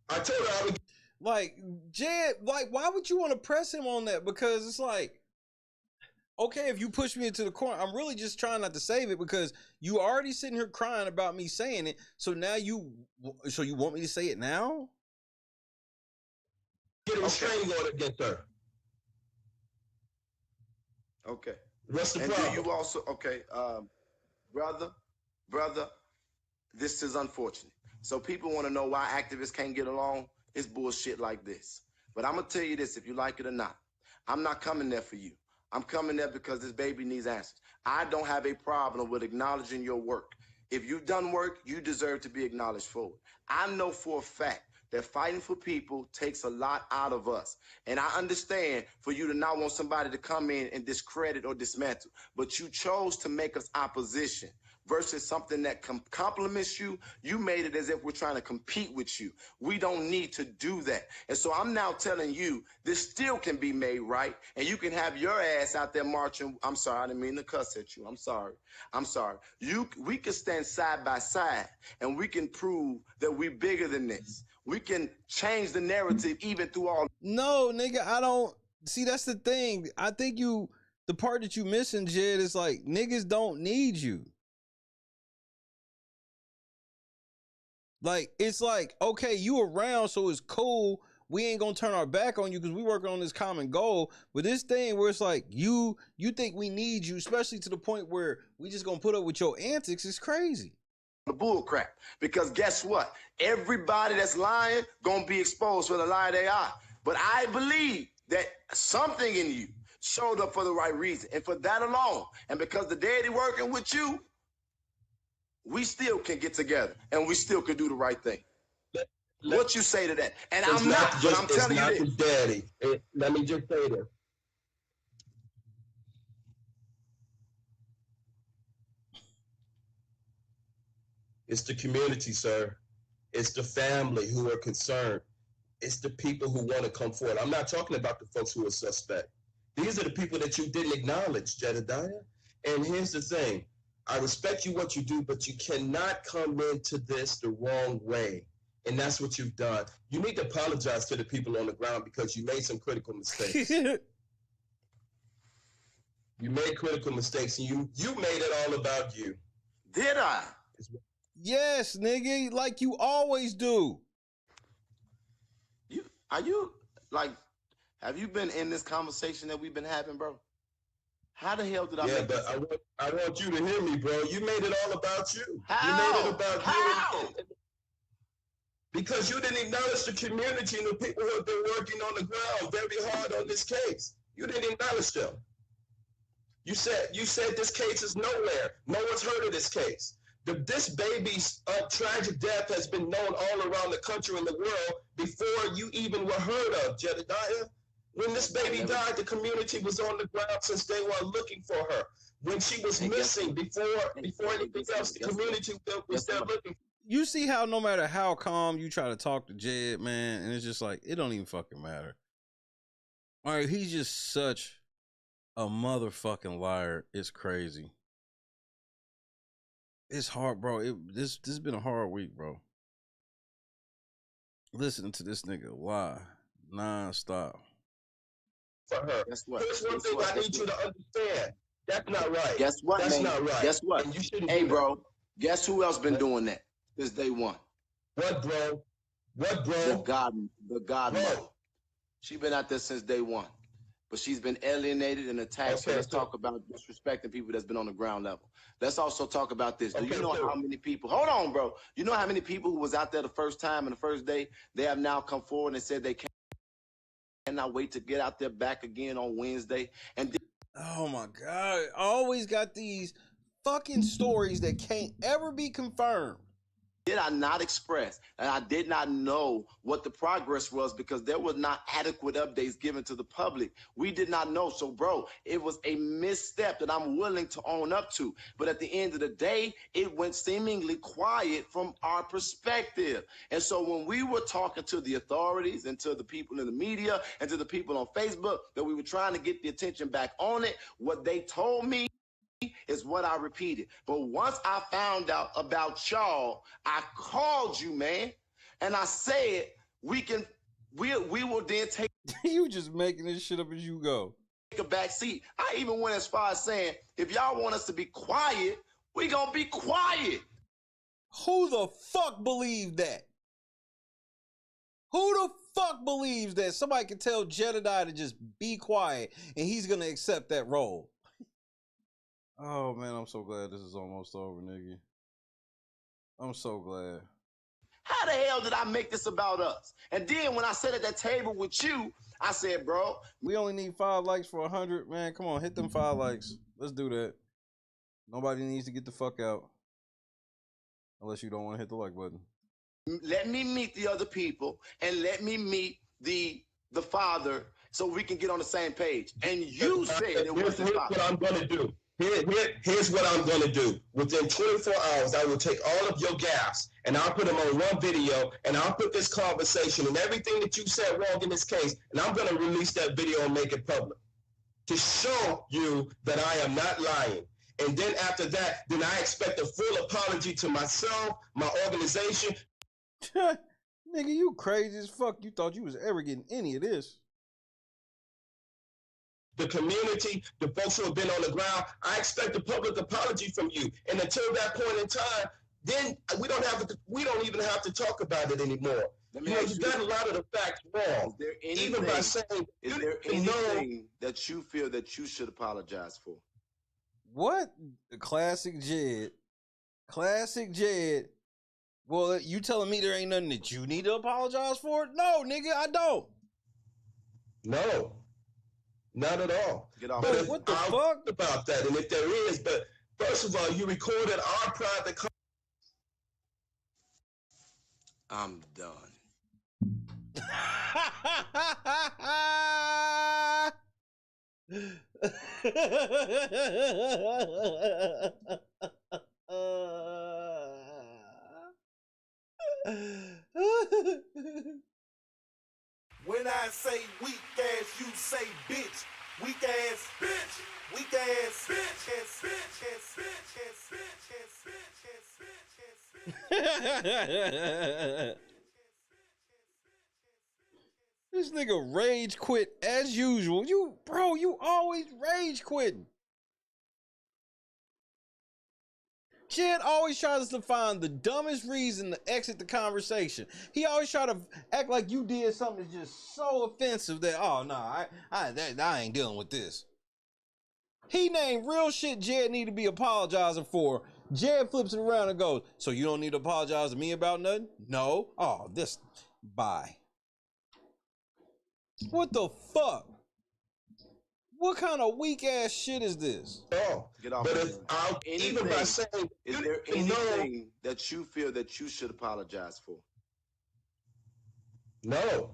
I told her I would. Like Jed, why would you want to press him on that? Because it's like, okay, if you push me into the corner, I'm really just trying not to save it because you already sitting here crying about me saying it. So now you want me to say it now? Get a restraining order against her. Okay. What's the problem? Do you also brother, this is unfortunate. So people want to know why activists can't get along. It's bullshit like this. But I'm gonna tell you this, if you like it or not, I'm not coming there for you. I'm coming there because this baby needs answers. I don't have a problem with acknowledging your work. If you've done work, you deserve to be acknowledged for it. I know for a fact that fighting for people takes a lot out of us. And I understand for you to not want somebody to come in and discredit or dismantle, but you chose to make us opposition versus something that compliments you. You made it as if we're trying to compete with you. We don't need to do that. And so I'm now telling you, this still can be made right, and you can have your ass out there marching. I'm sorry, I didn't mean to cuss at you. I'm sorry. We can stand side by side, and we can prove that we're bigger than this. We can change the narrative even through all. No, nigga, I don't. See, that's the thing. I think the part that you missing, Jed, is like, niggas don't need you. Like, it's like, okay, you around, so it's cool. We ain't gonna turn our back on you because we working on this common goal. But this thing where it's like, you think we need you, especially to the point where we just gonna put up with your antics, is crazy. The bull crap. Because guess what? Everybody that's lying gonna be exposed for the lie they are. But I believe that something in you showed up for the right reason. And for that alone, and because the daddy working with you, we still can get together and we still can do the right thing. What you say to that? And I'm not, but I'm telling you this. It's not the daddy. Let me just say this. It's the community, sir. It's the family who are concerned. It's the people who want to come forward. I'm not talking about the folks who are suspect. These are the people that you didn't acknowledge, Jedidiah. And here's the thing. I respect you what you do, but you cannot come into this the wrong way. And that's what you've done. You need to apologize to the people on the ground because you made some critical mistakes. You made critical mistakes, and you made it all about you. Did I? Yes, nigga, like you always do. Have you been in this conversation that we've been having, bro? How the hell did I make but I want you to hear me, bro. You made it all about you. How? You made it about How? you. Because you didn't acknowledge the community and the people who have been working on the ground very hard on this case. You didn't acknowledge them. You said this case is nowhere. No one's heard of this case. This baby's tragic death has been known all around the country and the world before you even were heard of, Jedidiah. When this baby died, the community was on the ground since day one looking for her. When she was missing, before anything else, the community was there looking. You see how no matter how calm you try to talk to Jed, man, and it's just like, it don't even fucking matter. All right, he's just such a motherfucking liar. It's crazy. It's hard, bro. This has been a hard week, bro. Listening to this nigga lie non-stop. For her. Guess what? Here's one thing I need you to understand. That's not right. Guess what, That's man? not right. Guess what? And you shouldn't Hey, do that. bro. Guess who else been doing that since day one? What, bro? What, bro? The godmother. She been out there since day one, but she's been alienated and attacked. So let's talk about disrespecting people that's been on the ground level. Let's also talk about this. Do you know how many people? Hold on, bro. You know how many people who was out there the first time and the first day, they have now come forward and said they cannot wait to get out there back again on Wednesday. And oh my God, I always got these fucking stories that can't ever be confirmed. Did I not express, and I did not know what the progress was because there was not adequate updates given to the public. We did not know. So, bro, it was a misstep that I'm willing to own up to. But at the end of the day, it went seemingly quiet from our perspective. And so when we were talking to the authorities and to the people in the media and to the people on Facebook that we were trying to get the attention back on it, what they told me is what I repeated. But once I found out about y'all, I called you, man, and I said we will then take you just making this shit up as you go. Take a back seat. I even went as far as saying, if y'all want us to be quiet, we gonna be quiet. Who the fuck believed that? Who the fuck believes that somebody can tell Jedidiah to just be quiet and he's gonna accept that role? Oh man, I'm so glad this is almost over, nigga. I'm so glad. How the hell did I make this about us? And then when I sat at that table with you, I said, bro, we only need 5 likes for 100, man. Come on, hit them 5 likes. Let's do that. Nobody needs to get the fuck out. Unless you don't want to hit the like button. Let me meet the other people and let me meet the father so we can get on the same page. And you said it was the father. Here's what I'm gonna do. Here's what I'm going to do. Within 24 hours, I will take all of your gaffes and I'll put them on one video and I'll put this conversation and everything that you said wrong in this case, and I'm going to release that video and make it public to show you that I am not lying. And then after that, then I expect a full apology to myself, my organization. Nigga, you crazy as fuck. You thought you was ever getting any of this. The community, the folks who have been on the ground, I expect a public apology from you. And until that point in time, then we don't even have to talk about it anymore. You got a lot of the facts wrong. Even by saying, is there anything that you feel that you should apologize for? What? Classic Jed. Classic Jed. Well, you telling me there ain't nothing that you need to apologize for? No, nigga, I don't. No. Not at all. Get off. But what the fuck about that? And if there is, but first of all, you recorded our private. I'm done. When I say weak ass, you say bitch. Weak ass bitch. Weak ass bitch. This nigga rage quit as usual. You always rage quitting. Jed always tries to find the dumbest reason to exit the conversation. He always try to act like you did something that's just so offensive that, oh no, I ain't dealing with this. He named real shit Jed need to be apologizing for. Jed flips it around and goes, so you don't need to apologize to me about nothing? No. Oh, this. Bye. What the fuck? What kind of weak ass shit is this? Oh, Get off but of if me. I'll even by saying, Is you there didn't know. anything that you feel that you should apologize for? No,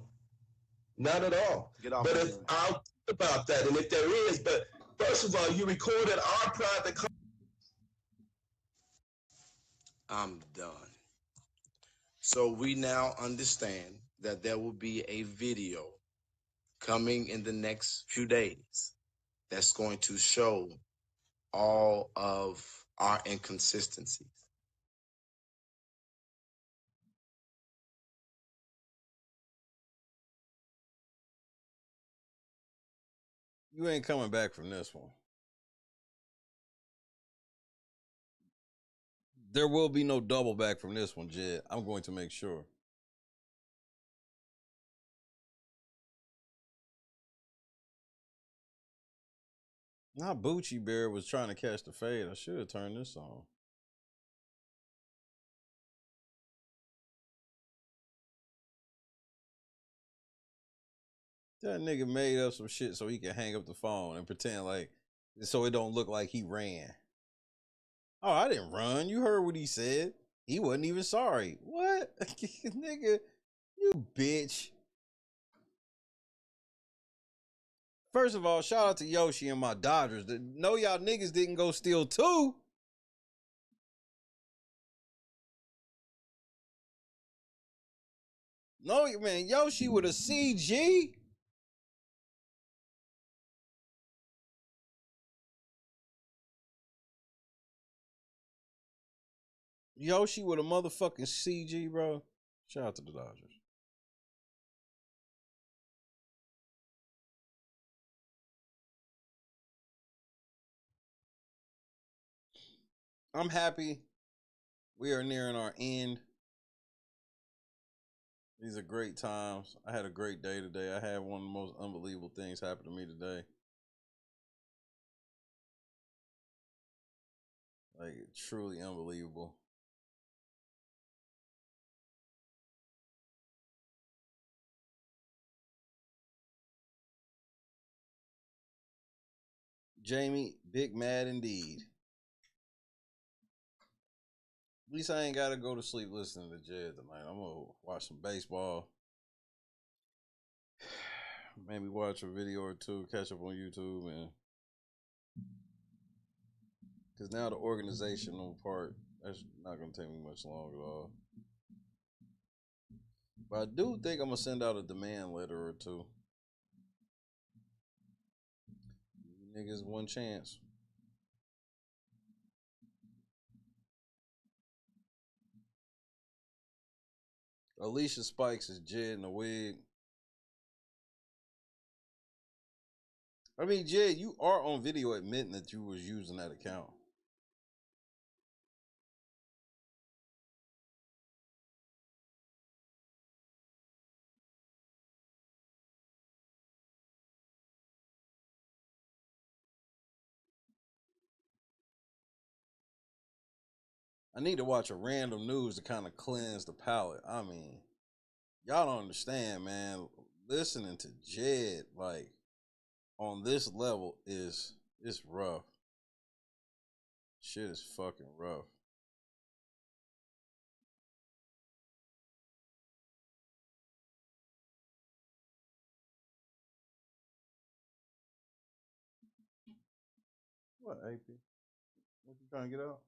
not at all. Get off But of if me. I'll think about that, and if there is, but first of all, you recorded our private. I'm done. So we now understand that there will be a video coming in the next few days that's going to show all of our inconsistencies. You ain't coming back from this one. There will be no double back from this one, Jed. I'm going to make sure. Now Bucci Bear was trying to catch the fade. I should have turned this on. That nigga made up some shit so he can hang up the phone and pretend like, so it don't look like he ran. Oh, I didn't run. You heard what he said. He wasn't even sorry. What? Nigga, you bitch. First of all, shout out to Yoshi and my Dodgers. No, y'all niggas didn't go steal two. No, man, Yoshi with a CG. Yoshi with a motherfucking CG, bro. Shout out to the Dodgers. I'm happy we are nearing our end. These are great times. I had a great day today. I had one of the most unbelievable things happen to me today. Like, truly unbelievable. Jamie, big mad indeed. At least I ain't got to go to sleep listening to Jed tonight. I'm going to watch some baseball. Maybe watch a video or two, catch up on YouTube. And because now the organizational part, that's not going to take me much long at all. But I do think I'm going to send out a demand letter or two. You niggas one chance. Alicia Spikes is Jed in a wig. I mean, Jed, you are on video admitting that you was using that account. I need to watch a random news to kind of cleanse the palate. I mean, y'all don't understand, man. Listening to Jed, like, on this level it's rough. Shit is fucking rough. What, AP? What you trying to get out?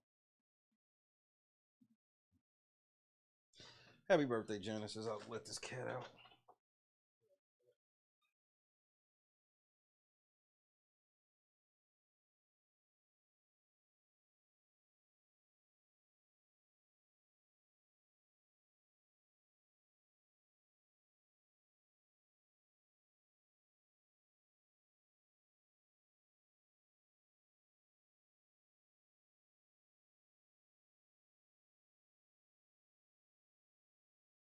Happy birthday, Genesis. I'll let this cat out.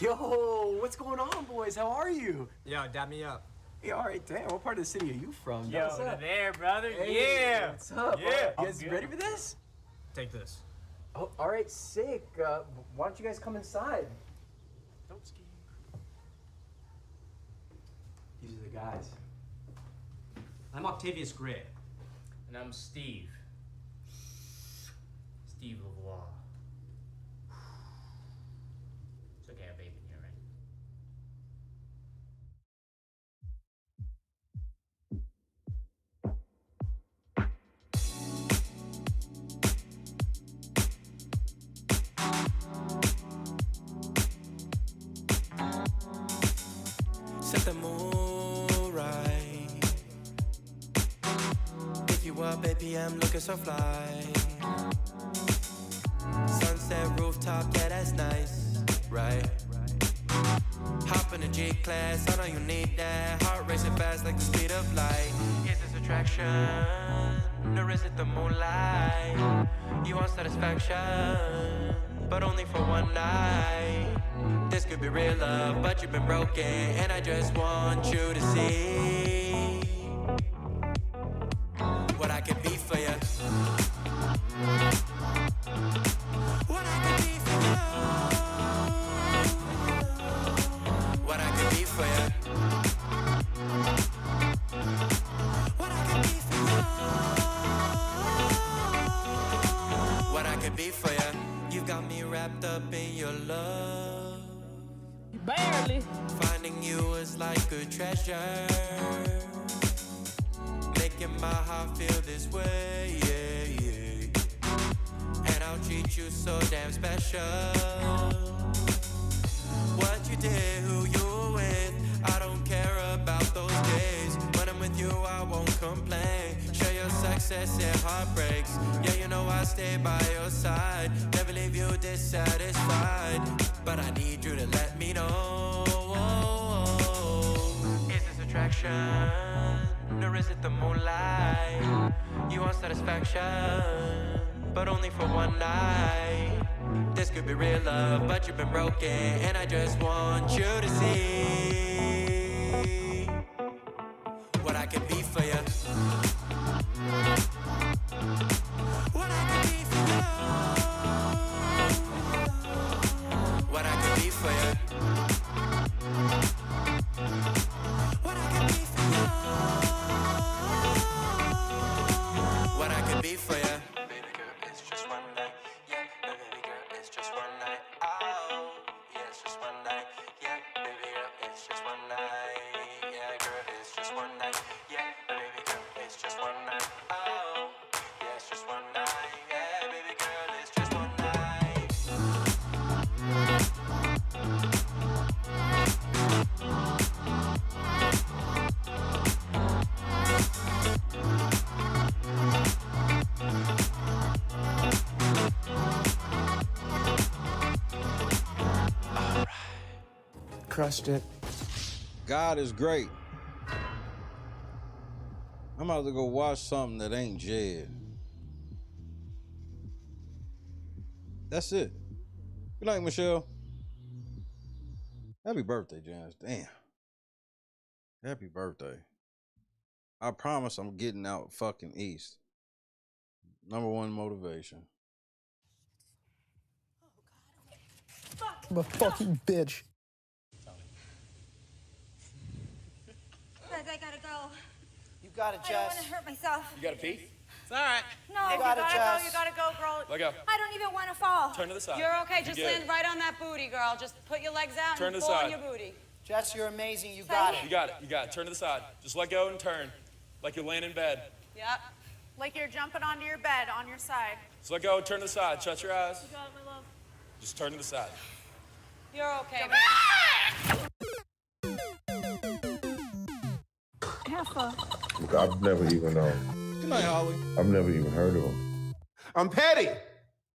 Yo, what's going on, boys? How are you? Yo, dap me up. Hey, all right, damn. What part of the city are you from? Yo, What's up? there, brother. Hey, Yeah. What's up? Yeah. You guys ready for this? Take this. Oh, all right, sick. Why don't you guys come inside? Don't ski. These are the guys. I'm Octavius Gray. And I'm Steve. Steve LeVois. It's okay, I have vape in here, right? Set the mood right. Pick you up, baby, I'm looking so fly. Sunset rooftop, yeah, that's nice, right? Hop in the G-Class, I know you need that. Heart racing fast like the speed of light. Is this attraction, or is it the moonlight? You want satisfaction, but only for one night. This could be real love, but you've been broken, and I just want you to see what I can be for you. What I can be for you. What I can be for you. What I can be for you. What I can be for you. You got me wrapped up in your love. Barely. Finding you is like a treasure. Making my heart feel this way, yeah, yeah. And I'll treat you so damn special. What you did, who you were with, I don't care about those days. When I'm with you, I won't complain. Share your success and heartbreaks. Yeah, you know I stay by your side. Never leave you dissatisfied. But I need you to let me know. Is this attraction, or is it the moonlight? You want satisfaction, but only for one night. This could be real love, but you've been broken, and I just want you to see what I can be for you. What I can be for you. What I can be for you. What I can be for you. What I can be for you. Baby girl, it's just one night. Yeah, baby girl, it's just one night. Oh, yeah, it's just one night. Yeah, baby girl, it's just one night. Yeah, girl, it's just one night. Yeah, baby girl, it's just one night. Oh, yeah, it's just one night. Yeah, baby girl, it's just one night. Crushed it. God is great. I'm about to go watch something that ain't Jed. That's it. Good night, Michelle. Happy birthday, Janice. Damn. Happy birthday. I promise I'm getting out fucking east. Number one motivation. I'm a fucking bitch. Guys, I gotta go. You got it, I don't Jess. want to hurt myself. You gotta pee? It's all right. No, You got it, Jess. you gotta go, girl. Let go. I don't even want to fall. Turn to the side. You're okay. You Just good. land right on that booty, girl. Just put your legs out Turn and to the pull side. on your booty. Jess, you're amazing. You got it. You got it. You got it. Turn to the side. Just let go and turn. Like you're laying in bed. Yep. Like you're jumping onto your bed on your side. Just let go. Turn to the side. Shut your eyes. You got it, my love. Just turn to the side. You're okay. Heffa. I've never even Good night, Holly. I've never even heard of him. I'm petty.